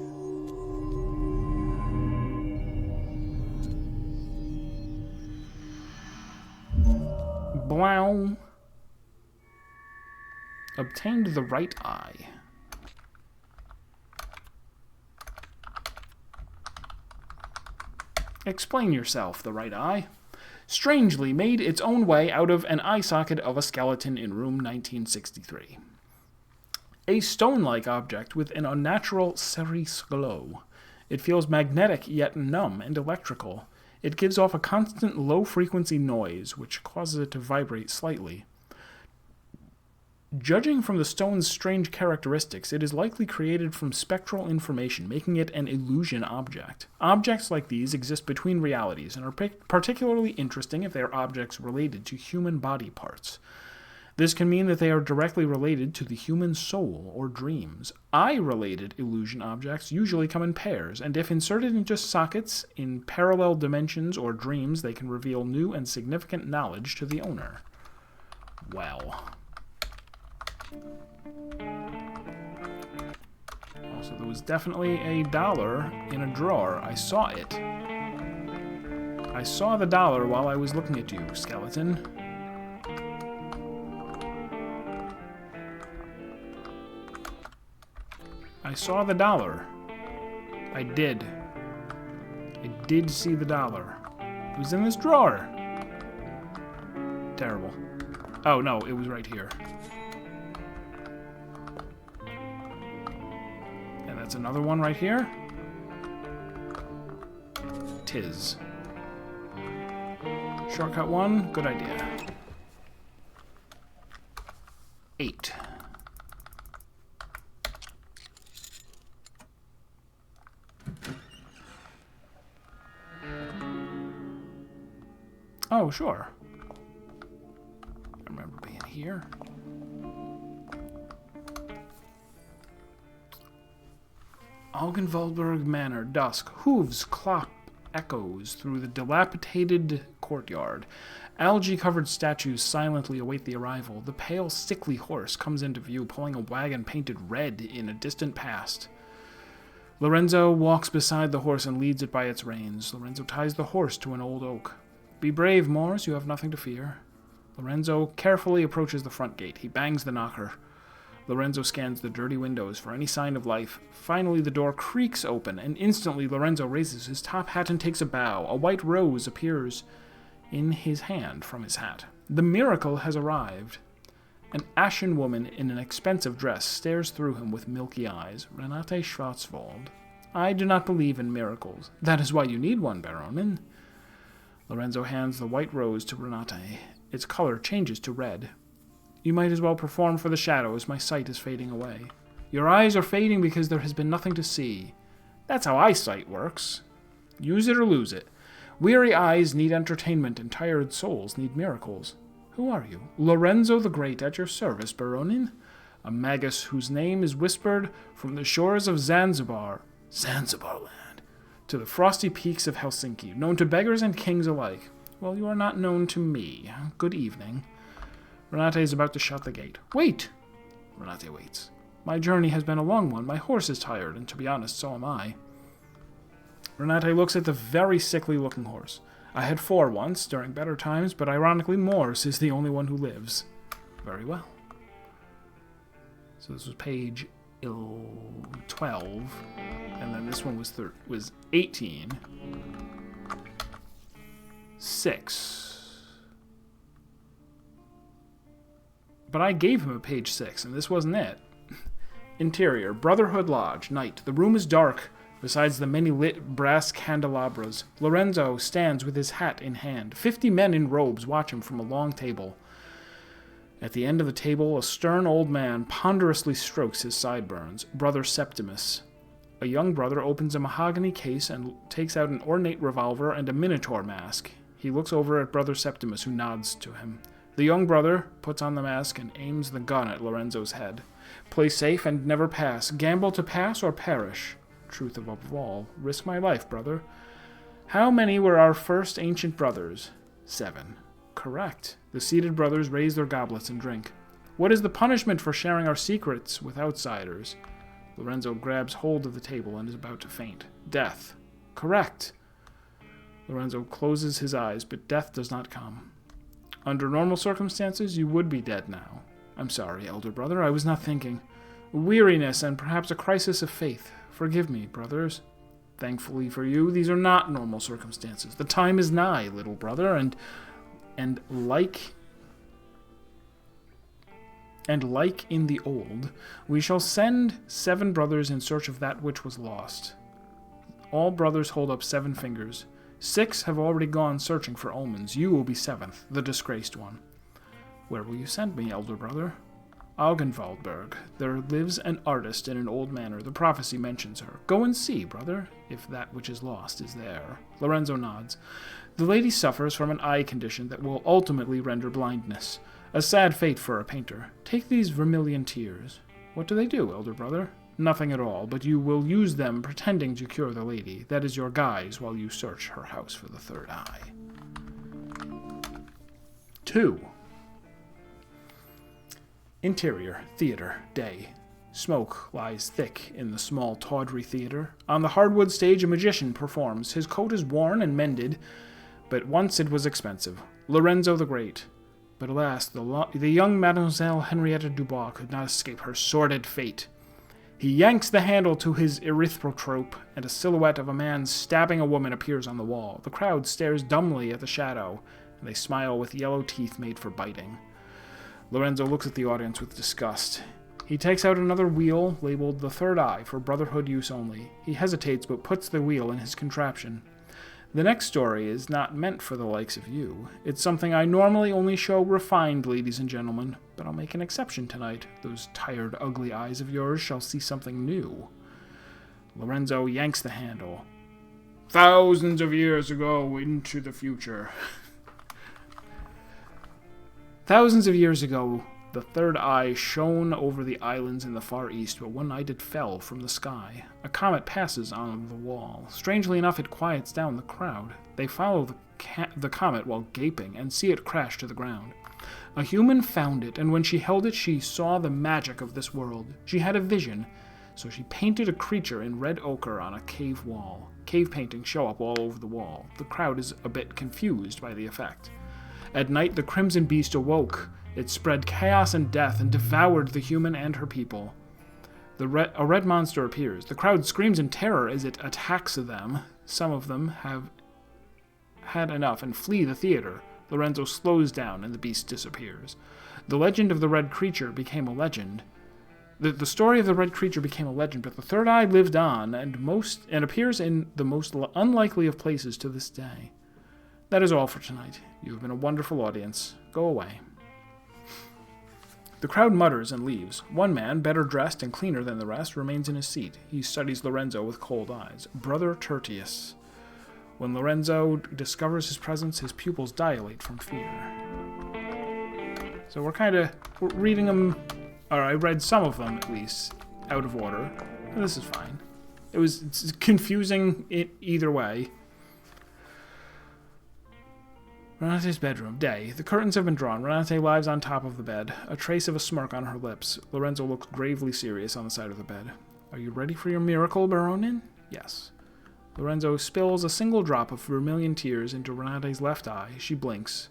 Blow. Obtained the right eye. Explain yourself, the right eye. Strangely made its own way out of an eye socket of a skeleton in room 1963. A stone-like object with an unnatural cerise glow. It feels magnetic yet numb and electrical. It gives off a constant low-frequency noise, which causes it to vibrate slightly. Judging from the stone's strange characteristics, it is likely created from spectral information, making it an illusion object. Objects like these exist between realities and are particularly interesting if they are objects related to human body parts. This can mean that they are directly related to the human soul or dreams. Eye-related illusion objects usually come in pairs, and if inserted in just sockets in parallel dimensions or dreams, they can reveal new and significant knowledge to the owner. Well. Also, there was definitely a dollar in a drawer. I saw it. I saw the dollar while I was looking at you, skeleton. I saw the dollar. I did. I did see the dollar. It was in this drawer. Terrible. Oh, no, it was right here. And that's another one right here. Tis. Shortcut 1, good idea. 8. Oh, sure. I remember being here. Augenwaldberg Manor, dusk. Hooves clop echoes through the dilapidated courtyard. Algae-covered statues silently await the arrival. The pale, sickly horse comes into view, pulling a wagon painted red in a distant past. Lorenzo walks beside the horse and leads it by its reins. Lorenzo ties the horse to an old oak. Be brave, Moors, you have nothing to fear. Lorenzo carefully approaches the front gate. He bangs the knocker. Lorenzo scans the dirty windows for any sign of life. Finally, the door creaks open, and instantly Lorenzo raises his top hat and takes a bow. A white rose appears in his hand from his hat. The miracle has arrived. An ashen woman in an expensive dress stares through him with milky eyes. Renate Schwarzwald. I do not believe in miracles. That is why you need one, Baronin. Lorenzo hands the white rose to Renate. Its color changes to red. You might as well perform for the shadows. My sight is fading away. Your eyes are fading because there has been nothing to see. That's how eyesight works. Use it or lose it. Weary eyes need entertainment, and tired souls need miracles. Who are you? Lorenzo the Great, at your service, Baronin. A magus whose name is whispered from the shores of Zanzibar. Zanzibar land. To the frosty peaks of Helsinki, known to beggars and kings alike. Well, you are not known to me. Good evening. Renate is about to shut the gate. Wait! Renate waits. My journey has been a long one. My horse is tired, and to be honest, so am I. Renate looks at the very sickly-looking horse. I had 4 once, during better times, but ironically Morse is the only one who lives. Very well. So this was page 12, and then this one was 18. 6. But I gave him a page 6, and this wasn't it. Interior, Brotherhood Lodge, night. The room is dark, besides the many lit brass candelabras. Lorenzo stands with his hat in hand. 50 men in robes watch him from a long table. At the end of the table, a stern old man ponderously strokes his sideburns. Brother Septimus. A young brother opens a mahogany case and takes out an ornate revolver and a minotaur mask. He looks over at Brother Septimus, who nods to him. The young brother puts on the mask and aims the gun at Lorenzo's head. Play safe and never pass. Gamble to pass or perish. Truth above all. Risk my life, brother. How many were our first ancient brothers? 7. Correct. The seated brothers raise their goblets and drink. What is the punishment for sharing our secrets with outsiders? Lorenzo grabs hold of the table and is about to faint. Death. Correct. Lorenzo closes his eyes, but death does not come. Under normal circumstances, you would be dead now. I'm sorry, elder brother, I was not thinking. Weariness and perhaps a crisis of faith. Forgive me, brothers. Thankfully for you, these are not normal circumstances. The time is nigh, little brother, and like in the old, we shall send 7 brothers in search of that which was lost. All brothers hold up 7 fingers. 6 have already gone searching for omens. You will be 7th, the disgraced one. Where will you send me, elder brother? Augenwaldberg. There lives an artist in an old manor. The prophecy mentions her. Go and see, brother, if that which is lost is there. Lorenzo nods. The lady suffers from an eye condition that will ultimately render blindness. A sad fate for a painter. Take these vermilion tears. What do they do, elder brother? Nothing at all, but you will use them pretending to cure the lady. That is your guise while you search her house for the third eye. 2. Interior, theater, day. Smoke lies thick in the small, tawdry theater. On the hardwood stage, a magician performs. His coat is worn and mended, but once it was expensive. Lorenzo the Great. But alas, the young Mademoiselle Henrietta Dubois could not escape her sordid fate. He yanks the handle to his erythrotrope, and a silhouette of a man stabbing a woman appears on the wall. The crowd stares dumbly at the shadow, and they smile with yellow teeth made for biting. Lorenzo looks at the audience with disgust. He takes out another wheel, labeled the third eye, for Brotherhood use only. He hesitates, but puts the wheel in his contraption. The next story is not meant for the likes of you. It's something I normally only show refined ladies and gentlemen, but I'll make an exception tonight. Those tired, ugly eyes of yours shall see something new. Lorenzo yanks the handle. Thousands of years ago into the future. Thousands of years ago, the third eye shone over the islands in the far east, but one night it fell from the sky. A comet passes on the wall. Strangely enough, it quiets down the crowd. They follow the comet while gaping and see it crash to the ground. A human found it, and when she held it, she saw the magic of this world. She had a vision, so she painted a creature in red ochre on a cave wall. Cave paintings show up all over the wall. The crowd is a bit confused by the effect. At night, the crimson beast awoke. It spread chaos and death and devoured the human and her people. A red monster appears. The crowd screams in terror as it attacks them. Some of them have had enough and flee the theater. Lorenzo slows down and the beast disappears. The legend of the red creature became a legend. The story of the red creature became a legend, but the third eye lived on and appears in the most unlikely of places to this day. That is all for tonight. You have been a wonderful audience. Go away. The crowd mutters and leaves. One man, better dressed and cleaner than the rest, remains in his seat. He studies Lorenzo with cold eyes. Brother Tertius. When Lorenzo discovers his presence, his pupils dilate from fear. So we're reading them, or I read some of them at least, out of order. This is fine. It's confusing either way. Renate's bedroom. Day. The curtains have been drawn. Renate lies on top of the bed, a trace of a smirk on her lips. Lorenzo looks gravely serious on the side of the bed. Are you ready for your miracle, Baronin? Yes. Lorenzo spills a single drop of vermilion tears into Renate's left eye. She blinks,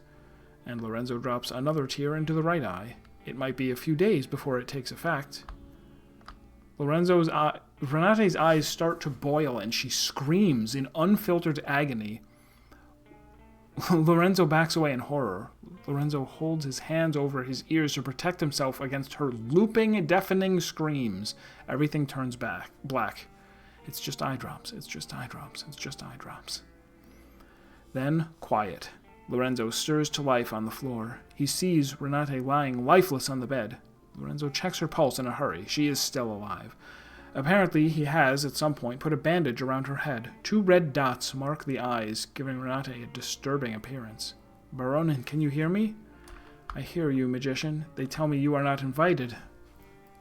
and Lorenzo drops another tear into the right eye. It might be a few days before it takes effect. Renate's eyes start to boil, and she screams in unfiltered agony. Lorenzo backs away in horror. Lorenzo holds his hands over his ears to protect himself against her looping, deafening screams. Everything turns black. It's just eye drops. It's just eye drops. It's just eye drops. Then, quiet. Lorenzo stirs to life on the floor. He sees Renate lying lifeless on the bed. Lorenzo checks her pulse in a hurry. She is still alive. Apparently, he has, at some point, put a bandage around her head. 2 red dots mark the eyes, giving Renate a disturbing appearance. Baronin, can you hear me? I hear you, magician. They tell me you are not invited.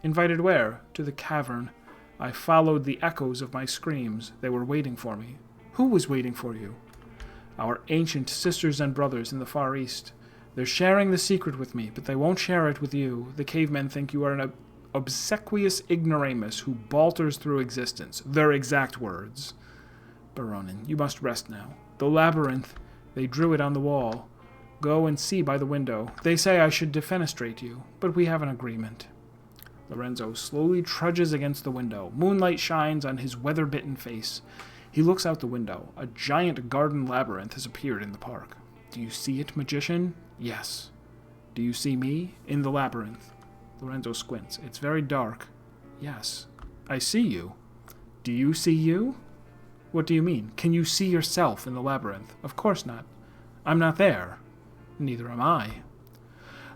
Invited where? To the cavern. I followed the echoes of my screams. They were waiting for me. Who was waiting for you? Our ancient sisters and brothers in the Far East. They're sharing the secret with me, but they won't share it with you. The cavemen think you are an obsequious ignoramus who balters through existence. Their exact words. Baronin, you must rest now. The labyrinth. They drew it on the wall. Go and see by the window. They say I should defenestrate you, but we have an agreement. Lorenzo slowly trudges against the window. Moonlight shines on his weather-bitten face. He looks out the window. A giant garden labyrinth has appeared in the park. Do you see it, magician? Yes. Do you see me? In the labyrinth. Lorenzo squints. It's very dark. Yes. I see you. Do you see you? What do you mean? Can you see yourself in the labyrinth? Of course not. I'm not there. Neither am I.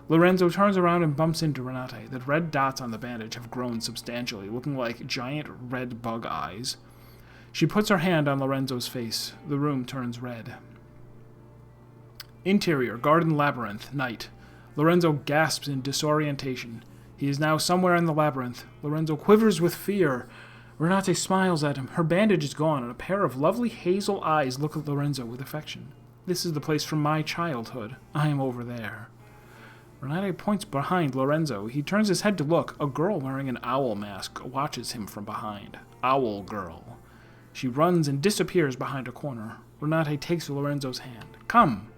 Lorenzo turns around and bumps into Renate. The red dots on the bandage have grown substantially, looking like giant red bug eyes. She puts her hand on Lorenzo's face. The room turns red. Interior, garden labyrinth, night. Lorenzo gasps in disorientation. He is now somewhere in the labyrinth. Lorenzo quivers with fear. Renate smiles at him. Her bandage is gone, and a pair of lovely hazel eyes look at Lorenzo with affection. This is the place from my childhood. I am over there. Renate points behind Lorenzo. He turns his head to look. A girl wearing an owl mask watches him from behind. Owl girl. She runs and disappears behind a corner. Renate takes Lorenzo's hand. Come.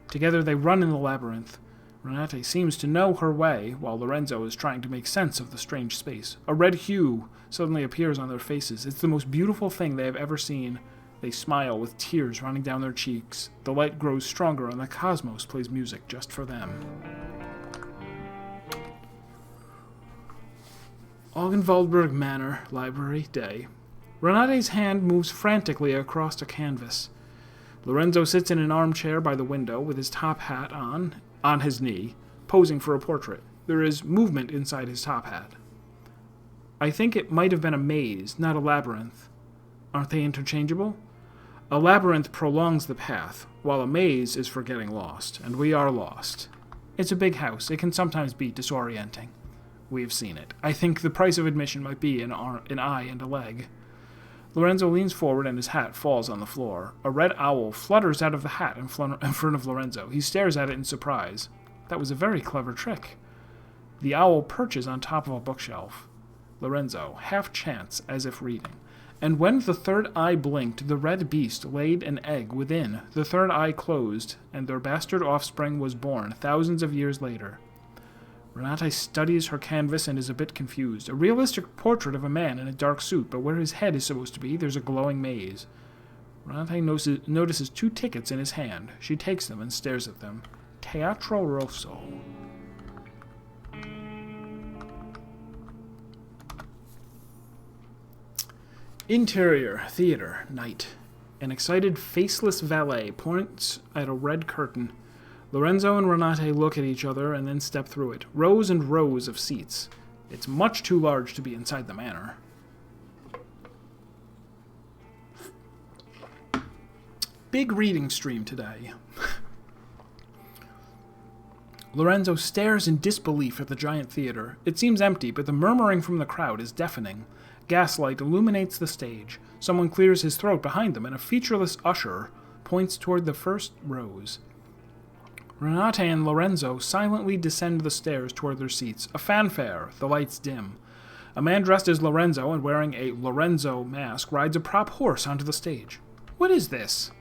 Together they run in the labyrinth. Renate seems to know her way, while Lorenzo is trying to make sense of the strange space. A red hue suddenly appears on their faces. It's the most beautiful thing they have ever seen. They smile with tears running down their cheeks. The light grows stronger and the cosmos plays music just for them. Augenwaldberg Manor, Library, Day. Renate's hand moves frantically across a canvas. Lorenzo sits in an armchair by the window with his top hat on his knee, posing for a portrait. There is movement inside his top hat. I think it might have been a maze, not a labyrinth. Aren't they interchangeable? A labyrinth prolongs the path, while a maze is for getting lost, and we are lost. It's a big house. It can sometimes be disorienting. We've seen it. I think the price of admission might be an eye and a leg. Lorenzo leans forward and his hat falls on the floor. A red owl flutters out of the hat in front of Lorenzo. He stares at it in surprise. That was a very clever trick. The owl perches on top of a bookshelf. Lorenzo, half chants, as if reading. And when the third eye blinked, the red beast laid an egg within. The third eye closed, and their bastard offspring was born thousands of years later. Renate studies her canvas and is a bit confused. A realistic portrait of a man in a dark suit, but where his head is supposed to be, there's a glowing maze. Renate notices 2 tickets in his hand. She takes them and stares at them. Teatro Rosso. Interior, theater, night. An excited, faceless valet points at a red curtain. Lorenzo and Renate look at each other and then step through it. Rows and rows of seats. It's much too large to be inside the manor. Big reading stream today. Lorenzo stares in disbelief at the giant theater. It seems empty, but the murmuring from the crowd is deafening. Gaslight illuminates the stage. Someone clears his throat behind them, and a featureless usher points toward the first rows. Renate and Lorenzo silently descend the stairs toward their seats. A fanfare. The lights dim. A man dressed as Lorenzo and wearing a Lorenzo mask rides a prop horse onto the stage. What is this?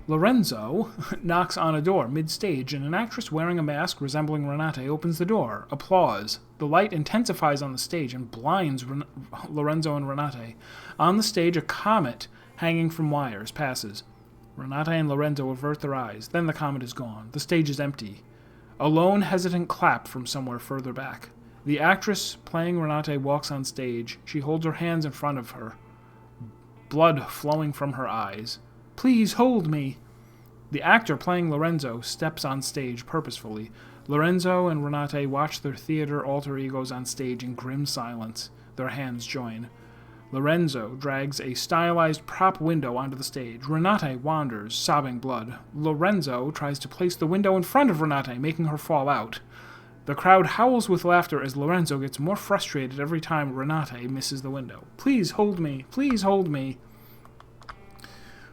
Lorenzo knocks on a door mid-stage, and an actress wearing a mask resembling Renate opens the door. Applause. The light intensifies on the stage and blinds Lorenzo and Renate. On the stage, a comet hanging from wires passes. Renate and Lorenzo avert their eyes. Then the comet is gone. The stage is empty. A lone, hesitant clap from somewhere further back. The actress playing Renate walks on stage. She holds her hands in front of her, blood flowing from her eyes. Please hold me. The actor playing Lorenzo steps on stage purposefully. Lorenzo and Renate watch their theater alter egos on stage in grim silence. Their hands join. Lorenzo drags a stylized prop window onto the stage. Renate wanders, sobbing blood. Lorenzo tries to place the window in front of Renate, making her fall out. The crowd howls with laughter as Lorenzo gets more frustrated every time Renate misses the window. Please hold me. Please hold me.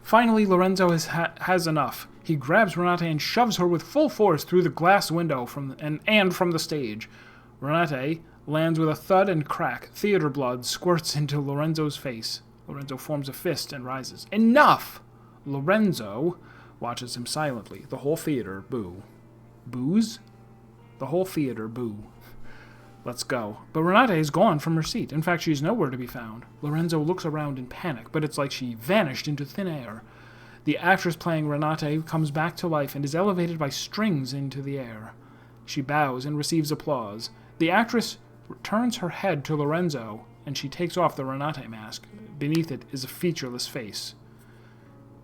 Finally, Lorenzo has enough. He grabs Renate and shoves her with full force through the glass window from the stage. Renate lands with a thud and crack. Theater blood squirts into Lorenzo's face. Lorenzo forms a fist and rises. Enough! Lorenzo watches him silently. The whole theater boo. Boos? The whole theater boo. Let's go. But Renate is gone from her seat. In fact, she's nowhere to be found. Lorenzo looks around in panic, but it's like she vanished into thin air. The actress playing Renate comes back to life and is elevated by strings into the air. She bows and receives applause. The actress turns her head to Lorenzo, and she takes off the Renate mask. Beneath it is a featureless face.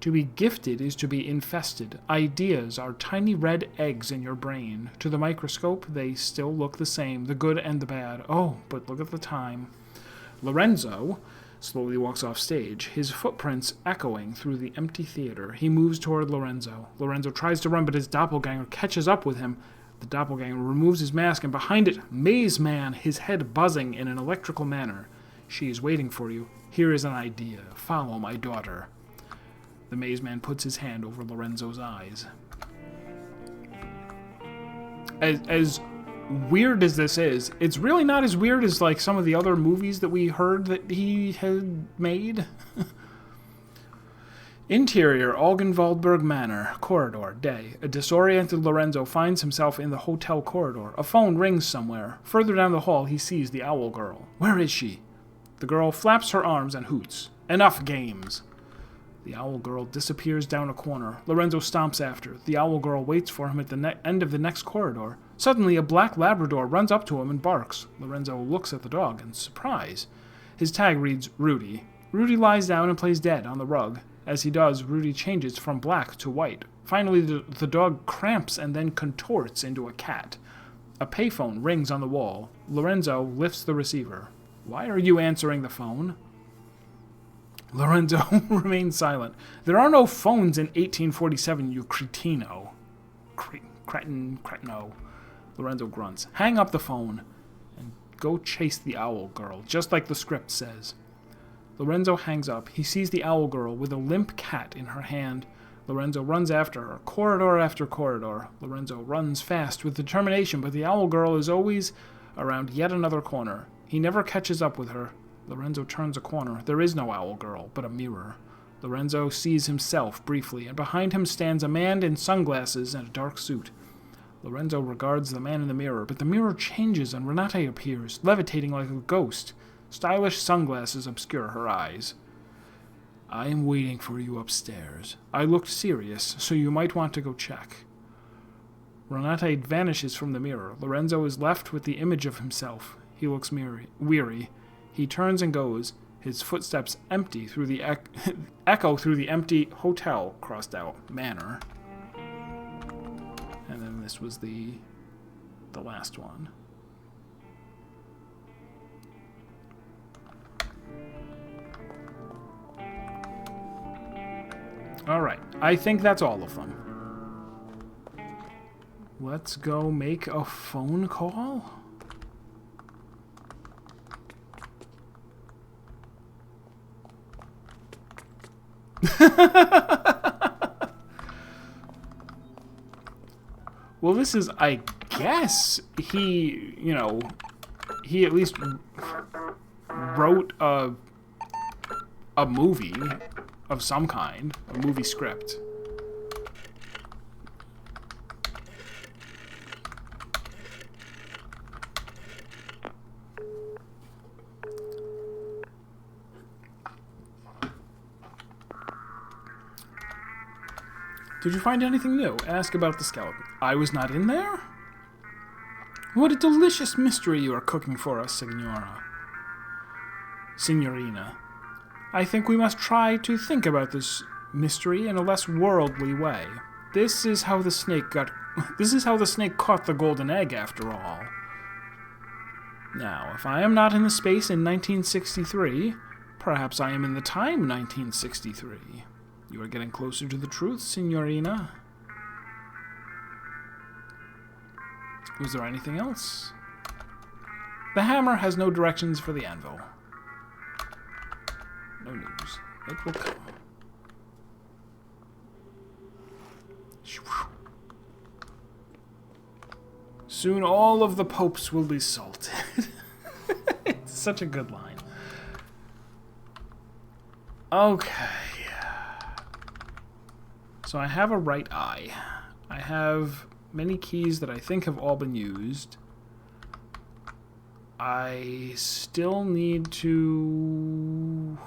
To be gifted is to be infested. Ideas are tiny red eggs in your brain. To the microscope, they still look the same, the good and the bad. Oh, but look at the time. Lorenzo slowly walks off stage, his footprints echoing through the empty theater. He moves toward Lorenzo. Lorenzo tries to run, but his doppelganger catches up with him. The doppelganger removes his mask, and behind it, Maze Man, his head buzzing in an electrical manner. She is waiting for you. Here is an idea. Follow my daughter. The Maze Man puts his hand over Lorenzo's eyes. As weird as this is, it's really not as weird as like some of the other movies that we heard that he had made. Interior, Algenwaldberg Manor, corridor, day. A disoriented Lorenzo finds himself in the hotel corridor. A phone rings somewhere. Further down the hall, he sees the owl girl. Where is she? The girl flaps her arms and hoots. Enough games. The owl girl disappears down a corner. Lorenzo stomps after. The owl girl waits for him at the end of the next corridor. Suddenly, a black Labrador runs up to him and barks. Lorenzo looks at the dog in surprise. His tag reads Rudy. Rudy lies down and plays dead on the rug. As he does, Rudy changes from black to white. Finally, the dog cramps and then contorts into a cat. A payphone rings on the wall. Lorenzo lifts the receiver. Why are you answering the phone? Lorenzo remains silent. There are no phones in 1847, you cretino. Cretino. Lorenzo grunts. Hang up the phone and go chase the owl girl, just like the script says. Lorenzo hangs up. He sees the owl girl with a limp cat in her hand. Lorenzo runs after her, corridor after corridor. Lorenzo runs fast with determination, but the owl girl is always around yet another corner. He never catches up with her. Lorenzo turns a corner. There is no owl girl, but a mirror. Lorenzo sees himself briefly, and behind him stands a man in sunglasses and a dark suit. Lorenzo regards the man in the mirror, but the mirror changes and Renate appears, levitating like a ghost. Stylish sunglasses obscure her eyes. I am waiting for you upstairs. I looked serious, so you might want to go check. Renate vanishes from the mirror. Lorenzo is left with the image of himself. He looks weary. He turns and goes, his footsteps empty through the echo through the empty hotel crossed out manor. And then this was the last one. All right, I think that's all of them. Let's go make a phone call. Well, this is, I guess, he at least wrote a movie of some kind, a movie script. Did you find anything new? Ask about the skeleton. I was not in there? What a delicious mystery you are cooking for us, Signorina. I think we must try to think about this mystery in a less worldly way. This is how the snake caught the golden egg, after all. Now, if I am not in the space in 1963, perhaps I am in the time 1963. You are getting closer to the truth, Signorina. Was there anything else? The hammer has no directions for the anvil. No news. It will come. Soon all of the popes will be salted. It's such a good line. Okay. So I have a right eye. I have many keys that I think have all been used. I still need to...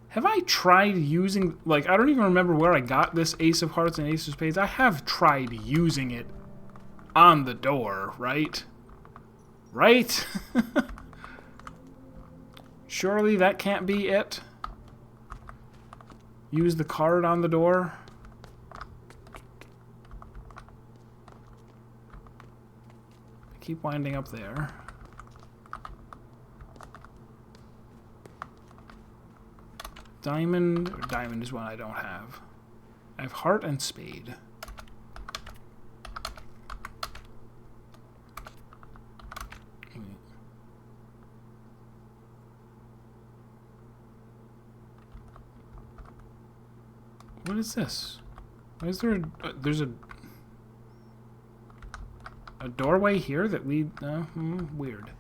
Have I tried using... Like, I don't even remember where I got this Ace of Hearts and Ace of Spades. I have tried using it on the door, right? Right? Surely that can't be it? Use the card on the door. Keep winding up there. Diamond is one I don't have. I have heart and spade. What is this? Why is there there's a doorway here that lead... weird.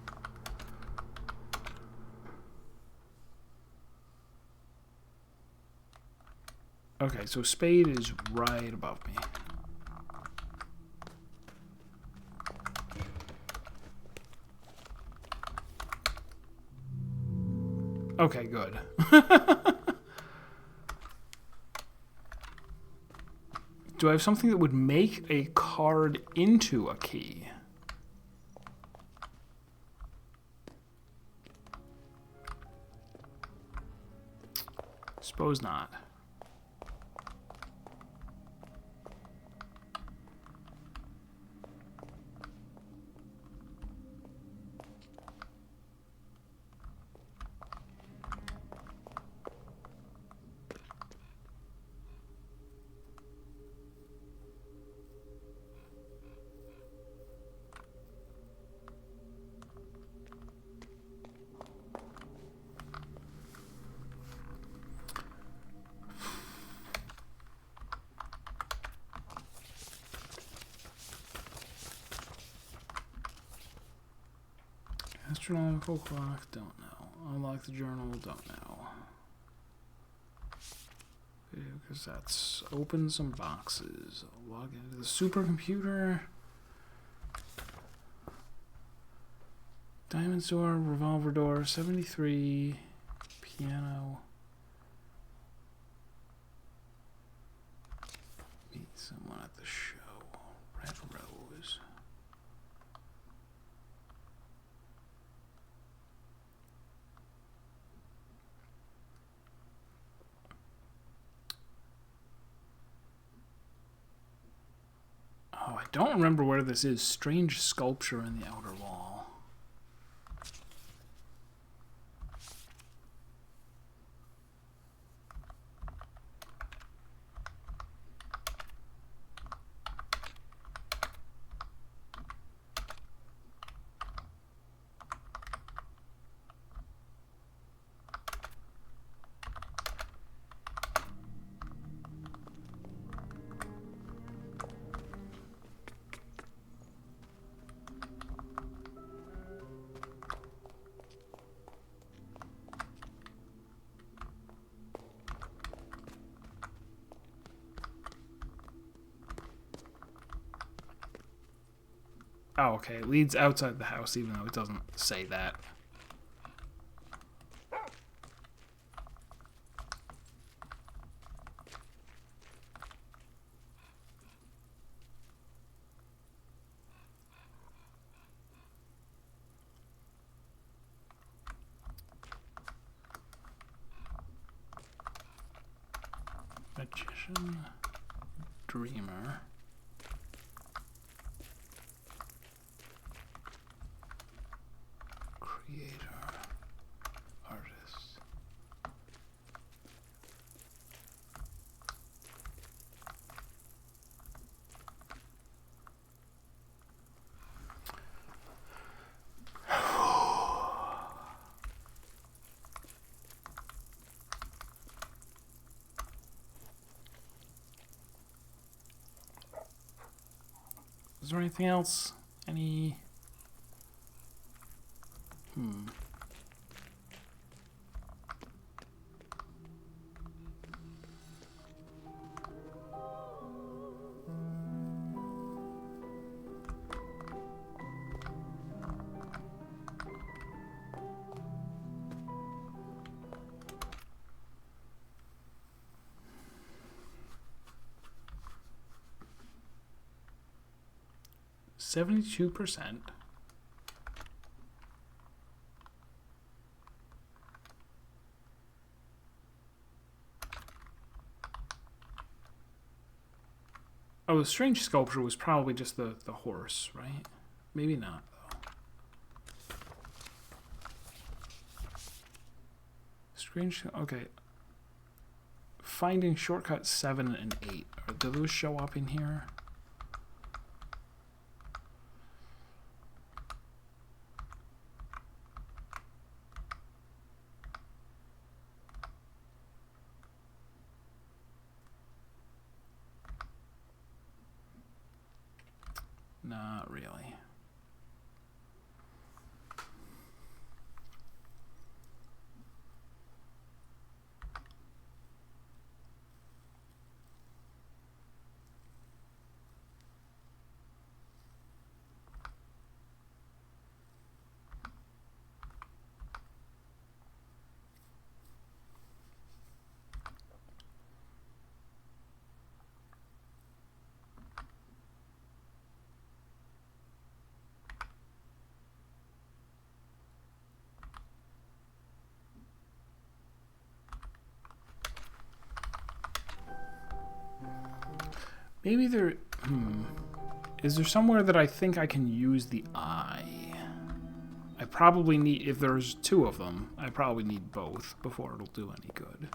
Okay, so spade is right above me. Okay, good. Do I have something that would make a card into a key? Suppose not. Astronomical clock, don't know. Unlock the journal, don't know. Because that's open some boxes. Log into the supercomputer. Diamond door, revolver door, 73, piano. Meet someone at the show. Red Rose. Oh, I don't remember where this is. Strange sculpture in the outer wall. Oh, okay. It leads outside the house, even though it doesn't say that. Magician, dreamer. Creator, artist. Is there anything else? Any... 72%. Oh, the strange sculpture was probably just the horse, right? Maybe not, though. Strange... Okay. finding shortcut 7 and 8. Do those show up in here? Not really. Maybe there... Is there somewhere that I think I can use the eye? I probably need... If there's 2 of them, I probably need both before it'll do any good.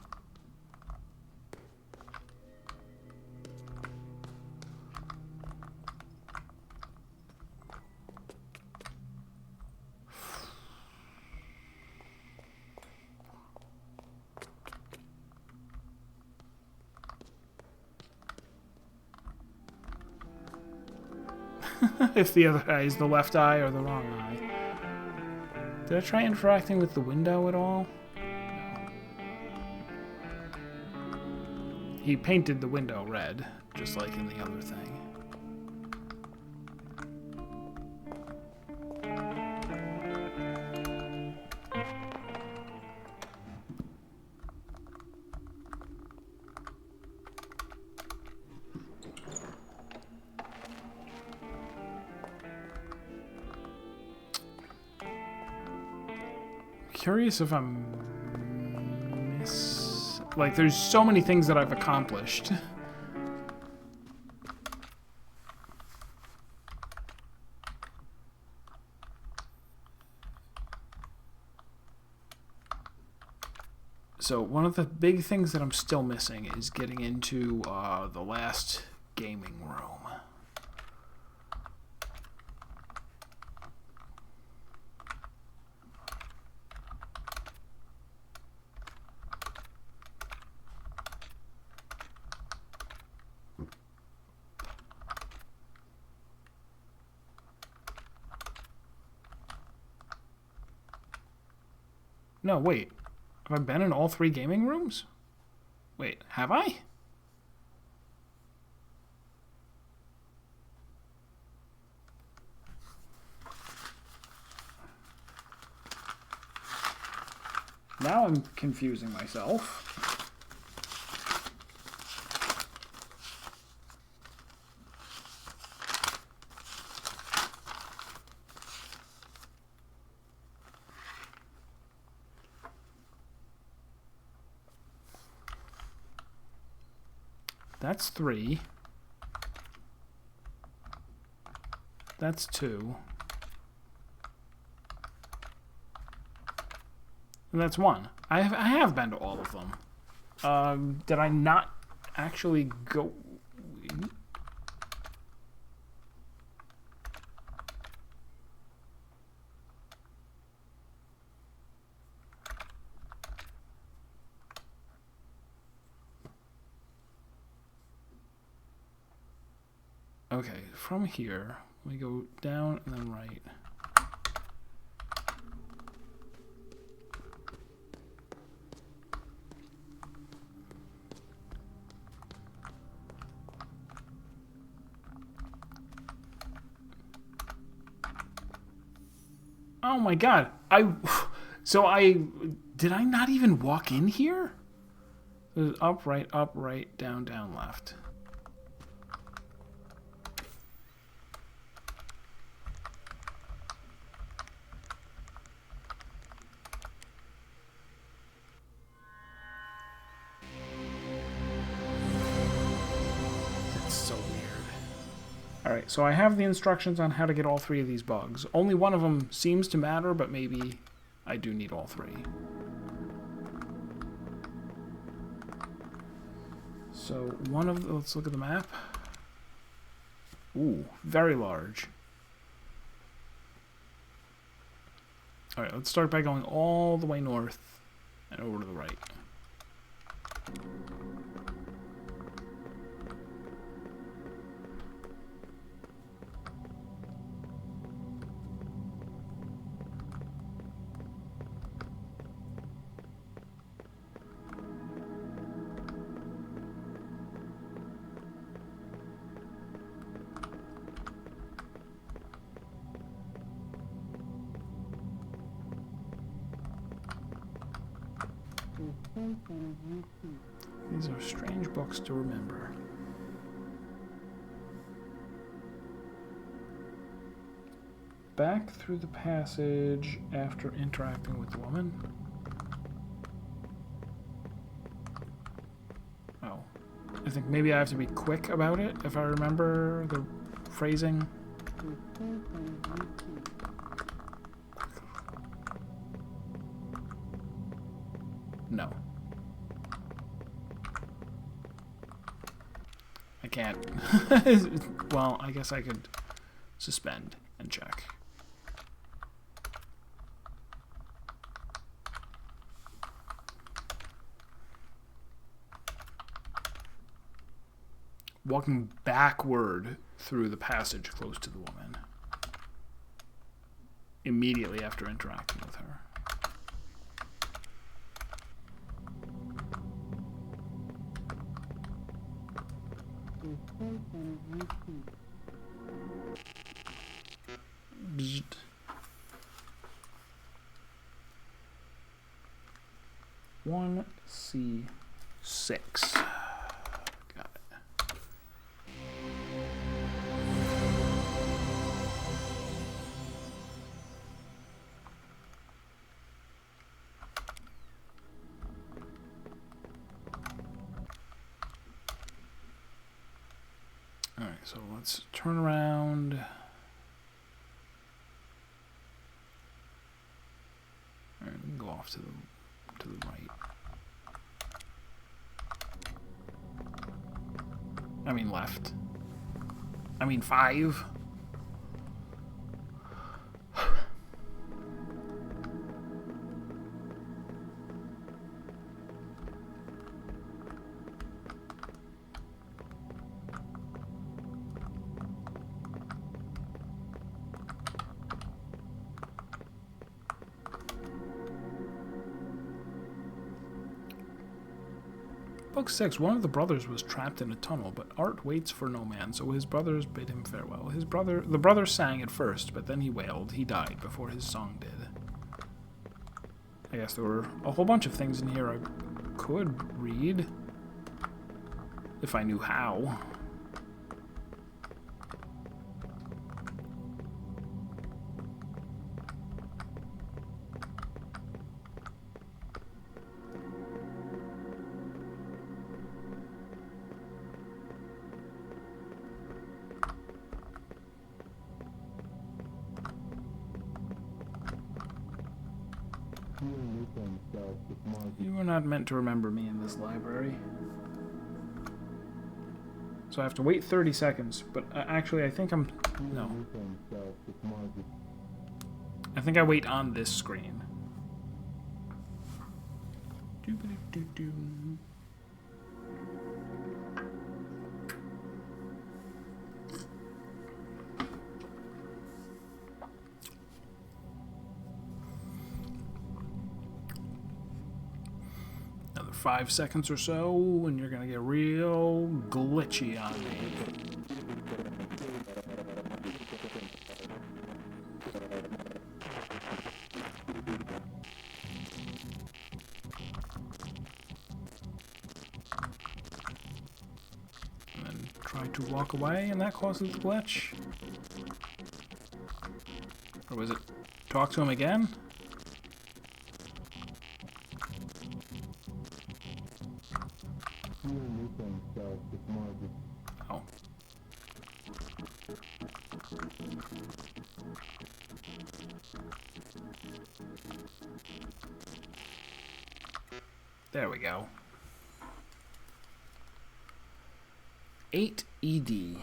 If the other eye is the left eye or the wrong eye. Did I try interacting with the window at all? No. He painted the window red, just like in the other thing. Curious if I'm like there's so many things that I've accomplished. So one of the big things that I'm still missing is getting into the last gaming room. No, wait. Have I been in all 3 gaming rooms? Wait, have I? Now I'm confusing myself. That's 3. That's 2. And that's 1. I have been to all of them. Did I not actually go in? Okay, from here, we go down and then right. Oh my god. Did I not even walk in here? It was up, right, down, down, left. Alright, so I have the instructions on how to get all 3 of these bugs. Only one of them seems to matter, but maybe I do need all 3. So one of the, let's look at the map. Ooh, very large. Alright, let's start by going all the way north and over to the right. These are strange books to remember. Back through the passage after interacting with the woman. Oh. I think maybe I have to be quick about it if I remember the phrasing. No. I can't. Well, I guess I could suspend and check. Walking backward through the passage close to the woman. Immediately after interacting with her. Bzzzt. 1C6. Got it. Alright, so let's turn around. Alright, we can go off to the right. I mean left. I mean 5. Book 6. One of the brothers was trapped in a tunnel, but Art waits for no man, so his brothers bid him farewell. The brother sang at first, but then he wailed. He died before his song did. I guess there were a whole bunch of things in here I could read, if I knew how. You were not meant to remember me in this library. So I have to wait 30 seconds, but actually I think no. I think I wait on this screen. Doo-ba-doo-doo-doo. Another 5 seconds or so, and you're gonna get real glitchy on me. And then try to walk away, and that causes the glitch. Or was it talk to him again? Oh. There we go. 8 ED.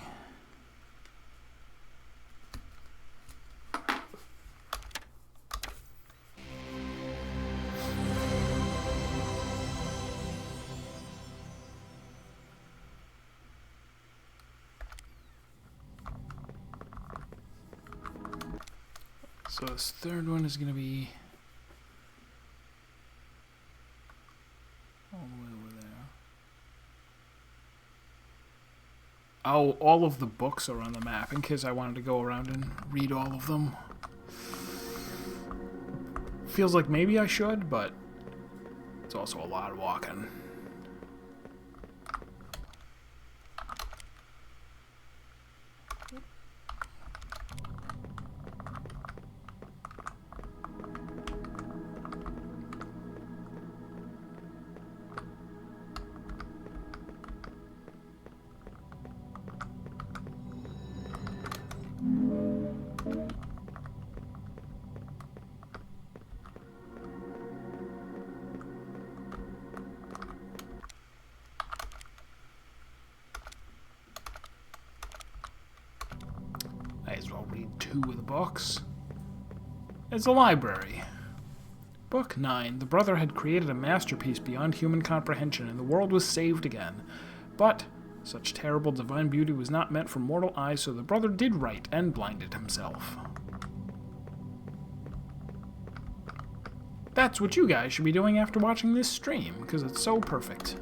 So this third one is going to be all the way over there. Oh, all of the books are on the map in case I wanted to go around and read all of them. Feels like maybe I should, but it's also a lot of walking. Might as well read 2 of the books. It's a library. Book 9. The brother had created a masterpiece beyond human comprehension, and the world was saved again. But such terrible divine beauty was not meant for mortal eyes, so the brother did right and blinded himself. That's what you guys should be doing after watching this stream, because it's so perfect.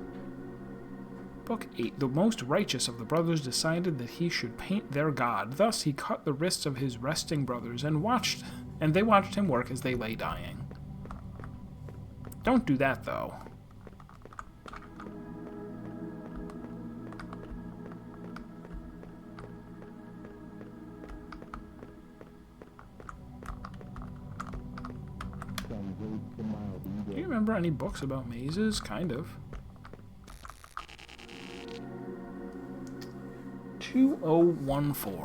Book 8. The most righteous of the brothers decided that he should paint their god. Thus he cut the wrists of his resting brothers and they watched him work as they lay dying. Don't do that, though. Do you remember any books about mazes? Kind of. 2014.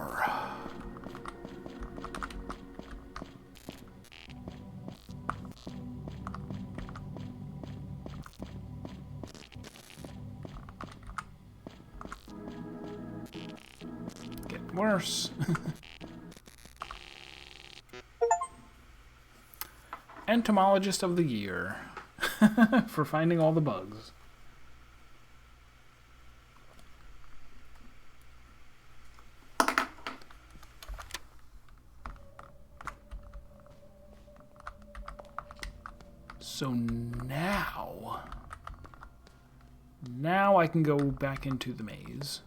Getting worse. Entomologist of the Year for finding all the bugs. So now I can go back into the maze.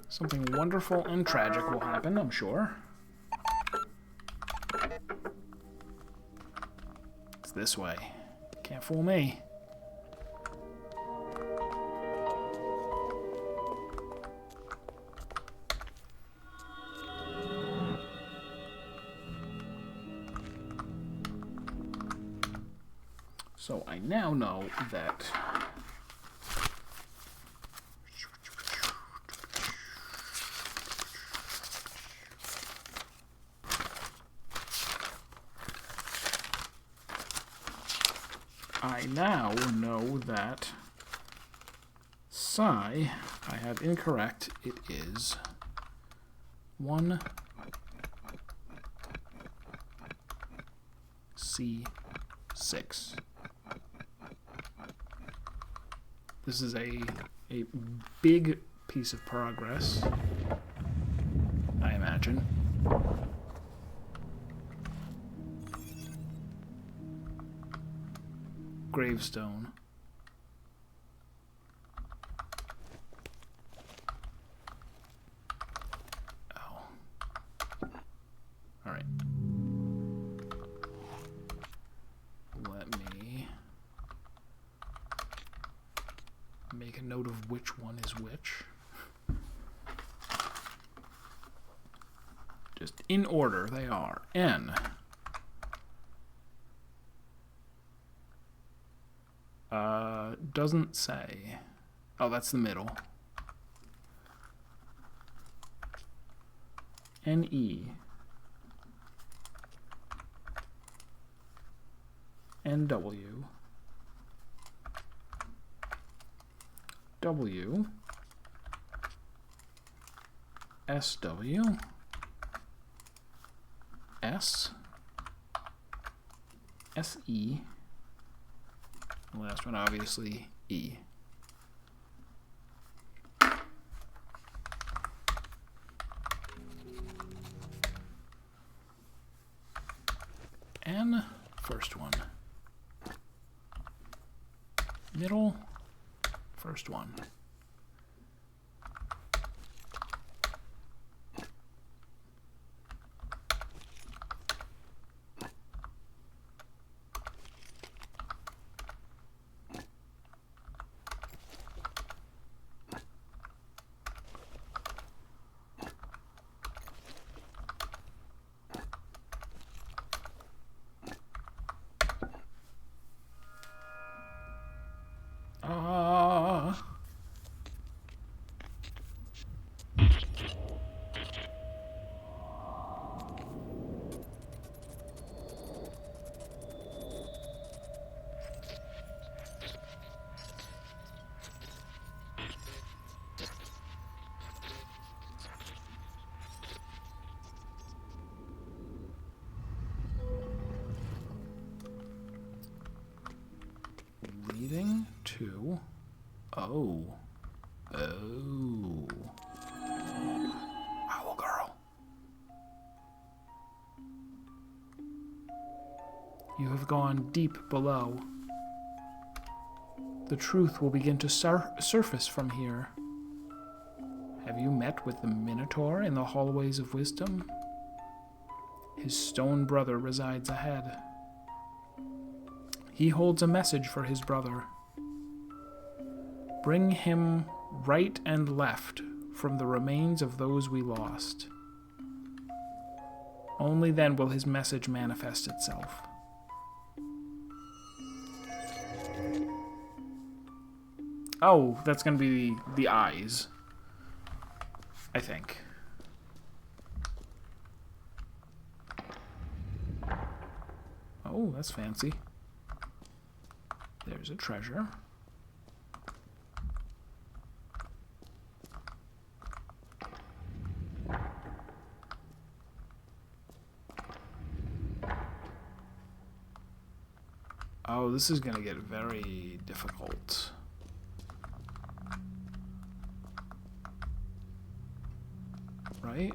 Something wonderful and tragic will happen, I'm sure. It's this way. Can't fool me. So I now know that psi, I had incorrect. It is 1 C6. This is a big piece of progress, I imagine. Gravestone. Oh. All right. Let me make a note of which one is which. Just in order, they are N. Doesn't say. Oh, that's the middle. N-E. N-W. W. S-W. S. S-E. The last one, obviously, E. N, first one. Middle, first one. Leading to... Oh. Oh. Owl girl. You have gone deep below. The truth will begin to surface from here. Have you met with the Minotaur in the hallways of wisdom? His stone brother resides ahead. He holds a message for his brother. Bring him right and left from the remains of those we lost. Only then will his message manifest itself. Oh, that's going to be the eyes, I think. Oh, that's fancy. There's a treasure. Oh, this is going to get very difficult. Right?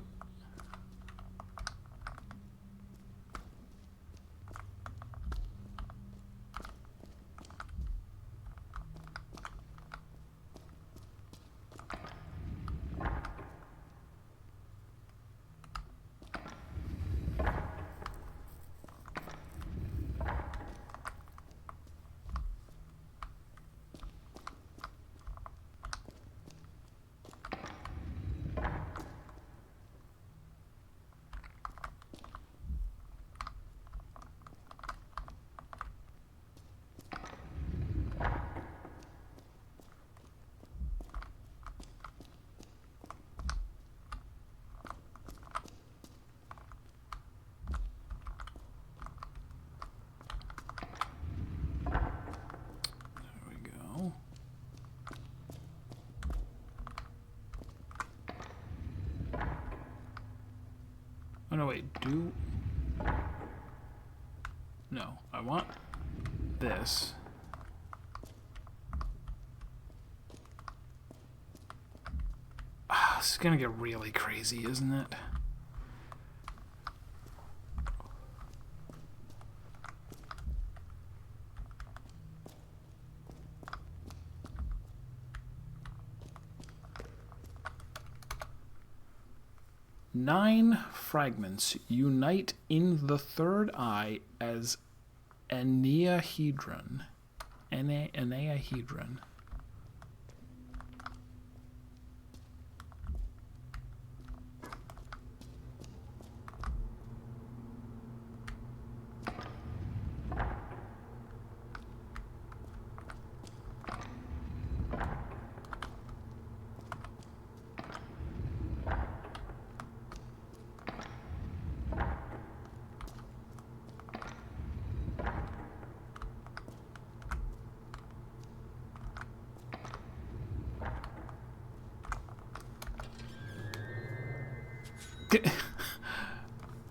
Oh, no, wait, No, I want this. This is gonna get really crazy, isn't it? Nine fragments unite in the third eye as Enneahedron. Enneahedron.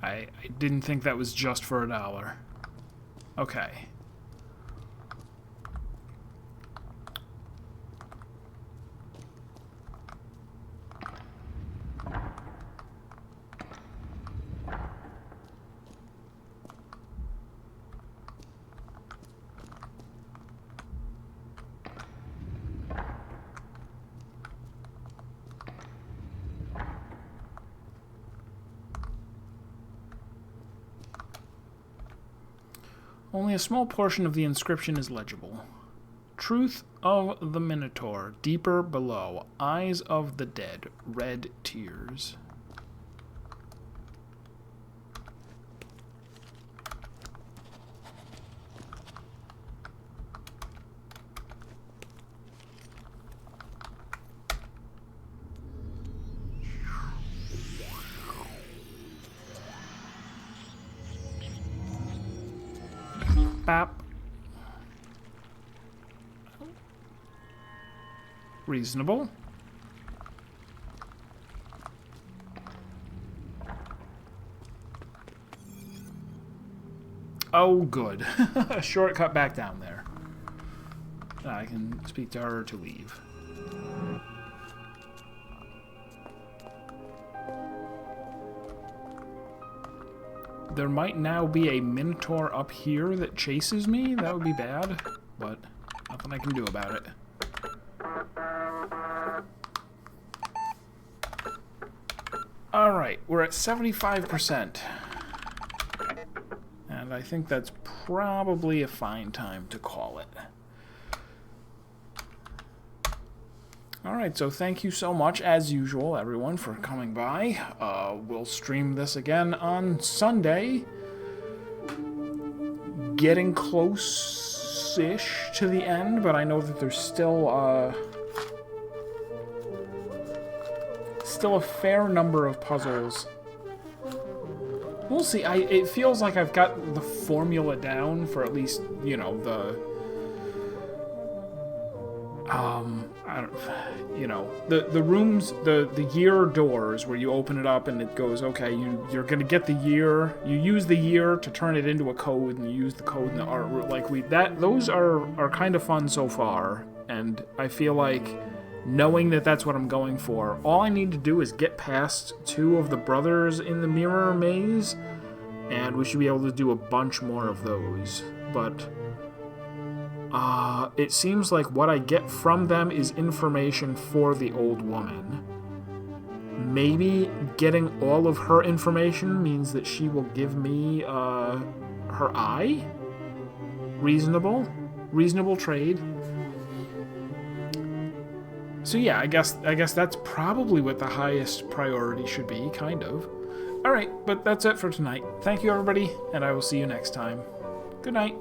I didn't think that was just for $1. Okay. Only a small portion of the inscription is legible. Truth of the Minotaur, deeper below. Eyes of the dead, red tears. Bap. Reasonable. Oh, good. A shortcut back down there. I can speak to her to leave. There might now be a Minotaur up here that chases me. That would be bad, but nothing I can do about it. Alright, we're at 75%. And I think that's probably a fine time to call it. Alright, so thank you so much, as usual, everyone, for coming by. We'll stream this again on Sunday. Getting close-ish to the end, but I know that there's still a fair number of puzzles. We'll see. It feels like I've got the formula down for at least, you know, the rooms, the year doors where you open it up and it goes, okay, you're gonna get the year, you use the year to turn it into a code, and you use the code in the art, those are kind of fun so far, and I feel like knowing that that's what I'm going for, all I need to do is get past 2 of the brothers in the mirror maze, and we should be able to do a bunch more of those, but it seems like what I get from them is information for the old woman. Maybe getting all of her information means that she will give me, her eye? Reasonable? Reasonable trade. So yeah, I guess that's probably what the highest priority should be, kind of. Alright, but that's it for tonight. Thank you, everybody, and I will see you next time. Good night.